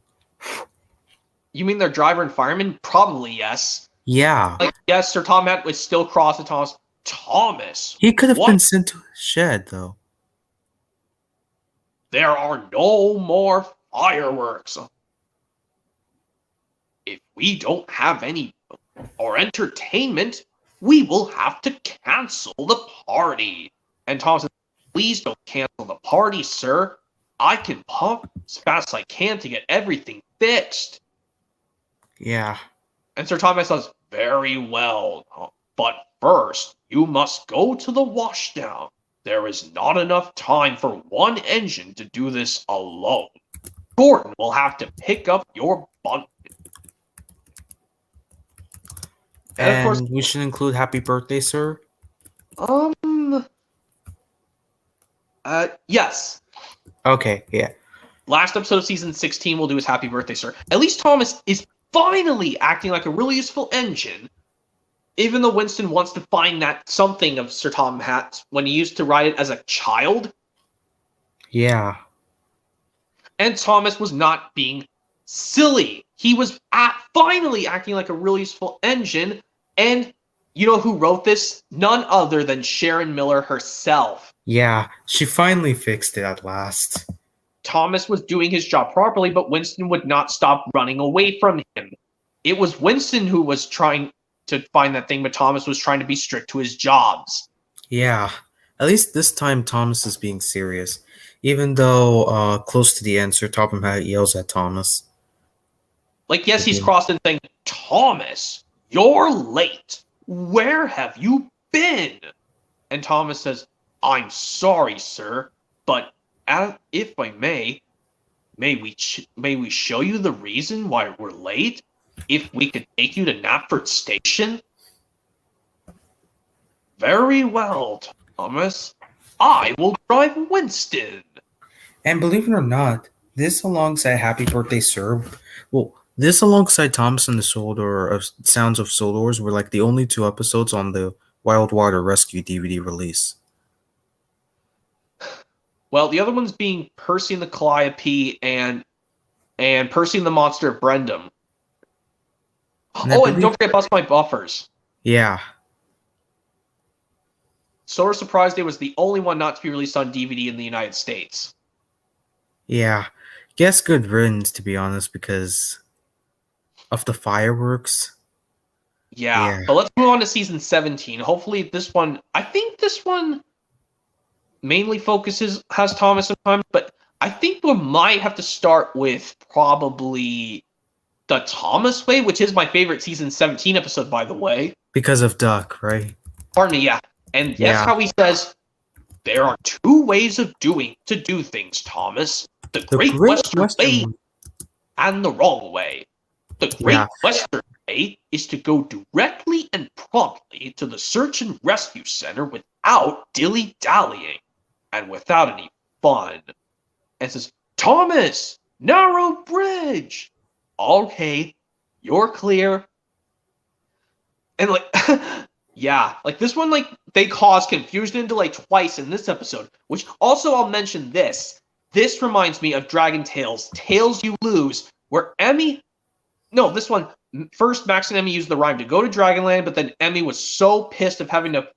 You mean their driver and fireman? Probably yes. Yeah. Like, yes, Sir Tom Hat was still cross at Thomas. He could have been sent to a shed, though. There are no more fireworks. If we don't have any or entertainment, we will have to cancel the party. And Tom says, "Please don't cancel the party, sir. I can pump as fast as I can to get everything fixed." Yeah. And Sir Thomas says, "Very well, but first you must go to the washdown there is not enough time for one engine to do this alone. Gordon will have to pick up your bundle. And of course, we should include happy birthday, sir. Yes. Okay, yeah. Last episode of season 16 we'll do his happy birthday, sir. At least Thomas is finally acting like a really useful engine. Even though Winston wants to find that something of Sir Tom Hat when he used to ride it as a child. Yeah. And Thomas was not being silly. He was finally acting like a really useful engine. And you know who wrote this? None other than Sharon Miller herself. Yeah, she finally fixed it at last. Thomas was doing his job properly, but Winston would not stop running away from him. It was Winston who was trying to find that thing, but Thomas was trying to be strict to his jobs. Yeah, at least this time Thomas is being serious. Even though close to the end, Sir Topham Hatt yells at Thomas. Like, yes, he's crossed and saying, Thomas, you're late. Where have you been? And Thomas says, I'm sorry, sir, but if I may we show you the reason why we're late? If we could take you to Knapford Station? Very well, Thomas. I will drive Winston. And believe it or not, this alongside Happy Birthday, Sir, this alongside Thomas and the Solar of Sounds of Solors were like the only 2 episodes on the Wild Water Rescue DVD release. Well, the other ones being Percy and the Calliope and Percy and the Monster of Brendam. And don't forget Bust My Buffers. Yeah. Solar Surprise Day was the only one not to be released on DVD in the United States. Yeah. Guess good riddance, to be honest, because of the fireworks. Yeah. But let's move on to season 17. Hopefully I think this one mainly has Thomas sometimes, but I think we might have to start with probably the Thomas Way, which is my favorite season 17 episode, by the way. Because of Duck, right? Pardon me, yeah. And guess how he says, there are 2 ways to do things, Thomas. The Great Western Way and the wrong way. The Great Western Way is to go directly and promptly to the search and rescue center without dilly-dallying and without any fun. And says, Thomas, narrow bridge. Okay, you're clear. And this one, they caused confusion and delay twice in this episode, which also I'll mention this. This reminds me of Dragon Tales, Tales You Lose, where first Max and Emmy used the rhyme to go to Dragonland, but then Emmy was so pissed of having to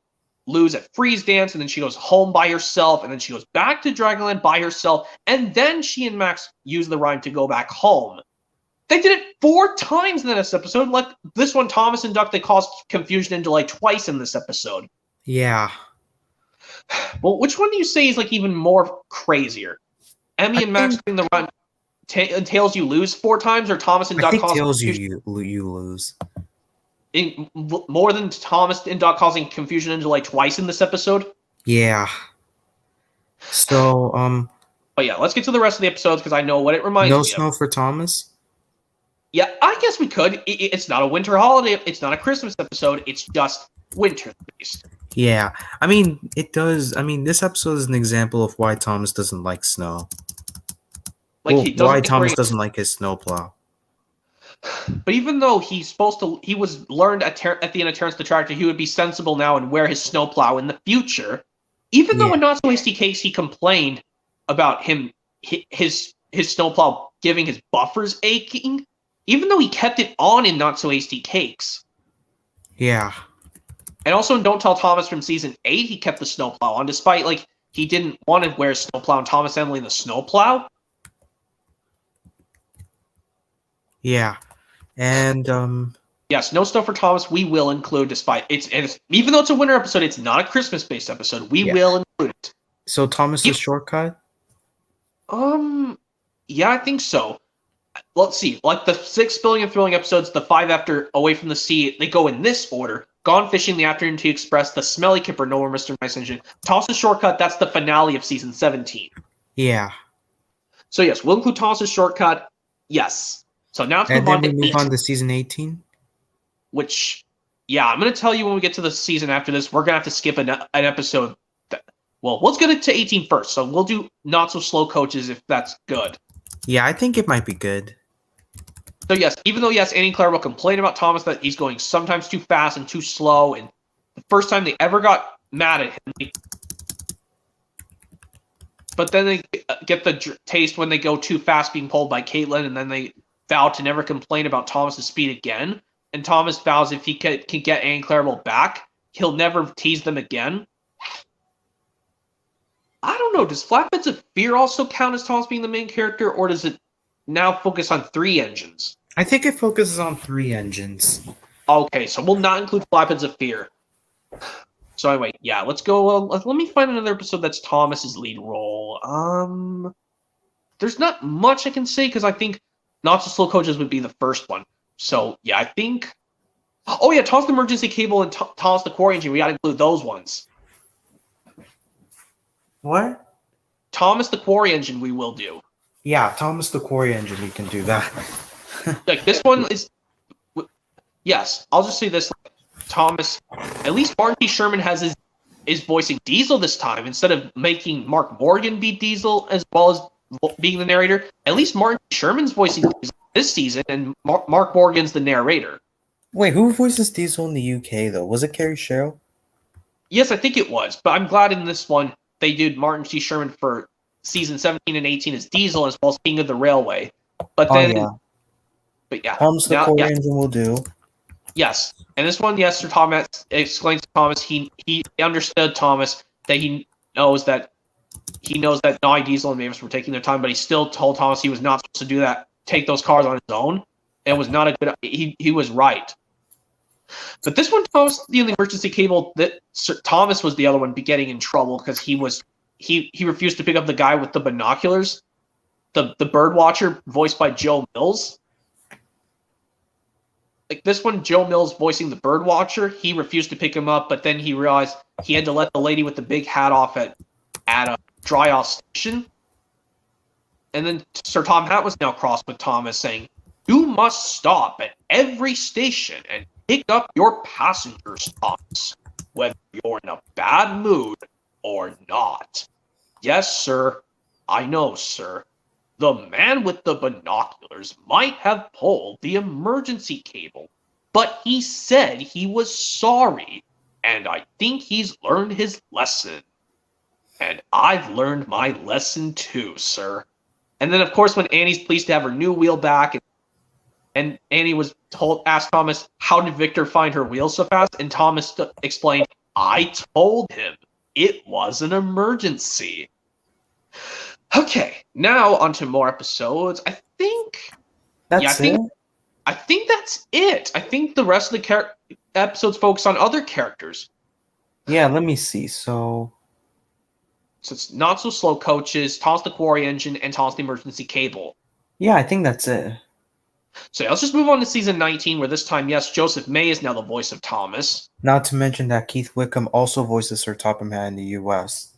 lose at Freeze Dance, and then she goes home by herself, and then she goes back to Dragonland by herself, and then she and Max use the rhyme to go back home. They did it 4 times in this episode. Like this one, Thomas and Duck, they caused confusion and delay twice in this episode. Yeah. Well, which one do you say is even more crazier? Emmy and Max doing the rhyme Tales You Lose 4 times, or Thomas and Duck causing Tales you lose. More than Thomas and Duck causing confusion and delay twice in this episode? Yeah. So, But yeah, let's get to the rest of the episodes because I know what it reminds me of. No snow for Thomas? Yeah, I guess we could. It's not a winter holiday. It's not a Christmas episode. It's just winter-based. Yeah. I mean, it does. I mean, this episode is an example of why Thomas doesn't like snow. Why Thomas doesn't like his snowplow. But even though he was learned at the end of Terrence the Tractor, he would be sensible now and wear his snowplow in the future. Even though in Not So Hasty Cakes he complained about his snowplow giving his buffers aching, even though he kept it on in Not So Hasty Cakes. Yeah. And also in Don't Tell Thomas from season 8, he kept the snowplow on, despite he didn't want to wear a snowplow and Thomas Emily the snowplow. Yeah. And yes, no snow for Thomas we will include, despite it's even though it's a winter episode, it's not a Christmas based episode. We will include it. So Thomas's shortcut? Yeah, I think so. Let's see. The 6 billion thrilling episodes, the 5 after Away from the Sea, they go in this order. Gone Fishing in the Afternoon Tea Express, The Smelly Kipper, No More Mr. Nice Engine. Thomas's Shortcut, that's the finale of season 17. Yeah. So yes, we'll include Thomas's Shortcut. Yes. So now let's And move on then we to move on to season 18. which, yeah, I'm going to tell you when we get to the season after this, we're going to have to skip an episode. Well, let's get it to 18 first. So we'll do Not So Slow Coaches if that's good. Yeah, I think it might be good. So yes, even though yes, Annie and Claire will complain about Thomas that he's going sometimes too fast and too slow, and the first time they ever got mad at him, but then they get the taste when they go too fast being pulled by Caitlin, and then they vow to never complain about Thomas's speed again. And Thomas vows if he can get Annie and Clarabelle back, he'll never tease them again. I don't know. Does Flatbeds of Fear also count as Thomas being the main character, or does it now focus on 3 engines? I think it focuses on 3 engines. Okay, so we'll not include Flatbeds of Fear. So anyway, yeah, let's go. Let me find another episode that's Thomas's lead role. There's not much I can say because I think Not So Slow Coaches would be the first one. So yeah, I think. Oh yeah, Thomas the Emergency Cable and Thomas the Quarry Engine. We got to include those ones. What? Thomas the Quarry Engine. We will do. Yeah, Thomas the Quarry Engine. We can do that. Like this one is. Yes, I'll just say this. Thomas, at least Martin T. Sherman is voicing Diesel this time instead of making Mark Morgan be Diesel as well as being the narrator. At least Martin T. Sherman's voicing Diesel this season, and Mark Morgan's the narrator. Wait, who voices Diesel in the UK though? Was it Carrie Sherrill? Yes, I think it was, but I'm glad in this one they did Martin T. Sherman for season 17 and 18 as Diesel as well as King of the Railway. But then, but yeah, Thomas the Quarry Engine will do. Yes, and this one, yes, Sir Thomas explains to Thomas he understood Thomas that he knows that Naughty Diesel and Mavis were taking their time, but he still told Thomas he was not supposed to do that, take those cars on his own. It was not a good. He was right. But this one, Thomas, the emergency cable, that Sir Thomas was the other one getting in trouble because he refused to pick up the guy with the binoculars, the bird watcher voiced by Joe Mills. Like this one, Joe Mills voicing the bird watcher, he refused to pick him up, but then he realized he had to let the lady with the big hat off at a dry off station. And then Sir Tom Hat was now crossed with Thomas saying, "You must stop at every station and pick up your passengers, Thomas, whether you're in a bad mood or not." "Yes, sir. I know, sir. The man with the binoculars might have pulled the emergency cable, but he said he was sorry, and I think he's learned his lesson. And I've learned my lesson too, sir." And then, of course, when Annie's pleased to have her new wheel back, and Annie asked Thomas, "How did Victor find her wheel so fast?" And Thomas explained, "I told him it was an emergency." Okay, now on to more episodes. I think that's it. I think that's it. I think the rest of the episodes focus on other characters. Yeah, let me see. So it's Not So Slow Coaches, Thomas the Quarry Engine, and Thomas the Emergency Cable. Yeah, I think that's it. So let's just move on to season 19, where this time, yes, Joseph May is now the voice of Thomas. Not to mention that Keith Wickham also voices Sir Topham Hatt in the U.S.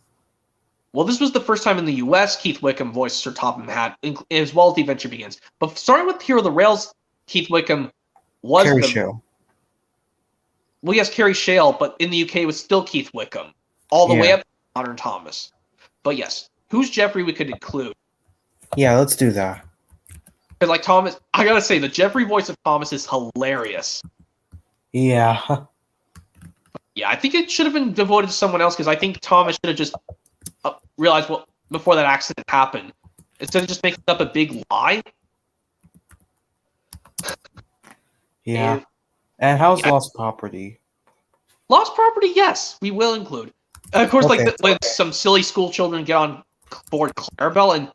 Well, this was the first time in the U.S. Keith Wickham voiced Sir Topham Hatt, as well as The Adventure Begins. But starting with Hero of the Rails, Keith Wickham was Carrie Shale. Well, yes, Carrie Shale, but in the UK it was still Keith Wickham, all the way up to Modern Thomas. But yes, who's Jeffrey we could include? Yeah, let's do that. Because like Thomas, I gotta say, the Jeffrey voice of Thomas is hilarious. Yeah. Yeah, I think it should have been devoted to someone else, because I think Thomas should have just realized before that accident happened, instead of just making up a big lie. Yeah. And how's Lost Property? Lost Property, yes, we will include. Of course, when some silly school children get on board Clarabelle, and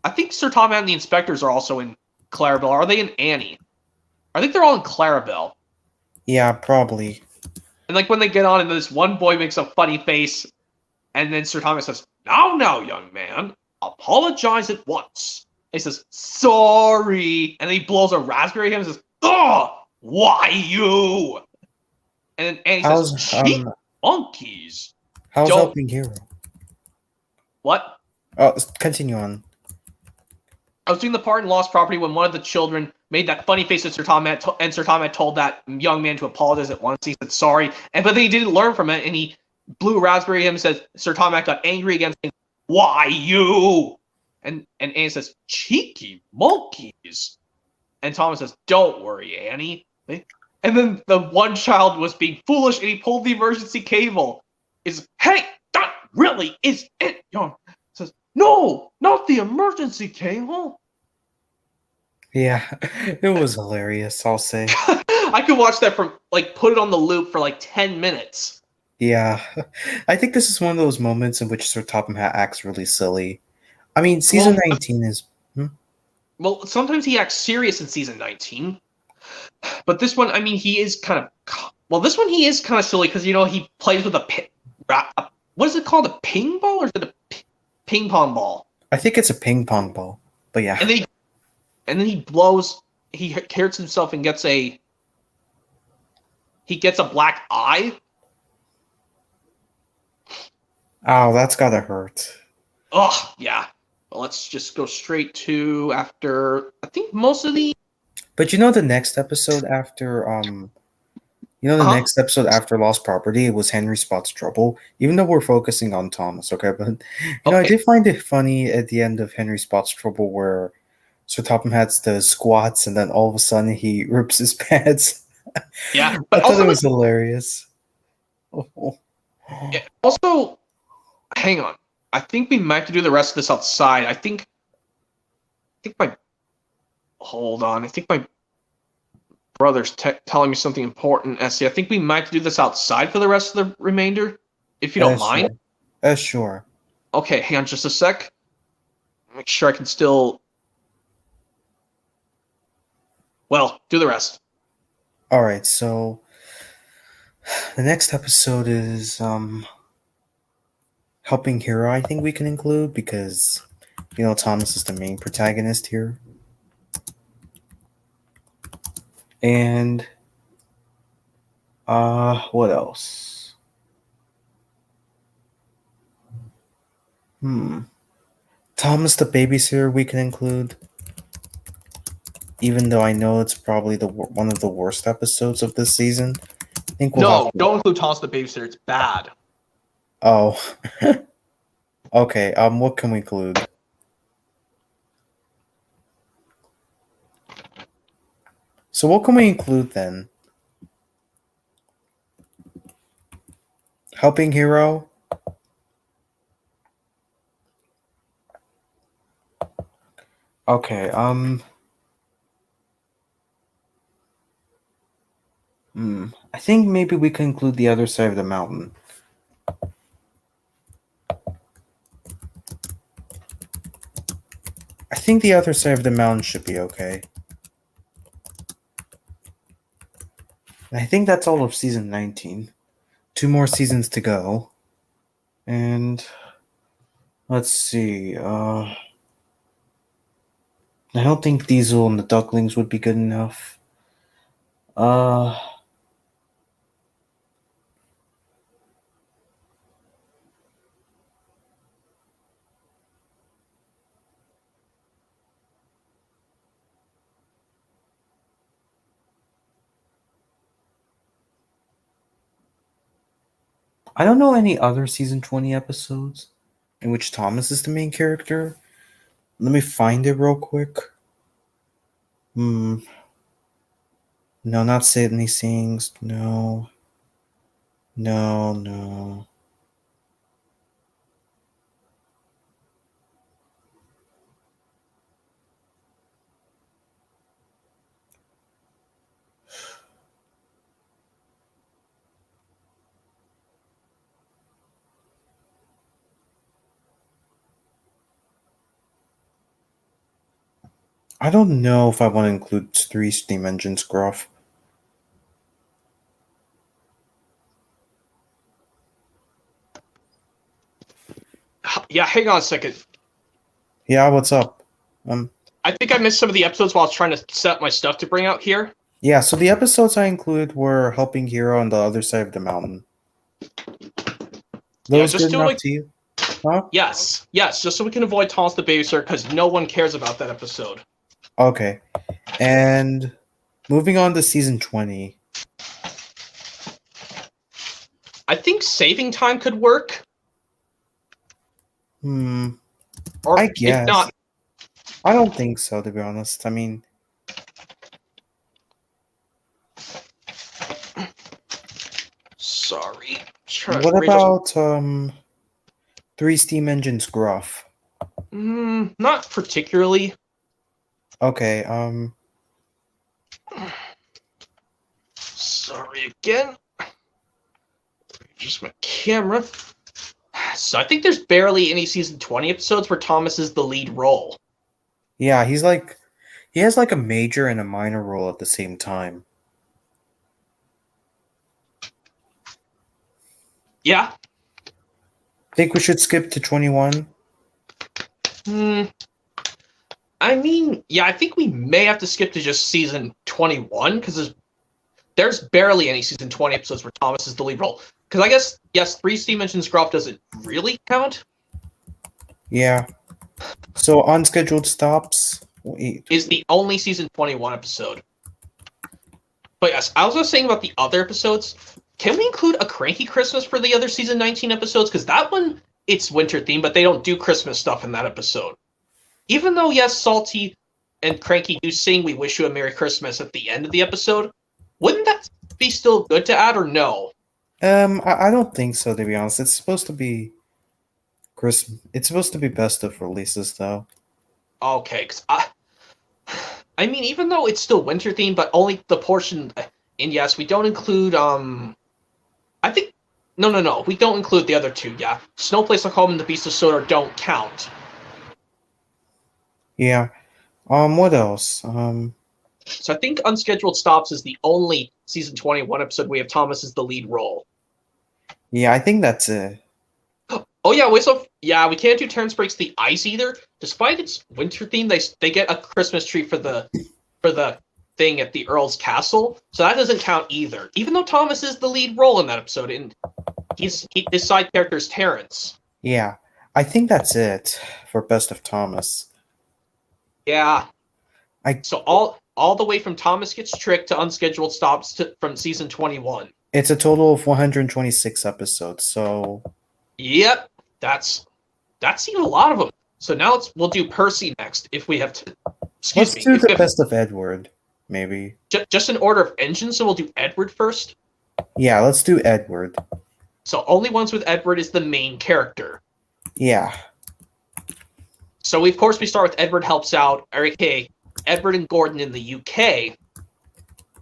I think Sir Tom and the inspectors are also in Clarabelle. Are they in Annie? I think they're all in Clarabelle. Yeah, probably. And like when they get on, and this one boy makes a funny face, and then Sir Thomas says, Now, young man, apologize at once." He says, "Sorry," and then he blows a raspberry at him and says, "Oh, why you?" And then Annie says, How's cheap monkeys. how's Don't helping hero? what? Oh, continue on. I was doing the part in Lost Property when one of the children made that funny face at Sir Tom and Sir Tom had told that young man to apologize at once. He said sorry, but then he didn't learn from it, and he blew raspberry at him and said Sir Tom got angry again, saying, "Why you?" And Annie says, "Cheeky monkeys." And Thomas says, "Don't worry, Annie." And then the one child was being foolish, and he pulled the emergency cable. Hey, that really is it, young. Says, "No, not the emergency cable." Yeah, it was hilarious, I'll say. I could watch that from put it on the loop for 10 minutes. Yeah, I think this is one of those moments in which Sir Topham Hatt acts really silly. I mean, season 19 is. Well, sometimes he acts serious in season 19, but this one, I mean, he is kind of. Well, this one he is kind of silly because he plays with what is it called? A ping ball or is it a ping pong ball? I think it's a ping pong ball, but yeah. And then he blows. He hurts himself and gets a. He gets a black eye. Oh, that's gotta hurt. Oh yeah. Well, let's just go straight to after. I think most of the. But the next episode after next episode after Lost Property, it was Henry Spots Trouble. Even though we're focusing on Thomas, okay, but I did find it funny at the end of Henry Spots Trouble where Sir Topham has the squats and then all of a sudden he rips his pants. Yeah, but I thought it was hilarious. Yeah, also, hang on. I think we might have to do the rest of this outside. I think my. Hold on. I think my brother's telling me something important, Essie. I think we might do this outside for the rest of the remainder, if you don't mind. Sure. Okay, hang on just a sec. Make sure I can still. Well, do the rest. All right, so the next episode is Helping Hero. I think we can include because Thomas is the main protagonist here. And what else? Thomas the Babysitter we can include. Even though I know it's probably one of the worst episodes of this season. I think don't include Thomas the Babysitter. It's bad. Oh. Okay, what can we include? So what can we include then? Helping Hero? Okay, I think maybe we can include The Other Side of the Mountain. I think The Other Side of the Mountain should be okay. I think that's all of season 19. 2 more seasons to go. And let's see. I don't think Diesel and the Ducklings would be good enough. I don't know any other season 20 episodes in which Thomas is the main character. Let me find it real quick. No, not Sydney Sings. No. I don't know if I want to include 3 Steam Engine Scruff. Yeah, hang on a second. Yeah, what's up? I think I missed some of the episodes while I was trying to set up my stuff to bring out here. Yeah, so the episodes I included were helping Hero on the other side of the mountain. Yeah, Those just good do enough like to you? Huh? yes, just so we can avoid Thomas the Babysitter because no one cares about that episode. Okay. And moving on to season 20. I think saving time could work. Or I if guess. not, I don't think so, to be honest. I mean, sorry. what about Three Steam Engines Gruff? Not particularly. Okay, Sorry again. Just my camera. So I think there's barely any season 20 episodes where Thomas is the lead role. yeah, he has like a major and a minor role at the same time. Yeah. Think we should skip to 21? I mean, yeah, I think we may have to skip to just season 21 because there's barely any season 20 episodes where Thomas is the lead role. Because I guess, yes, Three Steam Engines Gruff doesn't really count. Yeah. So unscheduled stops. Wait. Is the only season 21 episode. But yes, I was just saying about the other episodes. Can we include a Cranky Christmas for the other season 19 episodes? Because that one, it's winter themed, but they don't do Christmas stuff in that episode. Even though, yes, Salty and Cranky do sing We Wish You a Merry Christmas at the end of the episode, wouldn't that be still good to add or no? I don't think so, to be honest. It's supposed to be Christmas. It's supposed to be best of releases, though. Okay, because I mean, even though it's still winter themed, but only the portion, and yes, we don't include, I think, no, we don't include the other two, yeah. Snow Place Like Home and The Beast of Sodor don't count. Yeah. What else? So I think Unscheduled Stops is the only season 21 episode we have Thomas as the lead role. Yeah, I think that's it. Oh yeah, we can't do Terrence Breaks the Ice either. Despite its winter theme, they get a Christmas tree for the thing at the Earl's Castle, so that doesn't count either. Even though Thomas is the lead role in that episode, and his side character is Terrence. Yeah, I think that's it for Best of Thomas. Yeah. So all the way from Thomas Gets Tricked to Unscheduled Stops from season 21. It's a total of 126 episodes, so... Yep, that's even a lot of them. So now we'll do Percy next, if we have to... Let's do the Best of Edward, maybe. Just in order of engine, so we'll do Edward first? Yeah, let's do Edward. So only ones with Edward is the main character. Yeah. So of course we start with Edward Helps Out, aka Edward and Gordon in the UK.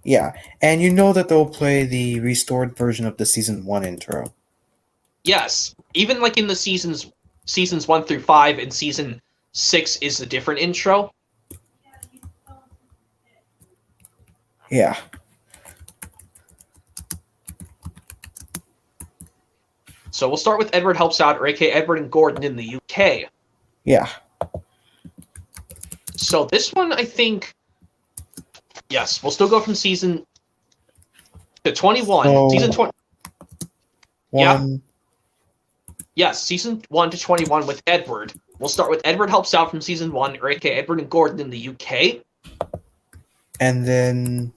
Yeah, and you know that they'll play the restored version of the season 1 intro. Yes, even like in the seasons 1 through 5 and season 6 is a different intro. Yeah. So we'll start with Edward Helps Out, or aka Edward and Gordon in the UK. Yeah. So this one, I think, yes, we'll still go from season to 21. So, season 20. Yeah. Yes, season 1 to 21 with Edward. We'll start with Edward Helps Out from season 1, or aka Edward and Gordon in the UK. And then...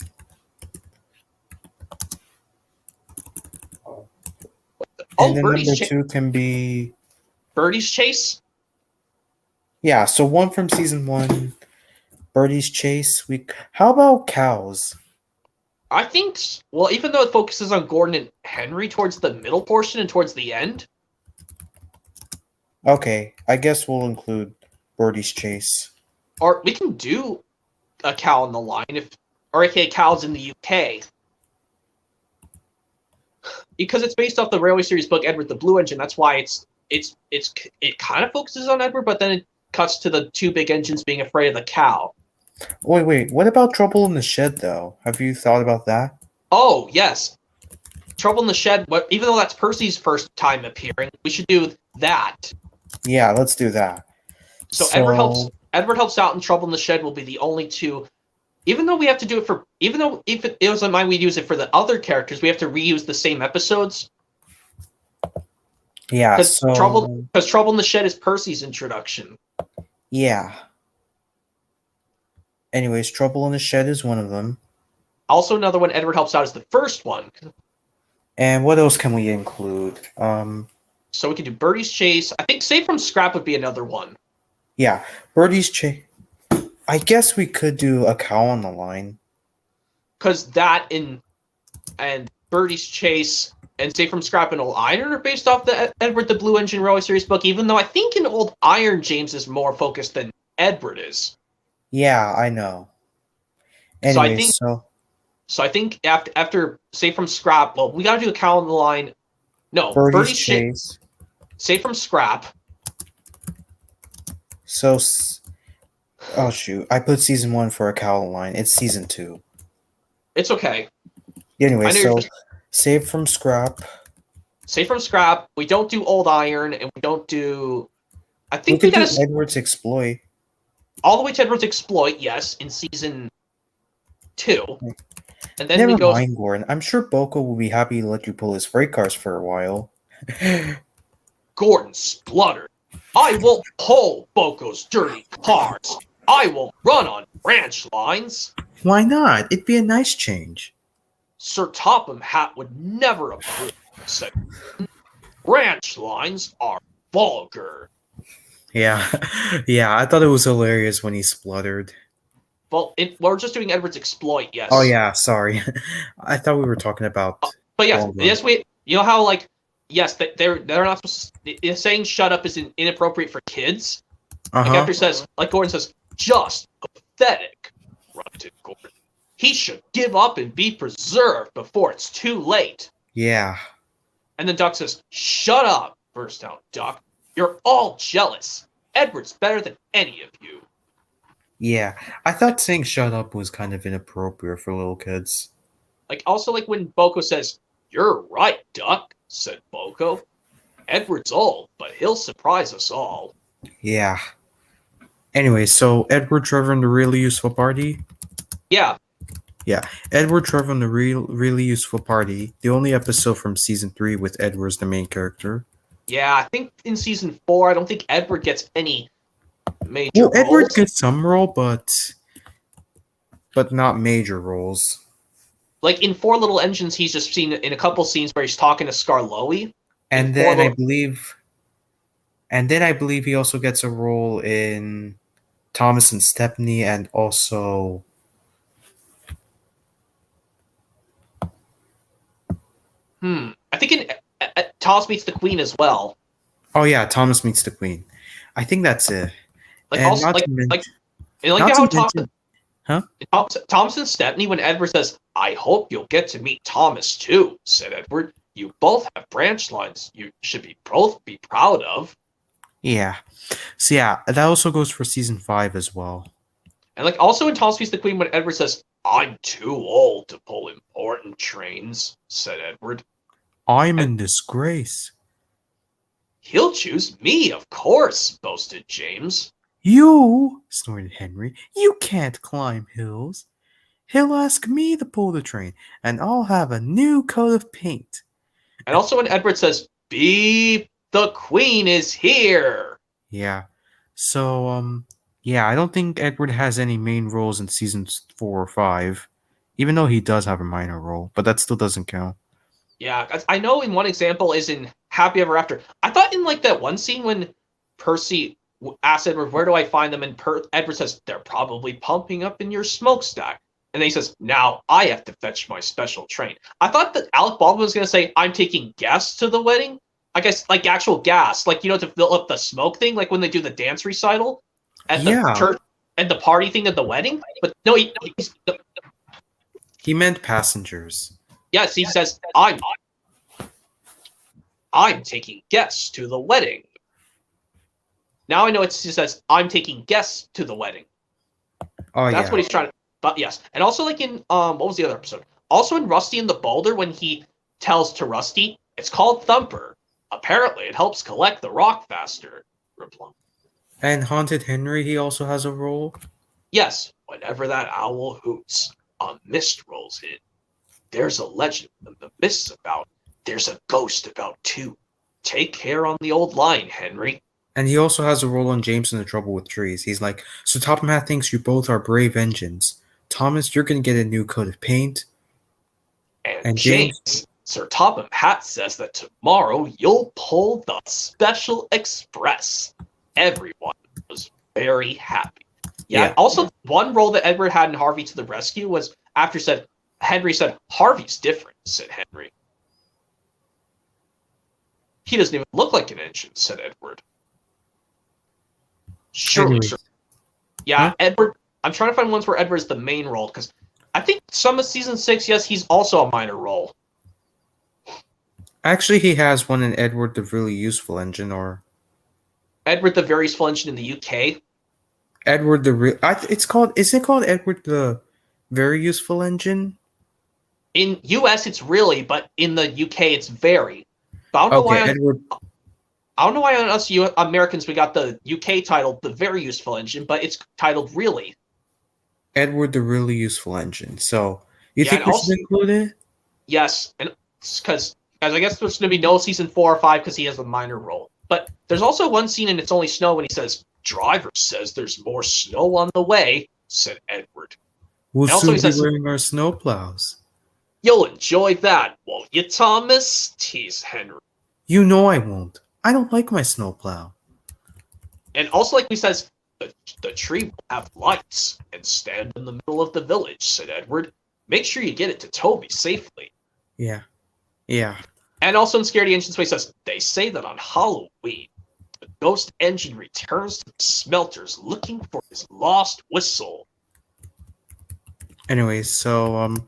And then number 2 can be... Birdie's Chase? Yeah, so 1 from season 1, Birdie's Chase. How about Cows? I think, well, even though it focuses on Gordon and Henry towards the middle portion and towards the end. Okay, I guess we'll include Birdie's Chase. Or we can do a cow on the line, or aka Cows in the UK. Because it's based off the Railway Series book Edward the Blue Engine, that's why it kind of focuses on Edward, but then it cuts to the two big engines being afraid of the cow. Wait, what about Trouble in the Shed, though? Have you thought about that? Oh, yes. Trouble in the Shed, even though that's Percy's first time appearing, we should do that. Yeah, let's do that. So Edward Helps Out and Trouble in the Shed will be the only two even though we have to do it for, even though if it wasn't mine, we'd use it for the other characters. We have to reuse the same episodes. Yeah. Because So Trouble in the Shed is Percy's introduction. yeah. Anyways, Trouble in the Shed is one of them. Also, another one Edward helps out is the first one. And what else can we include? So we can do Birdie's Chase. I think Save from Scrap would be another one. Yeah, Birdie's Chase. I guess we could do A Cow on the Line. Because that and Birdie's Chase and Save from Scrap and Old Iron are based off the Edward the Blue Engine Railway Series book, even though I think in Old Iron, James is more focused than Edward is. Yeah, I know. Anyways, So I think after Save from Scrap, well, we got to do A Cow on the Line. No, Birdie's Chase. Save from Scrap. So, oh shoot, I put season 1 for A Cow on the Line. It's season 2. It's okay. Anyway, so Save from Scrap. Save from Scrap. We don't do Old Iron, and we don't do. I think we got Edward's Exploit. All the way to Edward's Exploit, yes, in season 2. And then Never mind, Gordon. I'm sure Boko will be happy to let you pull his freight cars for a while. Gordon spluttered. I won't pull Boko's dirty cars. I won't run on branch lines. Why not? It'd be a nice change. Sir Topham Hatt would never approve, said. Branch lines are vulgar. Yeah, yeah, I thought it was hilarious when he spluttered. Well, we're just doing Edward's Exploit, yes. Oh yeah, sorry. I thought we were talking about. But yes, you know how like yes, they're not supposed to, saying shut up is inappropriate for kids. Like after says, like Gordon says, just pathetic, grunted Gordon. He should give up and be preserved before it's too late. Yeah. And then Duck says, shut up, burst out Duck. You're all jealous. Edward's better than any of you. Yeah, I thought saying shut up was kind of inappropriate for little kids. Like, also, like, when Boko says, you're right, Duck, said Boko. Edward's old, but he'll surprise us all. Yeah. Anyway, so Edward, Trevor, and the Really Useful Party? Yeah. Yeah, Edward, Trevor, and the Really Useful Party, the only episode from Season 3 with Edward as the main character. Yeah, I think in Season 4, I don't think Edward gets any major roles. Edward gets some role, but not major roles. Like in Four Little Engines, he's just seen in a couple scenes where he's talking to Skarloey. And then I believe he also gets a role in Thomas and Stepney, and also I think in Thomas Meets the Queen as well. Oh yeah, Thomas Meets the Queen. I think that's it. Like and also Thomas and Stepney, when Edward says, I hope you'll get to meet Thomas too, said Edward. You both have branch lines you should both be proud of. Yeah. So yeah, that also goes for Season 5 as well. And like also in Thomas Meets the Queen, when Edward says, I'm too old to pull important trains, said Edward. I'm in disgrace. He'll choose me, of course, boasted James. You, snorted Henry, you can't climb hills. He'll ask me to pull the train, and I'll have a new coat of paint. And also when Edward says, beep, the Queen is here. Yeah. So, yeah, I don't think Edward has any main roles in Seasons 4 or 5, even though he does have a minor role, but that still doesn't count. Yeah, I know in one example is in Happy Ever After. I thought in like that one scene when Percy asks Edward, where do I find them? And Edward says, they're probably pumping up in your smokestack. And then he says, now I have to fetch my special train. I thought that Alec Baldwin was going to say, I'm taking gas to the wedding. I guess like actual gas, like, you know, to fill up the smoke thing, like when they do the dance recital at the church and the party thing at the wedding. But no, he meant passengers. Yes, he says, I'm taking guests to the wedding. Now I know he says, I'm taking guests to the wedding. Oh, That's what he's trying to. But yes, and also like in what was the other episode? Also in Rusty and the Boulder, when he tells to Rusty, it's called Thumper. Apparently, it helps collect the rock faster. And Haunted Henry, he also has a role. Yes, whenever that owl hoots, a mist rolls in. There's a legend in the mist's about. There's a ghost about too. Take care on the old line, Henry. And he also has a role on James in The Trouble with Trees. He's like, so Topham Hatt thinks you both are brave engines. Thomas, you're going to get a new coat of paint. And James, Sir Topham Hatt says that tomorrow you'll pull the Special Express. Everyone was very happy. Yeah. Also, one role that Edward had in Harvey to the Rescue was after Henry said, Harvey's different, said Henry. He doesn't even look like an engine, said Edward. Surely. Yeah, huh? Edward. I'm trying to find ones where Edward's the main role, because I think some of season 6, yes, he's also a minor role. Actually, he has one in Edward the Really Useful Engine, or Edward the Very Useful Engine in the UK. Edward the is it called Edward the Very Useful Engine? In US, it's really, but in the UK, it's very. But I don't know why on us Americans we got the UK title, the Very Useful Engine, but it's titled Really. Edward the Really Useful Engine. So, you think we should include it? Yes, and because I guess there's going to be no season 4 or 5 because he has a minor role. But there's also one scene in It's Only Snow when he says, "Driver says there's more snow on the way," said Edward. We'll soon be wearing our snowplows. You'll enjoy that, won't you, Thomas? Teased Henry. You know I won't. I don't like my snowplow. And also, like he says, the tree will have lights and stand in the middle of the village, said Edward. Make sure you get it to Toby safely. Yeah. Yeah. And also in Scaredy Engine's way, he says, they say that on Halloween, the ghost engine returns to the smelters looking for his lost whistle. Anyways, so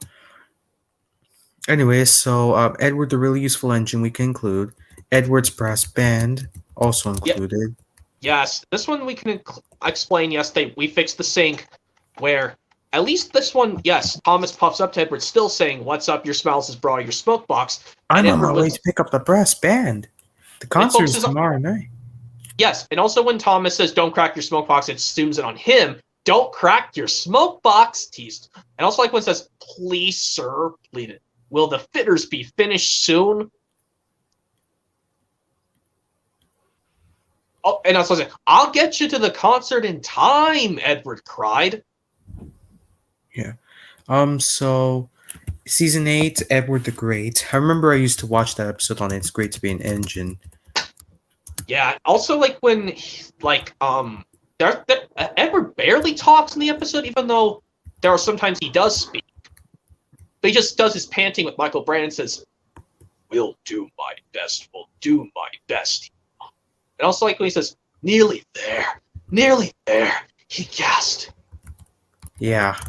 Edward the Really Useful Engine we can include. Edward's Brass Band also included. Yes, this one we can explain. Yes, we fixed the sync where at least this one, yes, Thomas puffs up to Edward still saying, "What's up? Your smells has brought your smoke box." I'm on my way to pick up the brass band. The concert is tomorrow night. Yes, and also when Thomas says, "Don't crack your smoke box," it assumes it on him. Don't crack your smoke box, teased. And also like when it says, "Please, sir," pleaded, "will the fitters be finished soon?" Oh, and I was like, "I'll get you to the concert in time," Edward cried. Yeah. So season 8, Edward the Great. I remember I used to watch that episode on It's Great to Be an Engine. Yeah. Also, like when, Edward barely talks in the episode, even though there are sometimes he does speak. But he just does his panting with Michael Brandon and says, "We'll do my best. We'll do my best." And also like when he says, nearly there, he gasped. Yeah.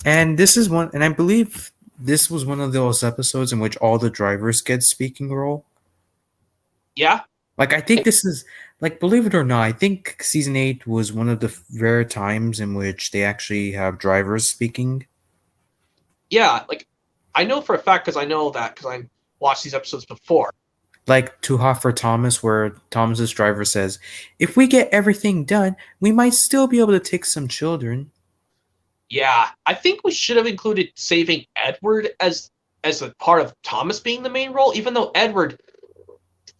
And this is one, and I believe this was one of those episodes in which all the drivers get speaking role. Yeah. Like, I think this is, like, believe it or not, I think season 8 was one of the rare times in which they actually have drivers speaking. Yeah, like, I know for a fact because I watched these episodes before. Like Too Hot for Thomas, where Thomas's driver says, "If we get everything done, we might still be able to take some children." Yeah, I think we should have included saving Edward as a part of Thomas being the main role, even though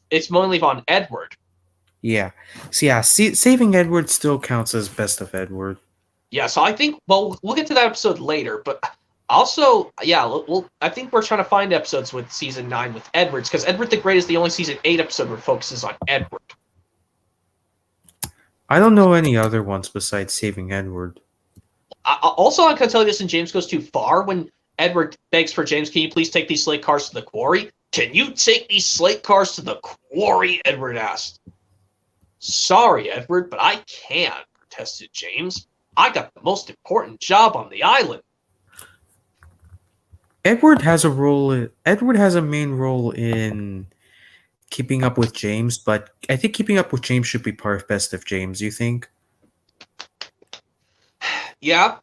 it's mainly on Edward. Yeah. So yeah, saving Edward still counts as best of Edward. Yeah, so I think, well, we'll get to that episode later, but also, yeah, I think we're trying to find episodes with season 9 with Edwards, because Edward the Great is the only season 8 episode where it focuses on Edward. I don't know any other ones besides Saving Edward. Also, I can tell you this in James Goes Too Far, when Edward begs for James, "Can you please take these slate cars to the quarry?" "Can you take these slate cars to the quarry?" Edward asked. "Sorry, Edward, but I can't," protested James. "I got the most important job on the island." Edward has a main role in Keeping Up with James, but I think Keeping Up with James should be part of Best of James, you think? Yeah.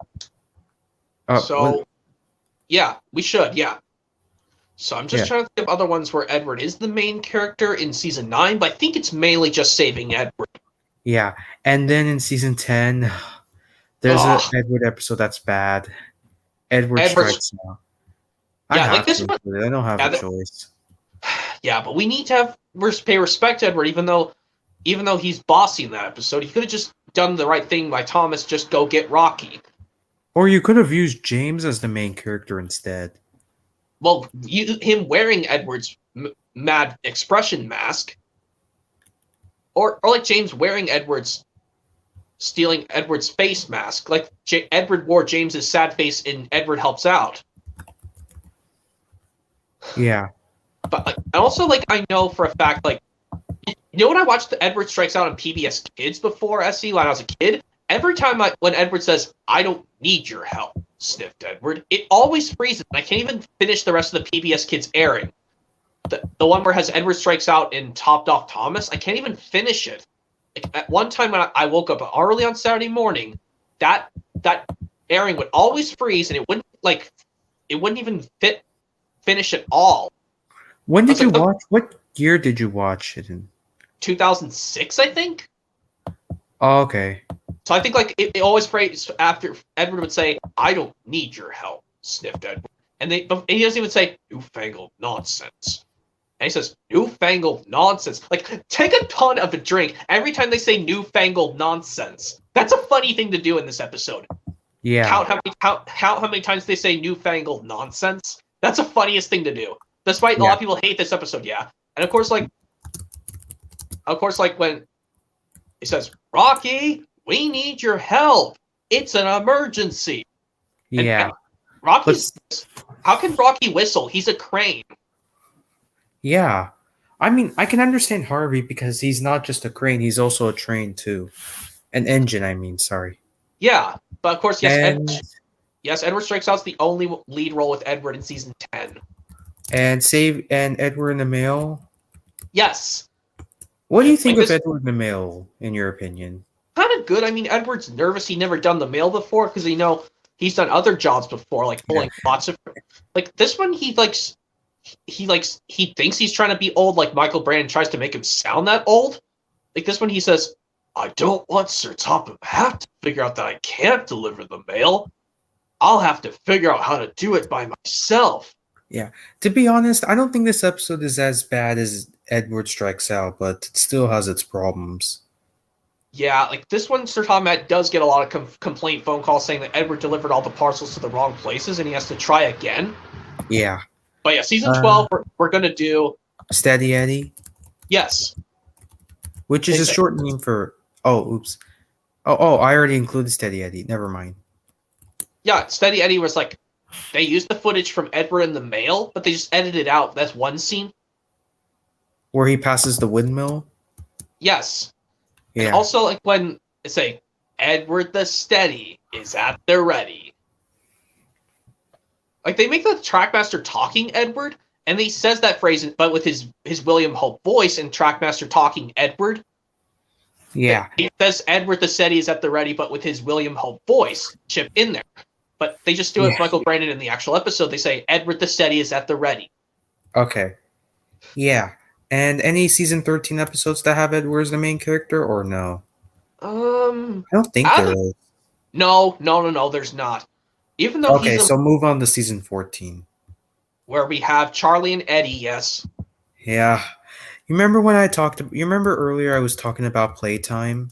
Yeah, we should, yeah. So I'm just trying to think of other ones where Edward is the main character in season 9, but I think it's mainly just saving Edward. Yeah, and then in season 10, There's a Ugh. Edward episode that's bad. Edward Edward- Strikes Out. I Yeah, have like this to one- include it. I don't have Yeah, a choice. Yeah, but we need to pay respect to Edward, even though he's bossy in that episode. He could have just done the right thing by Thomas, just go get Rocky. Or you could have used James as the main character instead. Well, him wearing Edward's mad expression mask, or like James wearing stealing Edward's face mask, like Edward wore James's sad face in Edward Helps Out. Yeah. But and also, like, I know for a fact, like, you know, when I watched the Edward Strikes Out on PBS Kids before, SE, when I was a kid, every time when Edward says, "I don't need your help," sniffed Edward, it always freezes. I can't even finish the rest of the PBS Kids airing. The one where it has Edward Strikes Out and Topped Off Thomas, I can't even finish it. Like, at one time when I woke up early on Saturday morning, that airing would always freeze, and it wouldn't even finish at all. When did was you like, watch? What year did you watch it in? 2006, I think. Oh, okay. So I think like it always phrased after Edward would say, "I don't need your help," sniffed Edward, and he doesn't even say "newfangled nonsense," and he says "newfangled nonsense." Like, take a ton of a drink every time they say "newfangled nonsense." That's a funny thing to do in this episode. Yeah. Count how many times they say "newfangled nonsense." That's the funniest thing to do. Despite a lot of people hate this episode, yeah. And of course, like when he says, "Rocky, we need your help. It's an emergency." Yeah. And how can Rocky whistle? He's a crane. Yeah. I mean, I can understand Harvey because he's not just a crane, he's also a train too. An engine, I mean, sorry. Yeah, but of course, yes, And, Edward Strikes Out's the only lead role with Edward in season 10. and Edward in the Mail. Yes. What do you think Like of Edward in the Mail, in your opinion? Kind of good. I mean, Edward's nervous. He never done the mail before because, he's done other jobs before, like pulling lots of... Like, this one, he thinks he's trying to be old, like Michael Brandon tries to make him sound that old. Like, this one, he says, "I don't want Sir Topham Hatt to figure out that I can't deliver the mail. I'll have to figure out how to do it by myself." To be honest, I don't think this episode is as bad as Edward Strikes Out, but it still has its problems. Yeah, like this one, Sir Topham Hatt does get a lot of complaint phone calls saying that Edward delivered all the parcels to the wrong places and he has to try again. Yeah. But yeah, season 12, we're going to do... Steady Eddie, Yes. which is a Exactly. short name for... Oh, oops. Oh, I already included Steady Eddie. Never mind. Yeah, Steady Eddie was like... They used the footage from Edward in the mail, but they just edited out that one scene. Where he passes the windmill? Yes. Yeah. And also, like, when they say, "Edward the Steady is at the ready." Like, they make the Trackmaster talking Edward, and he says that phrase, but with his William Hope voice, and Trackmaster talking Edward. Yeah. He says Edward the Steady is at the ready, but with his William Hope voice chip in there. But they just do it with Michael Brandon in the actual episode. They say, "Edward the Steady is at the ready." Okay. Yeah. And any season 13 episodes that have Edward as the main character, or no? I don't think there is. No, there's not. Even though Okay, so move on to season 14. where we have Charlie and Eddie, yes. Yeah. You remember when you remember earlier I was talking about playtime?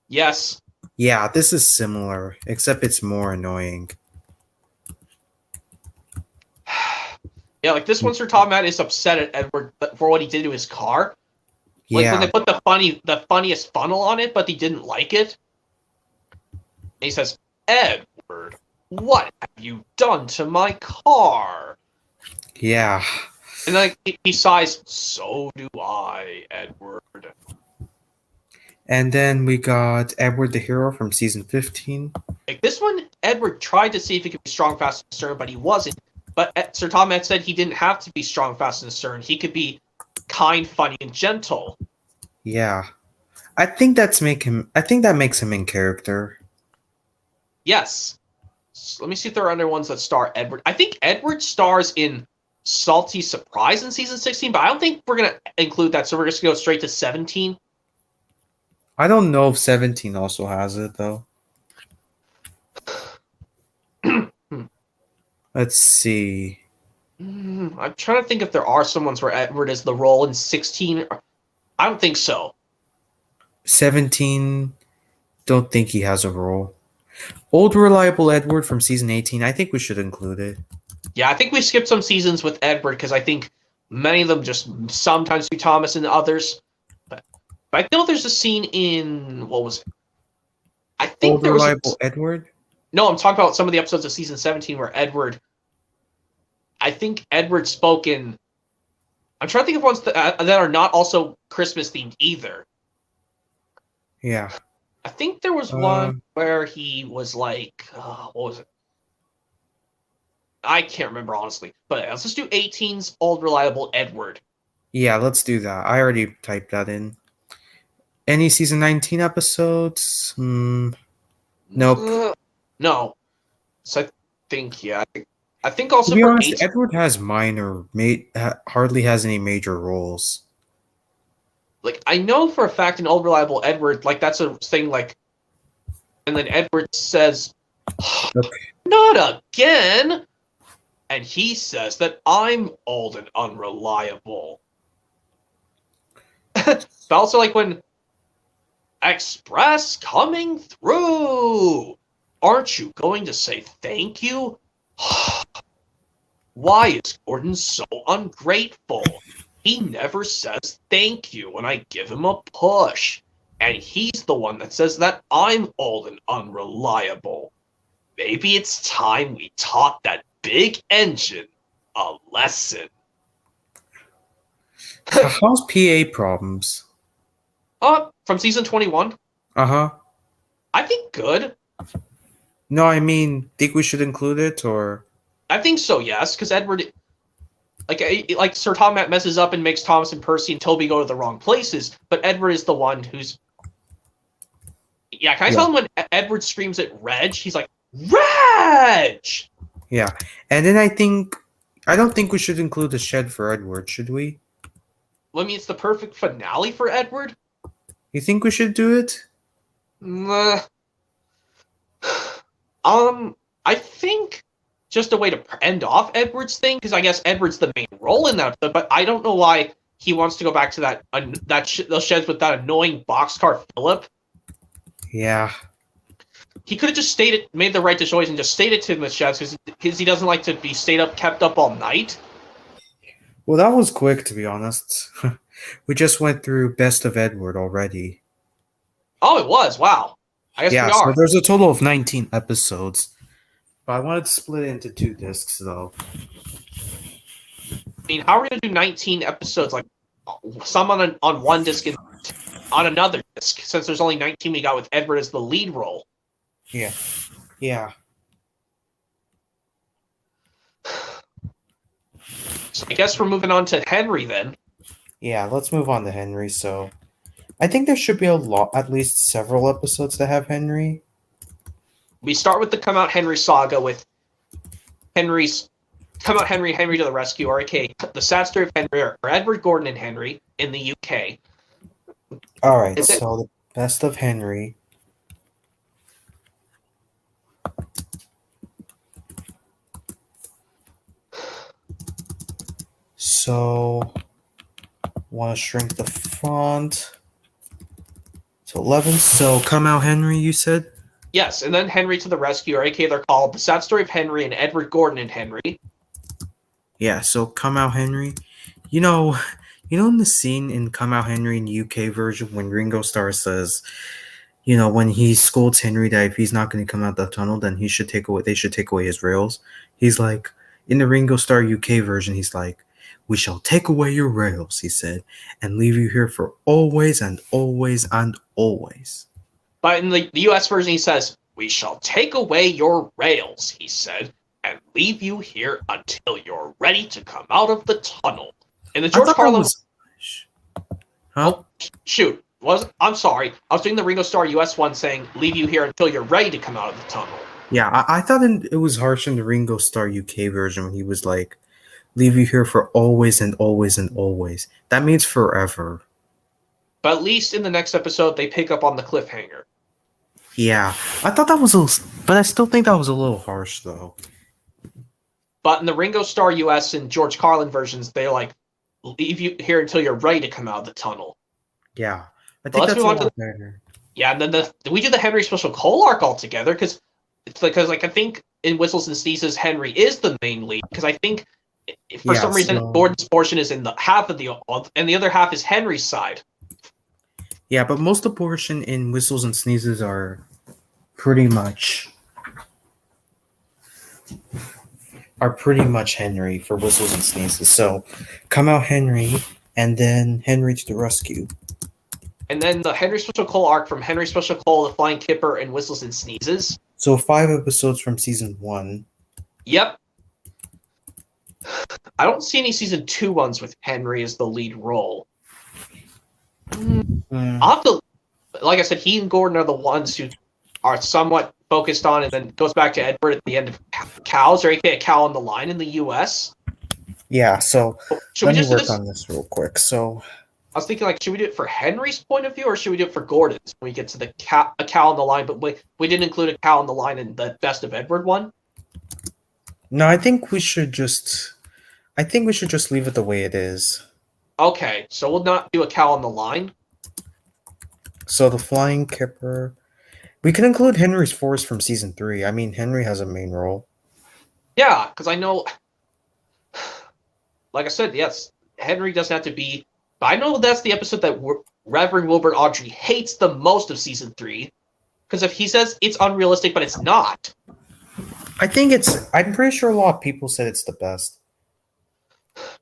Yes. Yeah, this is similar, except it's more annoying. Yeah, like this one, Sir Topham Hatt is upset at Edward for what he did to his car. Like when Yeah. they put the funniest funnel on it, but he didn't like it. And he says, "Edward, what have you done to my car?" Yeah. And like he sighs, "So do I, Edward." And then we got Edward the Hero from season 15. Like this one, Edward tried to see if he could be strong, fast, and stern, but he wasn't. But Sir Topham Hatt said he didn't have to be strong, fast, and stern. He could be kind, funny, and gentle. Yeah. I think that makes him in character. Yes. So let me see if there are other ones that star Edward. I think Edward stars in Salty Surprise in season 16, but I don't think we're going to include that, so we're just going to go straight to 17. I don't know if 17 also has it though. Let's see. I'm trying to think if there are some ones where Edward is the role in 16. I don't think so. 17. Don't think he has a role. Old Reliable Edward from season 18. I think we should include it. Yeah, I think we skipped some seasons with Edward because I think many of them just sometimes do Thomas and others. But I know there's a scene in what was it? I think Old there was Reliable Edward? No, I'm talking about some of the episodes of season 17 where Edward. I think Edward spoke in. I'm trying to think of ones that are not also Christmas themed either. Yeah. I think there was one where he was like, what was it? I can't remember honestly, but let's just do 18's Old Reliable Edward. Yeah, let's do that. I already typed that in. Any season 19 episodes? Nope. No. So I think I think also to be for honest, 18, Edward has hardly has any major roles. like I know for a fact in Old Reliable Edward, like that's a thing like, and then Edward says, Okay. "Not again." And he says that I'm old and unreliable. But also, like, when Express coming through, aren't you going to say thank you? Why is Gordon so ungrateful? He never says thank you when I give him a push. And he's the one that says that I'm old and unreliable. Maybe it's time we taught that big engine a lesson. How's PA problems? From season 21, Uh-huh. I think good. No, I mean, think we should include it, or... I think so, yes, because Edward, like Sir Tom messes up and makes Thomas and Percy and Toby go to the wrong places, but Edward is the one who's... Yeah, can I tell him when Edward screams at Reg, he's like, Reg! Yeah, and then I don't think we should include the shed for Edward, should we? Well, I mean, it's the perfect finale for Edward. You think we should do it? I think just a way to end off Edward's thing, because I guess Edward's the main role in that, but I don't know why he wants to go back to those sheds with that annoying boxcar Philip. Yeah. He could have just made the right choice and just stayed at the sheds because he doesn't like to be kept up all night. Well, that was quick, to be honest. We just went through Best of Edward already. Oh, it was. Wow. I guess we are. So there's a total of 19 episodes. But I wanted to split it into 2 discs, though. I mean, how are we going to do 19 episodes? Like, some on one disc and on another disc, since there's only 19 we got with Edward as the lead role. Yeah. Yeah. So I guess we're moving on to Henry then. Yeah, let's move on to Henry. So I think there should be at least several episodes that have Henry. We start with the Come Out Henry saga with Henry's Come Out Henry, Henry to the Rescue, or aka The Sad Story of Henry, or Edward Gordon and Henry in the UK. All right, so the Best of Henry. So, want to shrink the font to 11. So, Come Out Henry, you said? Yes, and then Henry to the Rescue, or aka they're called The Sad Story of Henry and Edward Gordon and Henry. Yeah, so Come Out Henry. You know in the scene in Come Out Henry in the UK version when Ringo Starr says, when he scolds Henry that if he's not going to come out the tunnel, then they should take away his rails. He's like, in the Ringo Starr UK version, he's like, "We shall take away your rails," he said, "and leave you here for always and always and always." But in the US version, he says, "We shall take away your rails," he said, "and leave you here until you're ready to come out of the tunnel." In the George Carlin... Huh? Oh, shoot. I'm sorry. I was doing the Ringo Starr US one saying, "Leave you here until you're ready to come out of the tunnel." Yeah, I thought it was harsh in the Ringo Starr UK version when he was like, "Leave you here for always and always and always." That means forever. But at least in the next episode, they pick up on the cliffhanger. Yeah, I thought that was but I still think that was a little harsh, though. But in the Ringo Starr US and George Carlin versions, they're like, leave you here until you're ready to come out of the tunnel. Yeah, I But think let's that's a move on lot better. Yeah, and then we do the Henry Special Cole arc all together because I think in Whistles and Sneezes Henry is the main lead because I think for some reason Gordon's portion is in the half of and the other half is Henry's side. Yeah, but most of the portion in Whistles and Sneezes are pretty much Henry for Whistles and Sneezes. So come out Henry and then Henry to the rescue. And then the Henry Special Cole arc from Henry Special Cole, the Flying Kipper, and Whistles and Sneezes. So 5 episodes from season 1. Yep. I don't see any season 2 ones with Henry as the lead role. I'll have to, like I said, he and Gordon are the ones who are somewhat focused on, and then goes back to Edward at the end of Cows, or aka Cow on the Line in the US. Yeah, so should let we me just work do this? on this real quick. So I was thinking, like, should we do it for Henry's point of view, or should we do it for Gordon's when we get to the a Cow on the Line? But we didn't include a Cow on the Line in the Best of Edward one. no, I think we should just leave it the way it is. Okay, so we'll not do a Cow on the Line. So the Flying Kipper. We can include Henry's Force from season 3. I mean, Henry has a main role. Yeah, because I know, like I said, yes, Henry doesn't have to be. But I know that's the episode that Reverend Wilbur Audrey hates the most of season 3, because if he says it's unrealistic, but it's not. I'm pretty sure a lot of people said it's the best.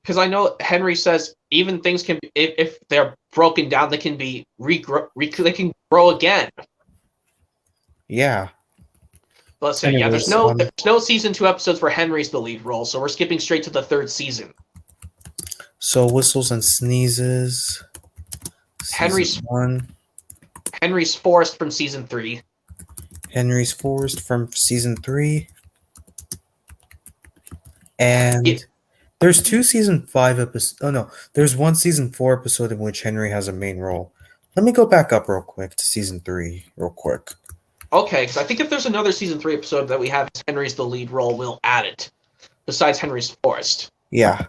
Because I know Henry says even things can, if they're broken down, they can be they can grow again. Yeah. Let's say, yeah, there's no season 2 episodes where Henry's the lead role, so we're skipping straight to the 3rd season. So Whistles and Sneezes. Henry's 1. Henry's Forest from season 3. Henry's Forest from season 3. And there's 2 season 5 episodes. Oh no, there's 1 season 4 episode in which Henry has a main role. Let me go back up real quick to season 3 real quick. Okay, because I think if there's another season 3 episode that we have Henry's the lead role, we'll add it. Besides Henry's Forest. Yeah.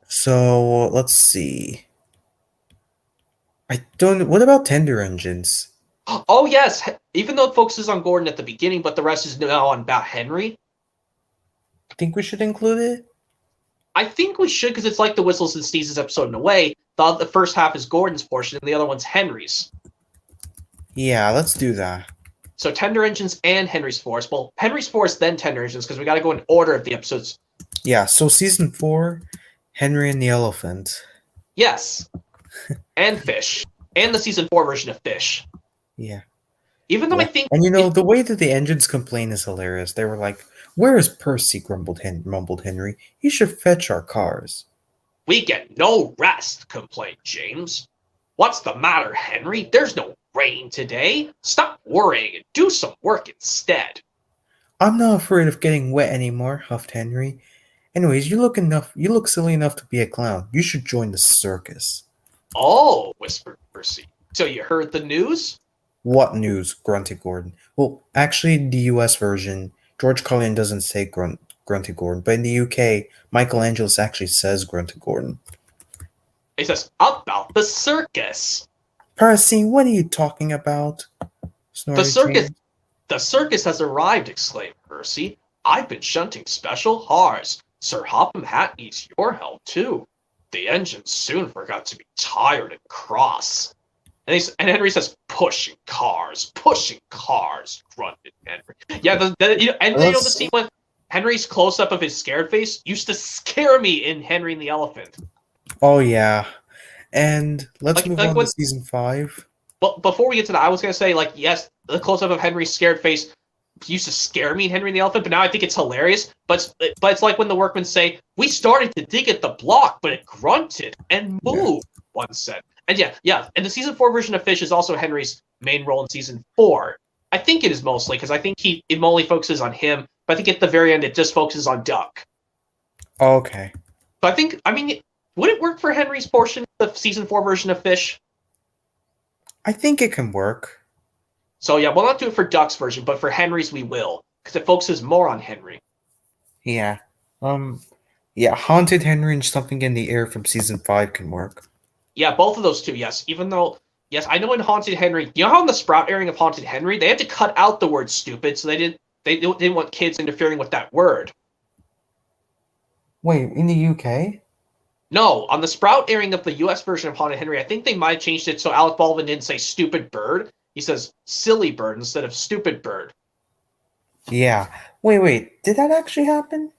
So let's see. What about Tender Engines? Oh yes, even though it focuses on Gordon at the beginning, but the rest is now on about Henry. Think we should include it? I think we should, because it's like the Whistles and Sneezes episode in a way. The first half is Gordon's portion, and the other one's Henry's. Yeah, let's do that. So Tender Engines and Henry's Forest. Well, Henry's Forest, then Tender Engines, because we got to go in order of the episodes. Yeah, so season 4, Henry and the Elephant. Yes. And Fish. And the season 4 version of Fish. Yeah. Even though I think... And the way that the engines complain is hilarious. They were like, "Where is Percy?" mumbled Henry. "He should fetch our cars." "We get no rest," complained James. "What's the matter, Henry? There's no rain today. Stop worrying and do some work instead." "I'm not afraid of getting wet anymore," huffed Henry. "Anyways, you look silly enough to be a clown. You should join the circus." "Oh," whispered Percy. "So you heard the news?" "What news?" grunted Gordon. Well, actually, in the US version, George Carlin doesn't say grunted Gordon, but in the UK, Michael Angelis actually says grunted Gordon. He says, "About the circus." "Percy, what are you talking about?" snorted James. The circus has arrived," exclaimed Percy. "I've been shunting special cars. Sir Hopham Hatt needs your help, too. The engines soon forgot to be tired and cross." And Henry says, pushing cars, grunted Henry. Yeah, the scene when Henry's close-up of his scared face used to scare me in Henry and the Elephant. Oh, yeah. And let's move on to season 5. But before we get to that, I was going to say, yes, the close-up of Henry's scared face used to scare me in Henry and the Elephant, but now I think it's hilarious. But it's like when the workmen say, "We started to dig at the block, but it grunted and moved," one said. And yeah. And the season 4 version of Fish is also Henry's main role in season 4. I think it is mostly, because I think it only focuses on him, but I think at the very end it just focuses on Duck. Okay. But would it work for Henry's portion of the season 4 version of Fish? I think it can work. So yeah, we'll not do it for Duck's version, but for Henry's we will, because it focuses more on Henry. Yeah. Yeah, Haunted Henry and Something in the Air from season 5 can work. Yeah, both of those two, yes. Even though, yes, I know in Haunted Henry, you know how in the Sprout airing of Haunted Henry, they had to cut out the word stupid, so they didn't want kids interfering with that word. Wait, in the UK? No, on the Sprout airing of the US version of Haunted Henry, I think they might have changed it so Alec Baldwin didn't say stupid bird. He says silly bird instead of stupid bird. Yeah. Wait. Did that actually happen?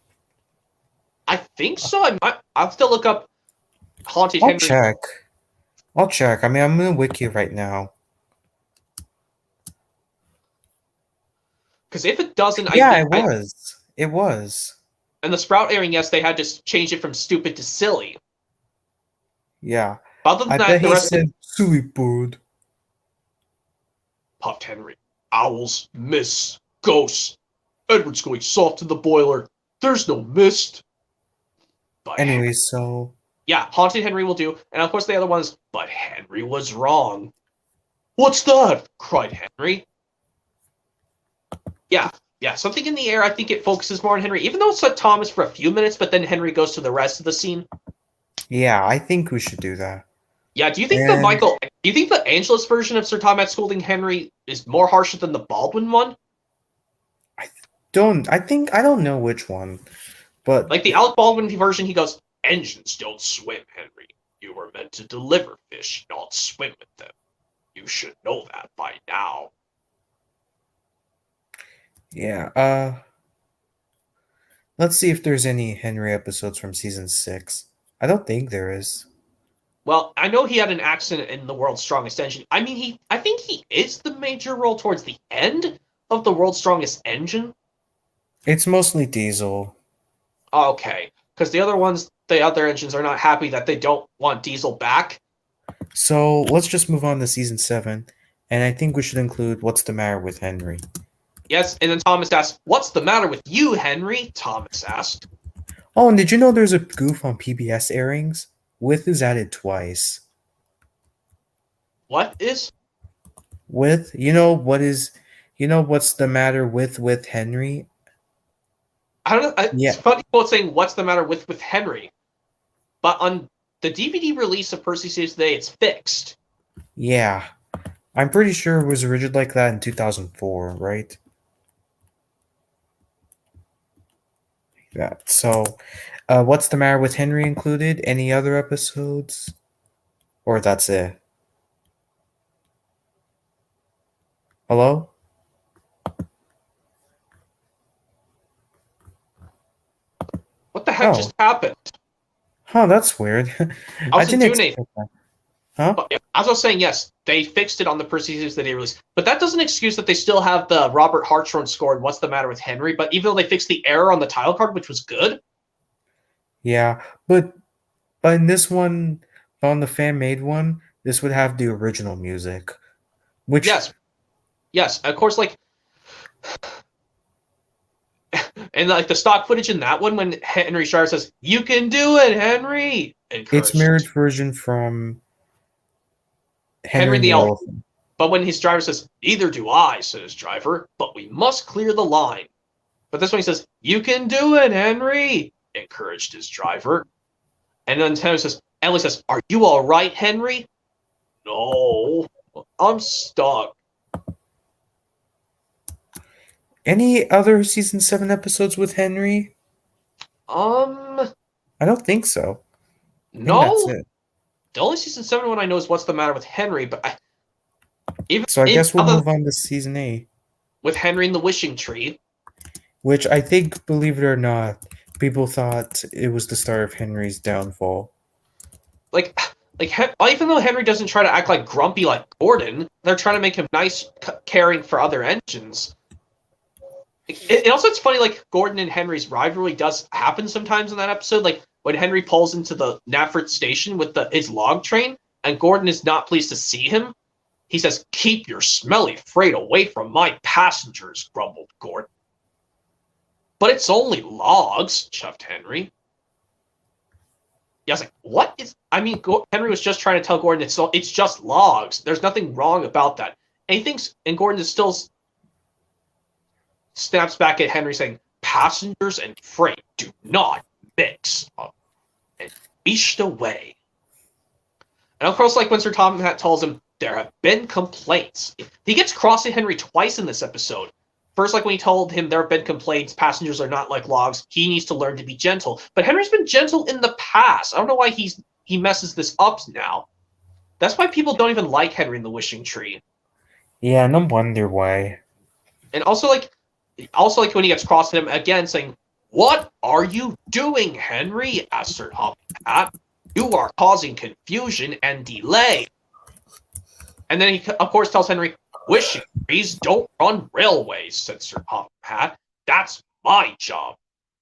I think so. I'll still look up Haunted I'll Henry. check. I'll check. I mean, I'm in Wiki right now. Because if it doesn't, Yeah, it was. It was. And the Sprout airing, yes, they had to change it from stupid to silly. Yeah. Other than I that, bet the he rest said silly bird. puffed Henry. Owls, mists, ghosts. Edward's going soft in the boiler. There's no mist. But Anyway, so yeah, Haunted Henry will do. And of course the other ones, but Henry was wrong. What's that? Cried Henry. Yeah, Something in the Air, I think it focuses more on Henry, even though it's like Thomas for a few minutes, but then Henry goes to the rest of the scene. yeah, I think we should do that. Yeah, do you think the Angelus version of Sir Thomas scolding Henry is more harsher than the Baldwin one? I don't know which one, but Like the Alec Baldwin version, he goes, engines don't swim, Henry. You were meant to deliver fish, not swim with them. You should know that by now. yeah, let's see if there's any Henry episodes from season 6. I don't think there is. Well, I know he had an accident in the World's Strongest Engine. I mean, I think he is the major role towards the end of the World's Strongest Engine. It's mostly Diesel. Okay, because the other engines are not happy that they don't want Diesel back. So let's just move on to season 7, and I think we should include What's the Matter with Henry. Yes, and then Thomas asked, what's the matter with you, Henry? Thomas asked. Oh, and did you know there's a goof on PBS airings? With is added twice. What is? With, what's the matter with Henry? I don't know. Yeah. It's funny people saying, what's the matter with Henry? But on the DVD release of Percy Saves the Day, it's fixed. Yeah. I'm pretty sure it was originally like that in 2004, right? Yeah. So, What's the Matter with Henry included? Any other episodes? Or that's it? Hello? What the heck just happened? Huh, that's weird. I wasn't doing expect that. Huh? But, yeah, as I was saying, yes, they fixed it on the Percy Saves the Day release. But that doesn't excuse that they still have the Robert Hartshorn score and What's the Matter with Henry. But even though they fixed the error on the title card, which was good. Yeah, but in this one, on the fan-made one, this would have the original music. Which Yes, of course, like... And like the stock footage in that one, when Henry Shriver says, "You can do it, Henry," it's mirrored version from Henry the Elephant. But when his driver says, "Neither do I," said his driver, "but we must clear the line." But this one he says, "You can do it, Henry," encouraged his driver. And then Emily says, "Are you all right, Henry?" "No, I'm stuck." Any other season 7 episodes with Henry? I don't think so. No. That's it. The only season 7 one I know is What's the Matter with Henry, but I guess we'll move on to season 8. With Henry and the Wishing Tree. Which I think, believe it or not, people thought it was the start of Henry's downfall. Like even though Henry doesn't try to act like grumpy like Gordon, they're trying to make him nice, caring for other engines. And also, it's funny, like, Gordon and Henry's rivalry does happen sometimes in that episode. Like, when Henry pulls into the Knapford station with his log train, and Gordon is not pleased to see him, he says, "Keep your smelly freight away from my passengers," grumbled Gordon. "But it's only logs," chuffed Henry. Yeah, I was like, what is... I mean, Henry was just trying to tell Gordon it's just logs. There's nothing wrong about that. and Gordon is still snaps back at Henry saying, "Passengers and freight do not mix," and beached away. And of course, like when Sir Topham Hatt tells him there have been complaints, he gets cross at Henry twice in this episode. First, like when he told him there have been complaints, passengers are not like logs. He needs to learn to be gentle. But Henry's been gentle in the past. I don't know why he messes this up now. That's why people don't even like Henry in the Wishing Tree. Yeah, no wonder why. And also like when he gets cross at him again, saying, "What are you doing, Henry?" asks Sir Topham Hatt. "You are causing confusion and delay." And then he, of course, tells Henry, "Wishing trees don't run railways," said Sir Topham Hatt. "That's my job.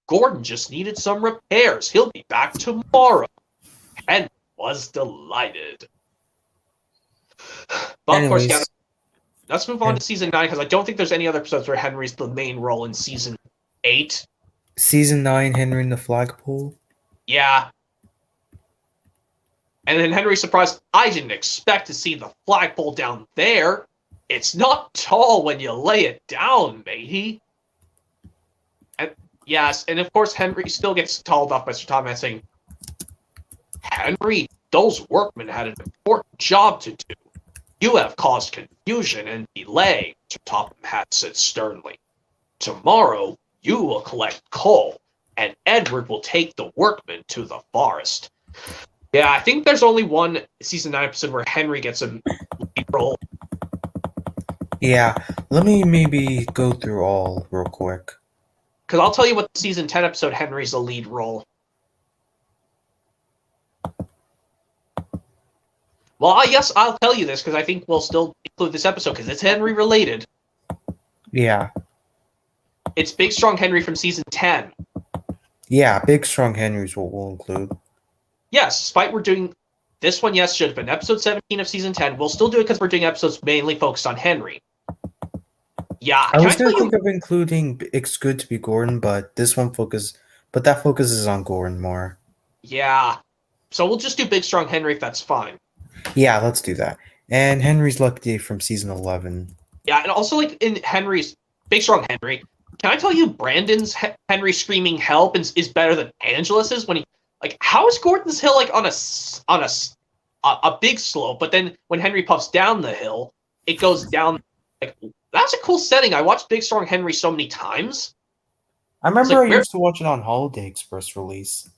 Gordon just needed some repairs. He'll be back tomorrow." Henry was delighted. But of course, yeah, let's move on to season 9, because I don't think there's any other episodes where Henry's the main role in season 8. Season 9, Henry in the flagpole? Yeah. And then Henry's surprised, "I didn't expect to see the flagpole down there. It's not tall when you lay it down, matey." And yes, and of course Henry still gets told off by Sir Topham Hatt saying, "Henry, those workmen had an important job to do. You have caused confusion and delay," Sir Topham Hatt said sternly. "Tomorrow you will collect coal, and Edward will take the workmen to the forest." Yeah, I think there's only one season 9 episode where Henry gets a lead role. Yeah, let me maybe go through all real quick. Because I'll tell you what season 10 episode Henry's a lead role. Well, yes, I'll tell you this because I think we'll still include this episode because it's Henry related. Yeah. It's Big Strong Henry from season 10. Yeah, Big Strong Henry's what we'll include. Yes, despite we're doing this one, yes, should have been episode 17 of season 10. We'll still do it because we're doing episodes mainly focused on Henry. Yeah, I was going to think of including It's Good to Be Gordon, but that focuses on Gordon more. Yeah. So we'll just do Big Strong Henry if that's fine. Yeah, let's do that. And Henry's Lucky Day from season 11. Yeah, and also like in Henry's Big Strong Henry, can I tell you Brandon's Henry screaming help is better than Angelus's when he like how is Gordon's hill like on a big slope, but then when Henry puffs down the hill, it goes down like that's a cool setting. I watched Big Strong Henry so many times. I remember I used to watch it on Holiday Express release.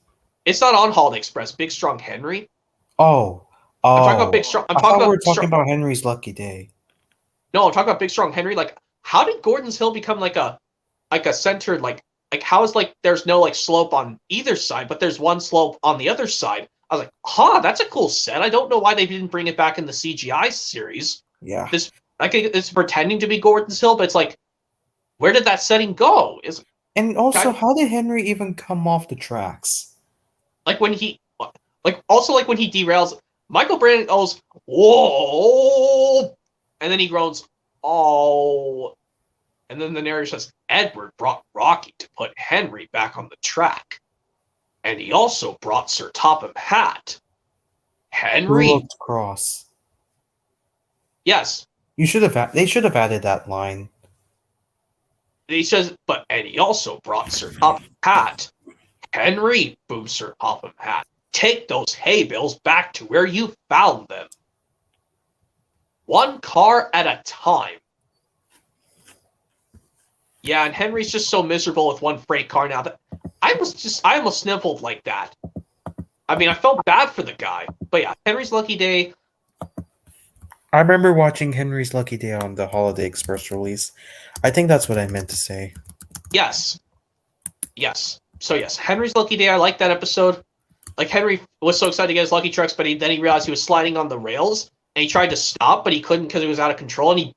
It's not on Holiday Express, Big Strong Henry. Oh. I'm talking about Big Strong. I thought we were talking about Henry's Lucky Day. No, I'm talking about Big Strong Henry. Like, how did Gordon's Hill become like a centered like how is like there's no like slope on either side, but there's one slope on the other side? I was like, that's a cool set. I don't know why they didn't bring it back in the CGI series. Yeah. This like it's pretending to be Gordon's Hill, but it's like, where did that setting go? And also, how did Henry even come off the tracks? Like when he derails. Michael Brandon goes, "Whoa!" And then he groans, "Oh!" And then the narrator says, "Edward brought Rocky to put Henry back on the track. And he also brought Sir Topham Hatt. Henry looked cross." Yes. They should have added that line. He says, and he also brought Sir Topham Hatt. Henry, booms Sir Topham Hatt. Take those hay bales back to where you found them. One car at a time. Yeah, and Henry's just so miserable with one freight car now that I almost sniffled like that. I mean, I felt bad for the guy. But yeah, Henry's Lucky Day. I remember watching Henry's Lucky Day on the Holiday Express release. I think that's what I meant to say. Yes. So yes, Henry's Lucky Day. I like that episode. Like Henry was so excited to get his Lucky Trucks, but then he realized he was sliding on the rails, and he tried to stop, but he couldn't because he was out of control, and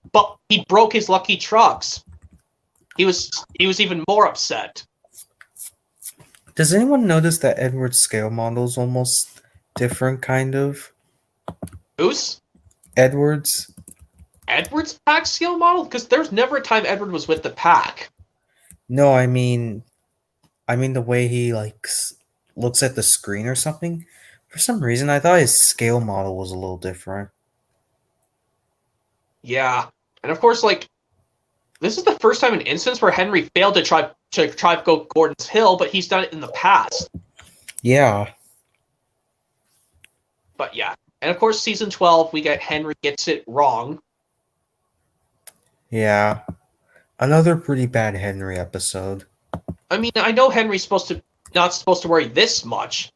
he broke his Lucky Trucks. He was even more upset. Does anyone notice that Edward's scale model is almost different, kind of? Whose? Edward's pack scale model? Because there's never a time Edward was with the pack. No, I mean the way he looks at the screen or something. For some reason, I thought his scale model was a little different. Yeah, And of course, like, this is the first time in instance where Henry failed to try to go Gordon's Hill, but he's done it in the past. Yeah. But yeah. And of course, season 12, we get Henry gets it wrong. Yeah. Another pretty bad Henry episode. I mean, I know Henry's not supposed to worry this much.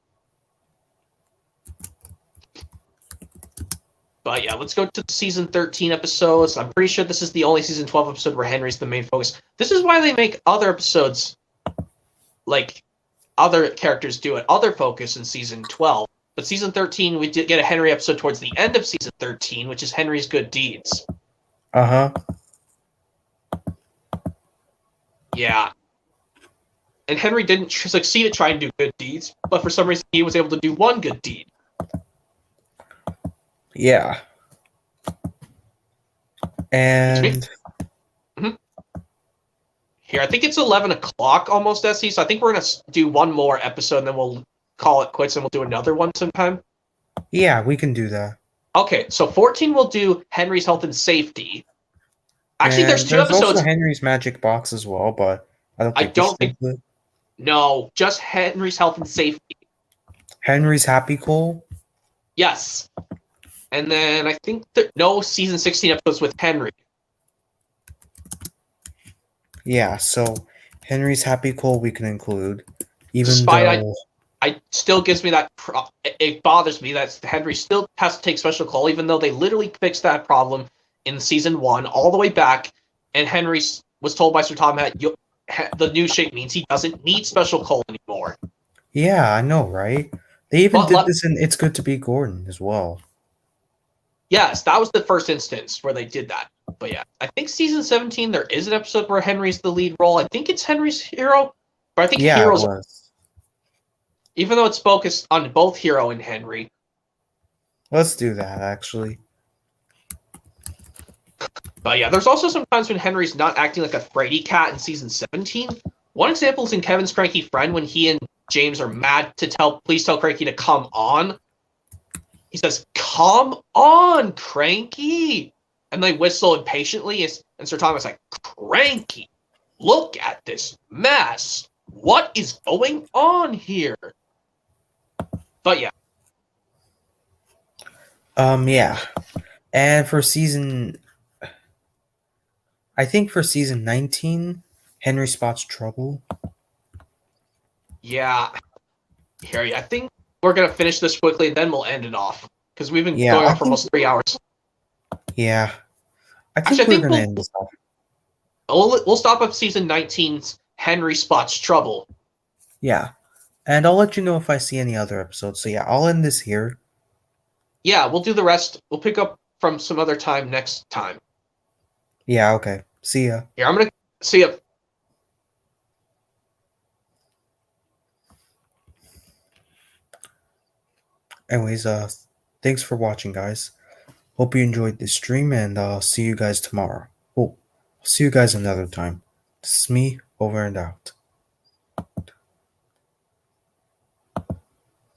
But yeah, let's go to the season 13 episodes. I'm pretty sure this is the only season 12 episode where Henry's the main focus. This is why they make other episodes, like other characters do it, other focus in season 12. But season 13, we did get a Henry episode towards the end of season 13, which is Henry's good deeds. Uh-huh. Yeah. And Henry didn't succeed at trying to do good deeds, but for some reason he was able to do one good deed. Yeah. And Here, I think it's 11 o'clock almost, SC, so I think we're going to do one more episode, and then we'll call it quits, and we'll do another one sometime. yeah, we can do that. Okay, so 14 we'll do Henry's health and safety. Actually, And there's two episodes. Also Henry's magic box as well, but I don't think No, just Henry's health and safety. Henry's happy cool. Yes. And then I think no season 16 episodes with Henry. Yeah, so Henry's happy cool we can include. Even Despite though I still gives me that it bothers me that Henry still has to take special call, even though they literally fixed that problem in season 1 all the way back, and Henry was told by Sir Tom that the new shape means he doesn't need special call anymore. yeah, I know, right? They even did this in It's Good to Be Gordon as well. Yes, that was the first instance where they did that. But yeah, I think season 17 there is an episode where Henry's the lead role. I think it's Henry's Hero, but I think Hero's. It was. Even though it's focused on both Hero and Henry. Let's do that, actually. But yeah, there's also some times when Henry's not acting like a Brady cat in season 17. One example is in Kevin's Cranky Friend when he and James are mad to please tell Cranky to come on. He says, "Come on, Cranky!" And they whistle impatiently, and Sir Thomas is like, "Cranky, look at this mess. What is going on here?" But yeah. Yeah. And for season... I think for season 19, Henry spots trouble. Yeah. Here, I think we're going to finish this quickly, and then we'll end it off. Because we've been going on for almost 3 hours. Yeah. I think we're going to end this off. We'll stop at season 19's Henry Spots Trouble. Yeah. And I'll let you know if I see any other episodes. So yeah, I'll end this here. Yeah, we'll do the rest. We'll pick up from some other time next time. Yeah, okay. See ya. Here, I'm going to see ya. Anyways, thanks for watching, guys. Hope you enjoyed this stream, and I'll see you guys tomorrow. Oh, I'll see you guys another time. This is me, over and out.